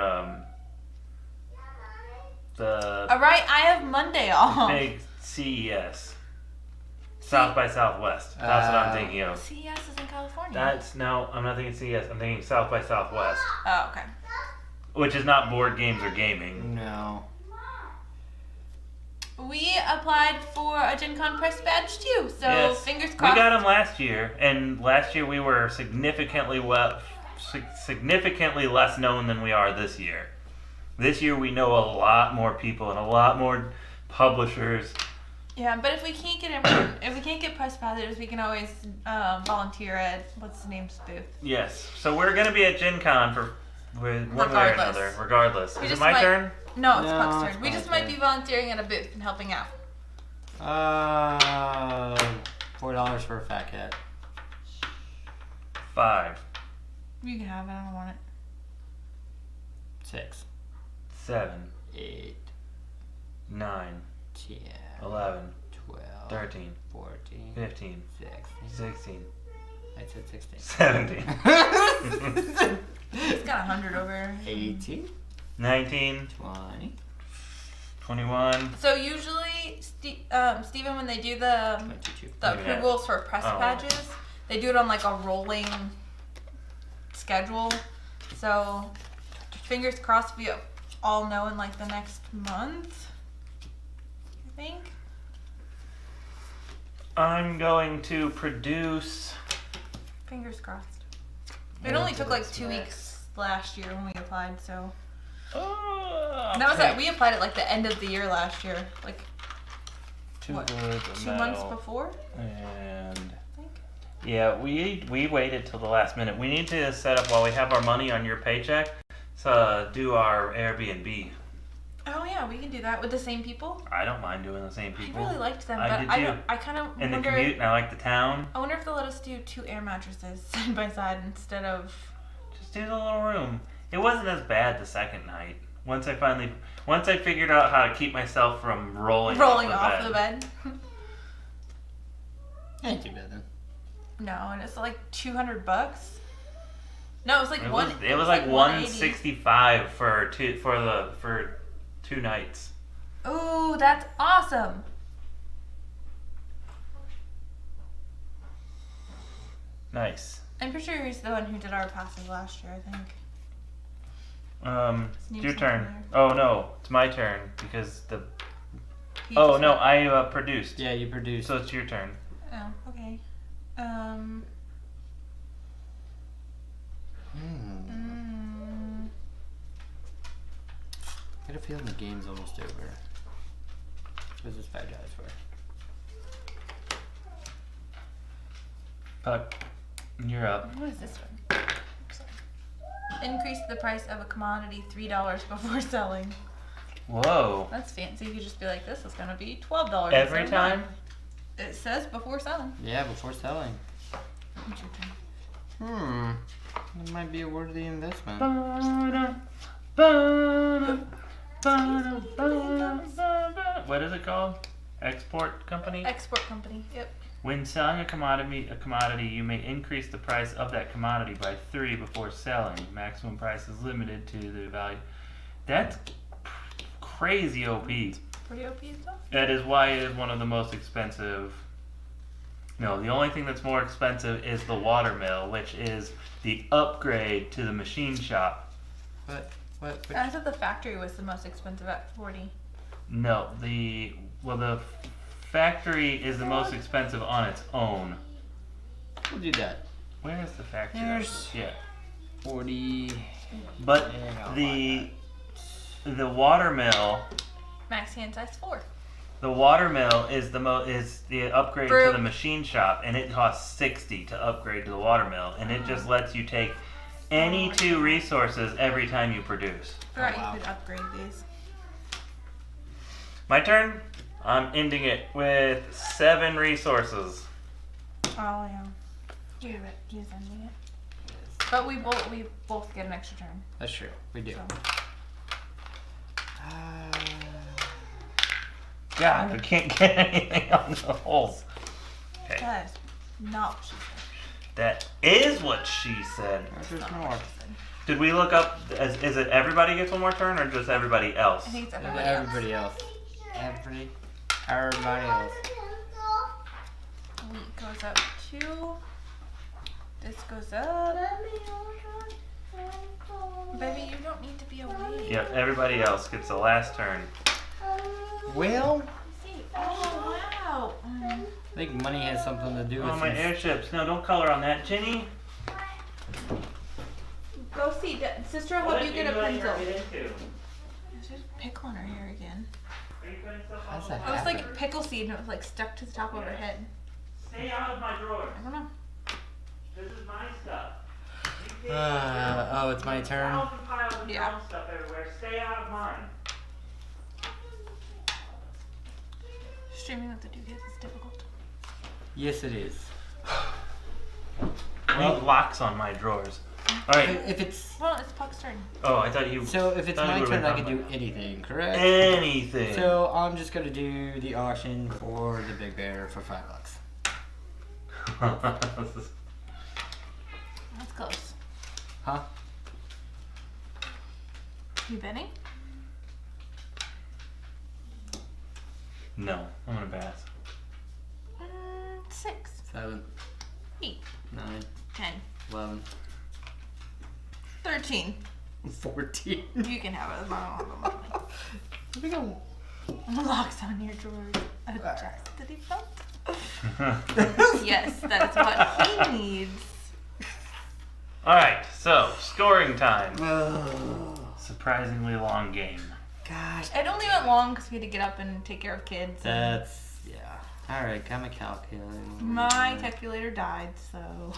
the Alright, I have Monday off. big CES. South by Southwest. That's what I'm thinking of. CES is in California. I'm not thinking CES. I'm thinking South by Southwest. Oh, okay. Which is not board games or gaming. No. We applied for a Gen Con press badge too, so Yes. fingers crossed. We got them last year, and last year we were significantly less known than we are this year. This year we know a lot more people and a lot more publishers. Yeah, but if we can't get press badges, we can always volunteer at what's the name's booth. Yes. So we're gonna be at Gen Con for one way or another, regardless. Is it just my might- turn? No, it's No, Puck's it's turn. We my just might turn. be volunteering at a booth and helping out. $4 for a fat cat. 5, You can have it. I don't want it. 6, 7, 8, 9, 10, 11, 12, 13, 14, 15, 16. 16, I said 16. 17, It's got 100 over. 18, 19, 20, 21. So usually, Steven, when they do the 22. approvals for press Oh. badges, they do it on like a rolling schedule. So fingers crossed we all know in like the next month, I think. I'm going to produce. Fingers crossed. It only took like 2 weeks last year when we applied, so. And that was it. We applied at like the end of the year last year, like what, 2 months before. And I think. yeah, we waited till the last minute. We need to set up while we have our money on your paycheck. So do our Airbnb. Oh yeah, we can do that with the same people. I don't mind doing the same people. I really liked them, I but did I too. don't. I kind of And the wonder. commute, and I like the town. I wonder if they'll let us do 2 air mattresses side by side instead of. Just do the little room. It wasn't as bad the second night. Once I figured out how to keep myself from rolling off the bed. Ain't too bad then. No, and it's like $200. No, it was like It one. was like 180. $165 for 2 nights. Ooh, that's awesome. Nice. I'm pretty sure he's the one who did our passes last year, I think. It's Name your something turn. there. Oh no, it's my turn because the. He Oh just no, went- I produced. Yeah, you produced. So it's your turn. Oh, okay. Hmm. I got a feeling the game's almost over. What's this $5 for? Puck, you're up. What is this one? Increase the price of a commodity $3 before selling. Whoa. That's fancy. You could just be like, this is going to be $12. Every instead of time? $9. It says before selling. Yeah, before selling. It's your turn. It might be a worthy investment. What is it called? Export company? Export company. Yep. When selling a commodity, you may increase the price of that commodity by 3 before selling. Maximum price is limited to the value. That's crazy OP. Pretty OP stuff. That is why it is one of the most expensive No, the only thing that's more expensive is the watermill, which is the upgrade to the machine shop. What? I thought the factory was the most expensive at 40. No, the factory is the most expensive on its own. We'll do that. Where is the factory? There's- Yeah. 40. But Yeah, the watermill, Max hand size 4. the watermill is the upgrade Brew. to the machine shop, and it costs 60 to upgrade to the watermill, and it just lets you take any 2 resources every time you produce. Forgot wow. you could upgrade these. My turn. I'm ending it with 7 resources. Oh yeah. He's ending it. But we both get an extra turn. That's true. We do. So. God, I can't get anything on the holes. Okay. That is not what she said. That is what she said. There's Not more. what she said. Did we look up, is it everybody gets one more turn or just everybody else? I think it's There's everybody else. everybody else. Everybody else. Wheat goes up 2. This goes up. Baby, you don't need to be awake. Yep, everybody else gets the last turn. Well, Oh wow. I think money has something to do with Oh, my these- airships. No, don't color on that, Jenny. Go see. Sister will help you get a pencil. Into? There's pickle in her hair again. Are you putting stuff How's on? that It was happen? like pickle seed and it was like stuck to the top of her head. Stay out of my drawer. I don't know. This is my stuff. You Oh, it's my turn. 1,000 piles of your Yeah. own stuff everywhere. Stay out of mine. Streaming with the dude is difficult. Yes, it is. I need locks on my drawers. Alright. If it's Well, it's Puck's turn. Oh, I thought you. so, if it's thought you my would've turn, been I can done do by anything, correct? now. Anything. So I'm just gonna do the auction for the big bear for $5. That's close. Huh? You betting? No, I'm gonna pass. 6, 7, 8, 9, 10, 11, 13. 14. You can have it. I don't have money. We go. Locks on your drawers. Adjust the default. Yes, that's what he needs. Alright, so scoring time. Oh, Surprisingly long game. gosh. It only went long because we had to get up and take care of kids. and That's, yeah. Alright, got my calculator. my calculator died, so.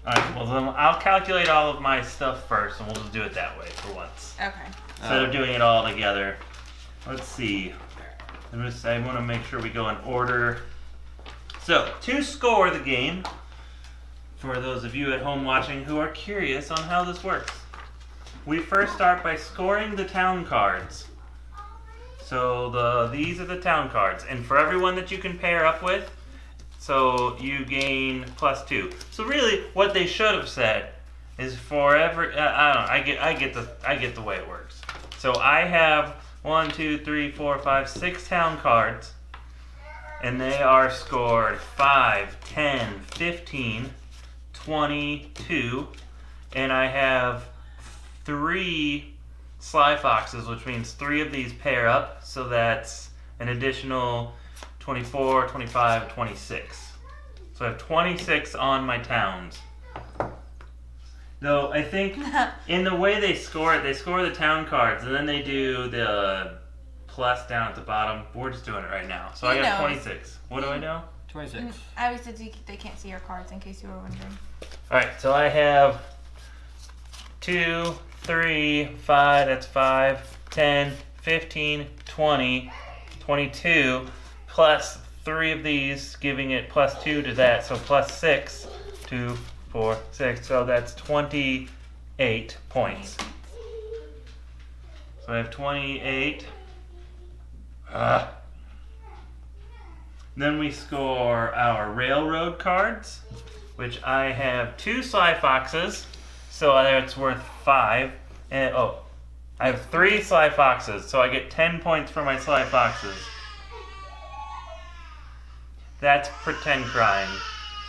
Alright, well then I'll calculate all of my stuff first and we'll just do it that way for once. Okay. Instead of doing it all together. Let's see. I want to make sure we go in order. So, to score the game, for those of you at home watching who are curious on how this works, we first start by scoring the town cards. So these are the town cards, and for everyone that you can pair up with, so you gain +2. So really, what they should have said is for every I don't know. I get the way it works. So I have 1, 2, 3, 4, 5, 6 town cards, and they are scored 5, 10, 15, 22, and I have 3 Sly Foxes, which means 3 of these pair up, so that's an additional 24, 25, 26. So I have 26 on my towns. Though I think in the way they score it, they score the town cards and then they do the plus down at the bottom. We're just doing it right now. So I He got knows. 26. What do I know? 26. I always said they can't see your cards in case you were wondering. Alright, so I have 2, 3, 5, that's 5, 10, 15, 20, 22, plus 3 of these, giving it +2 to that, so +6, 2, 4, 6, so that's 28 points. So I have 28. Then we score our railroad cards, which I have 2 Sly Foxes, so that's worth 5. And I have 3 Sly Foxes, so I get 10 points for my Sly Foxes. That's pretend crying.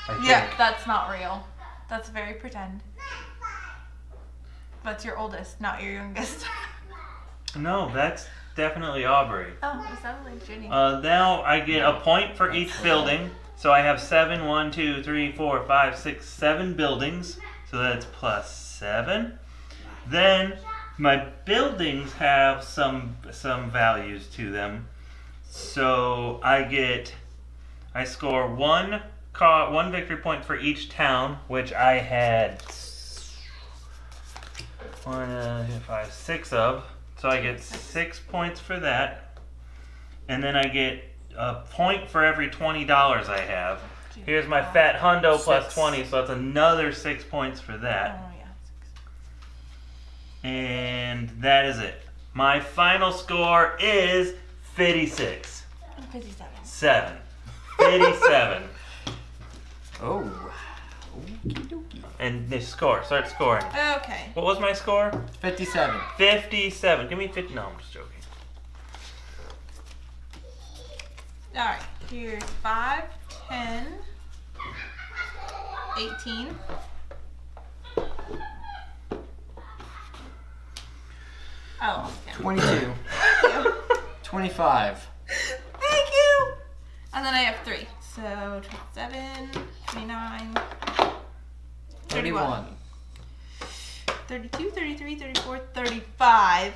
I think. Yeah, that's not real. That's very pretend. That's your oldest, not your youngest. No, that's definitely Aubrey. Oh, it sounded like Ginny. Now I get a point for each building. So I have 7, 1, 2, 3, 4, 5, 6, 7 buildings. So that's plus 7. Then my buildings have some values to them. So I score one victory point for each town, which I had 6 of. So I get 6 points for that. And then I get a point for every $20 I have. Here's my fat hundo plus 20, so that's another 6 points for that. Oh, yeah. 6. And that is it. My final score is 56. 57. 7. 57. Oh. Okie dokie. And the score. Start scoring. Okay. What was my score? 57. 57. Give me 50. No, I'm just joking. Alright, here's 5, 10, 18. Oh, yeah. 22. 25. Thank you! And then I have 3. So 27, 29, 31. 32, 33, 34, 35.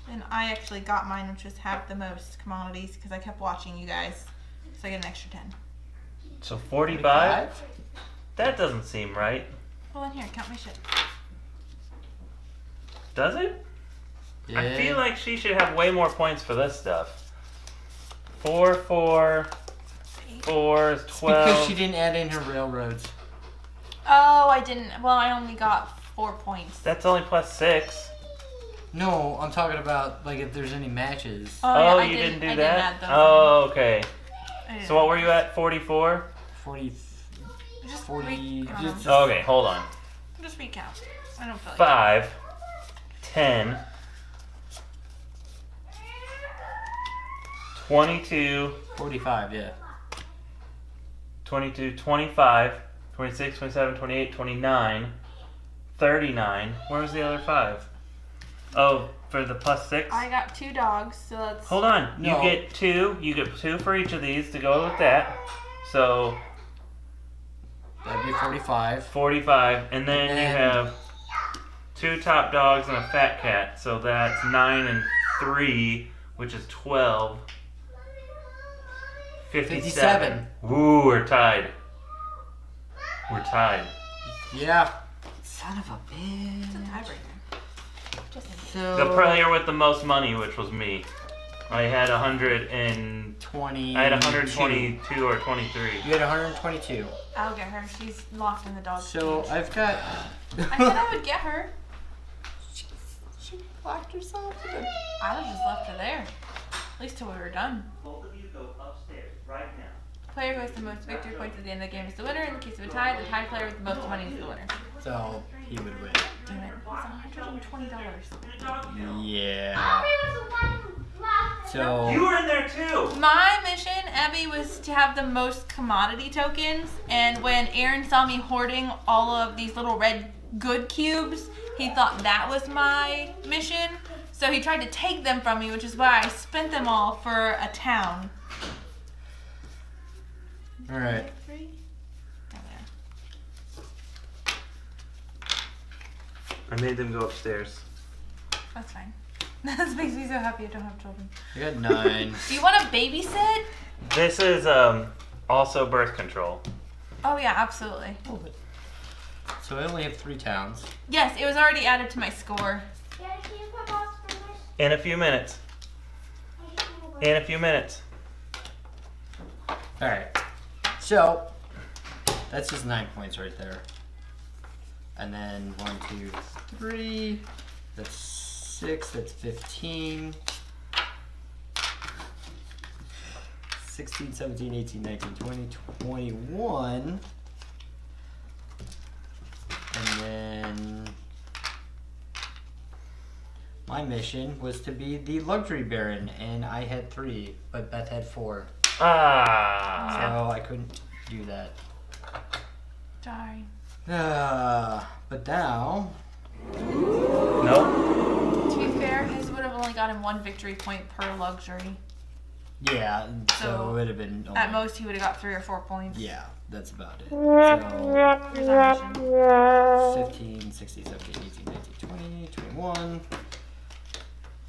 And I actually got mine, which was have the most commodities because I kept watching you guys. So I get an extra 10. So 45? That doesn't seem right. Well, in here, count my shit. Does it? Yeah. I feel like she should have way more points for this stuff. 4, 4, 4 is 12. Because she didn't add in her railroads. Oh, I didn't. Well, I only got 4 points. That's only plus 6. No, I'm talking about like if there's any matches. Yeah, You didn't do I that? Didn't add those Oh, okay. in. So what were you at? 44? 40. Just 40. recount. Just, Okay, hold on. Just recount. I don't feel like 5, 10, 22, 45, yeah. 22, 25, 26, 27, 28, 29, 39. Where was the other 5? Oh, for the plus 6? I got 2 dogs, so that's... Hold on. No. You get 2. You get 2 for each of these to go with that. So That'd be 45. 45. And then And you then- have 2 top dogs and a fat cat. So that's 9 and 3, which is 12. 57. Ooh, we're tied. We're tied. Yeah. Son of a bitch. It's a tiebreaker. Just So The player with the most money, which was me. I had 20. I had 122 or 23. You had 122. I'll get her. She's locked in the dog So cage. I've got. I said I would get her. She locked herself in a... I would have just left her there. At least till we were done. Both of you go upstairs right now. The player who has the most victory points at the end of the game is the winner. In the case of a tie, the tied player with the most money is the winner. So he would win. Damn it. It's $120. Yeah. So You were in there too. My mission, Abby, was to have the most commodity tokens, and when Aaron saw me hoarding all of these little red good cubes, he thought that was my mission. So he tried to take them from me, which is why I spent them all for a town. all right. 3? Oh, there. I made them go upstairs. That's fine. This makes me so happy I don't have children. I got 9. Do you want to babysit? This is also birth control. Oh yeah, absolutely. So I only have 3 towns. Yes, it was already added to my score. Daddy, can you put box for this? In a few minutes. I just wanna In a few minutes. All right. So that's just 9 points right there. And then 1, 2, 3. That's 6. That's 15. 16, 17, 18, 19, 20, 21. And then my mission was to be the luxury baron, and I had 3, but Beth had 4. Ah. So I couldn't do that. Sorry. But now... No. To be fair, his would have only gotten 1 victory point per luxury. Yeah, so So, it would have been... At most, he would have got 3 or 4 points. Yeah, that's about it. So... Here's our mission. 15, 16, 17, 18, 19, 20, 21.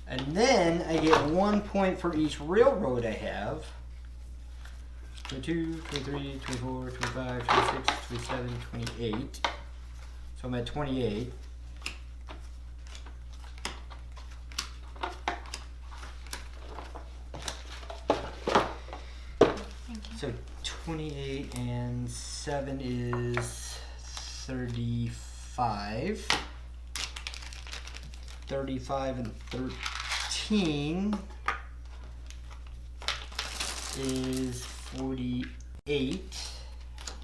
And then I get 1 point for each railroad I have. 22, 23, 24, 25, 26, 27, 28. So I'm at 28. Thank you. So 28 and 7 is 35. 35 and 13 is 48.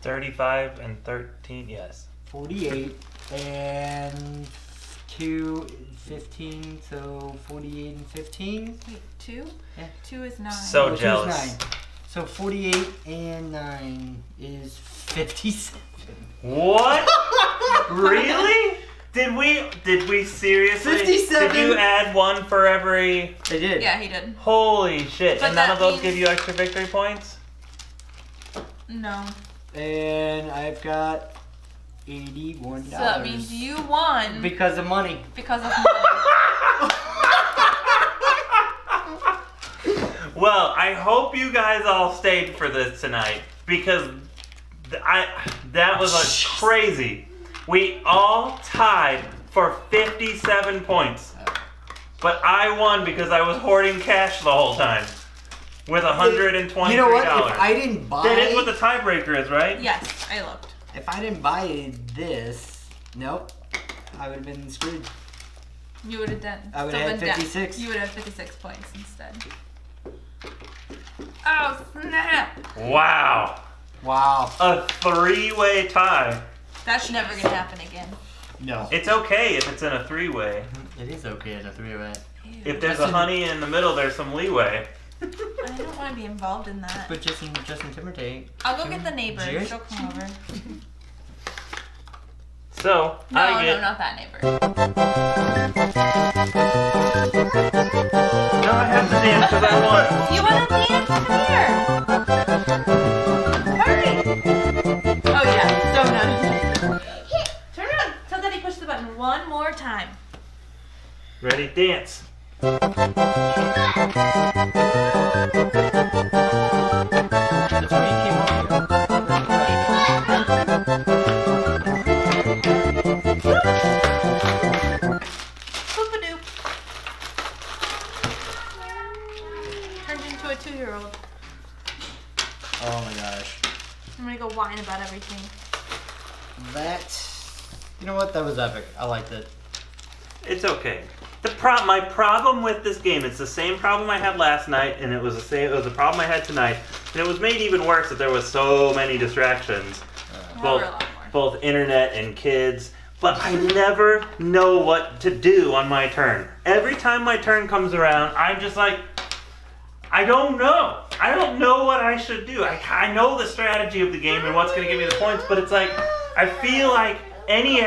35 and 13, yes. 48 and 2 15, so 48 and 15. Wait, 2? Yeah. 2 is 9. So two's jealous. 9. So 48 and 9 is 57. What? Really? Did we seriously? 57. Did you add 1 for every? I did. Yeah, he did. Holy shit! But And none that of those means- give you extra victory points? No. And I've got $81. So that means you won Because of money. because of money. Well, I hope you guys all stayed for this tonight because that was like crazy. We all tied for 57 points, but I won because I was hoarding cash the whole time with $123. You know what? If I didn't buy... That is what the tiebreaker is, right? Yes, I looked. If I didn't buy this... Nope. I would have been screwed. You would have done. I would have had been down. 56. You would have 56 points instead. Oh, snap! Wow. Wow. A 3-way tie. That's never going to happen again. No. It's okay if it's in a 3-way. It is okay in a 3-way. Ew. If there's a honey in the middle, there's some leeway. I don't want to be involved in that. But Justin Timberlake. I'll go get the neighbor. Jerry? She'll come over. So, No, I get... no, not that neighbor. No, I have to dance because I won. You want to dance? Here! Hurry! Oh, yeah. So nice. Turn around. Tell Daddy push the button one more time. Ready? Dance. That's why you came over Boop-a-doop. Turned into a 2-year-old. Oh my gosh. I'm gonna go whine about everything. That... You know what? That was epic. I liked it. It's okay. My problem with this game, it's the same problem I had last night, and it was the problem I had tonight, and it was made even worse that there was so many distractions, There were a lot more. both internet and kids. But I never know what to do on my turn. Every time my turn comes around, I'm just like, I don't know. I don't know what I should do. I know the strategy of the game and what's going to give me the points, but it's like, I feel like any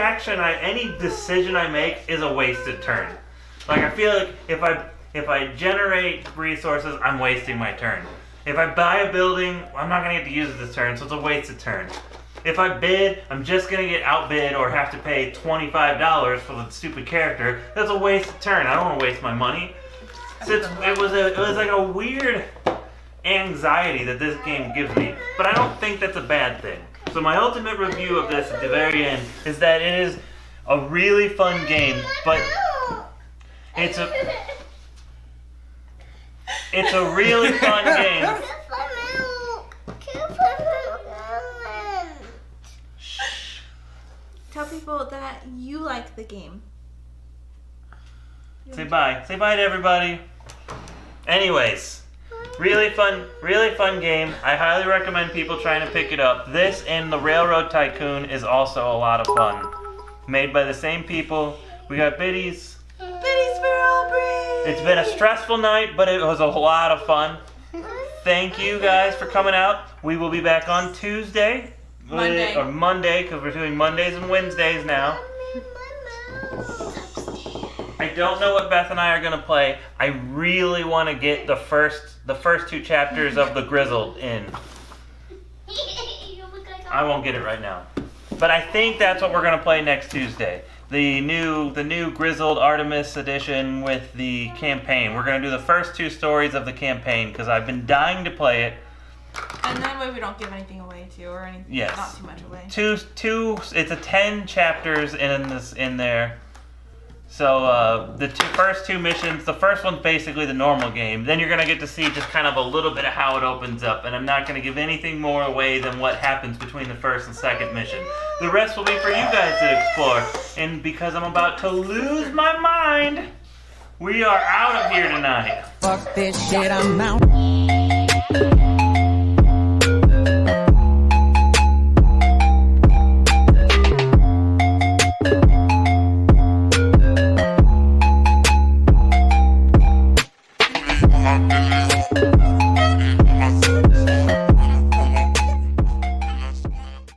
decision I make is a wasted turn. Like, I feel like if I generate resources, I'm wasting my turn. If I buy a building, I'm not going to get to use it this turn, so it's a wasted turn. If I bid, I'm just going to get outbid or have to pay $25 for the stupid character. That's a wasted turn. I don't want to waste my money. So it was like a weird anxiety that this game gives me. But I don't think that's a bad thing. So my ultimate review of this at the very end is that it is a really fun game, but it's a really fun game. Tell people that you like the game. Say bye. Say bye to everybody. Anyways, really fun game. I highly recommend people trying to pick it up. This and the Railroad Tycoon is also a lot of fun. Made by the same people. We got biddies. Biddies for all It's been a stressful night, but it was a lot of fun. Thank you guys for coming out. We will be back on Tuesday. Monday. Or Monday, because we're doing Mondays and Wednesdays now. I don't know what Beth and I are going to play. I really want to get the first 2 chapters of The Grizzled in. I won't get it right now. But I think that's what we're going to play next Tuesday. The new Grizzled Artemis edition with the campaign. We're going to do the first 2 stories of the campaign because I've been dying to play it. And that way we don't give anything away too, or anything. Yes. Not too much away. It's a 10 chapters in there. So the first 2 missions, the first one's basically the normal game. Then you're gonna get to see just kind of a little bit of how it opens up, and I'm not gonna give anything more away than what happens between the first and second mission. The rest will be for you guys to explore. And because I'm about to lose my mind, we are out of here tonight. Fuck this shit, I'm out.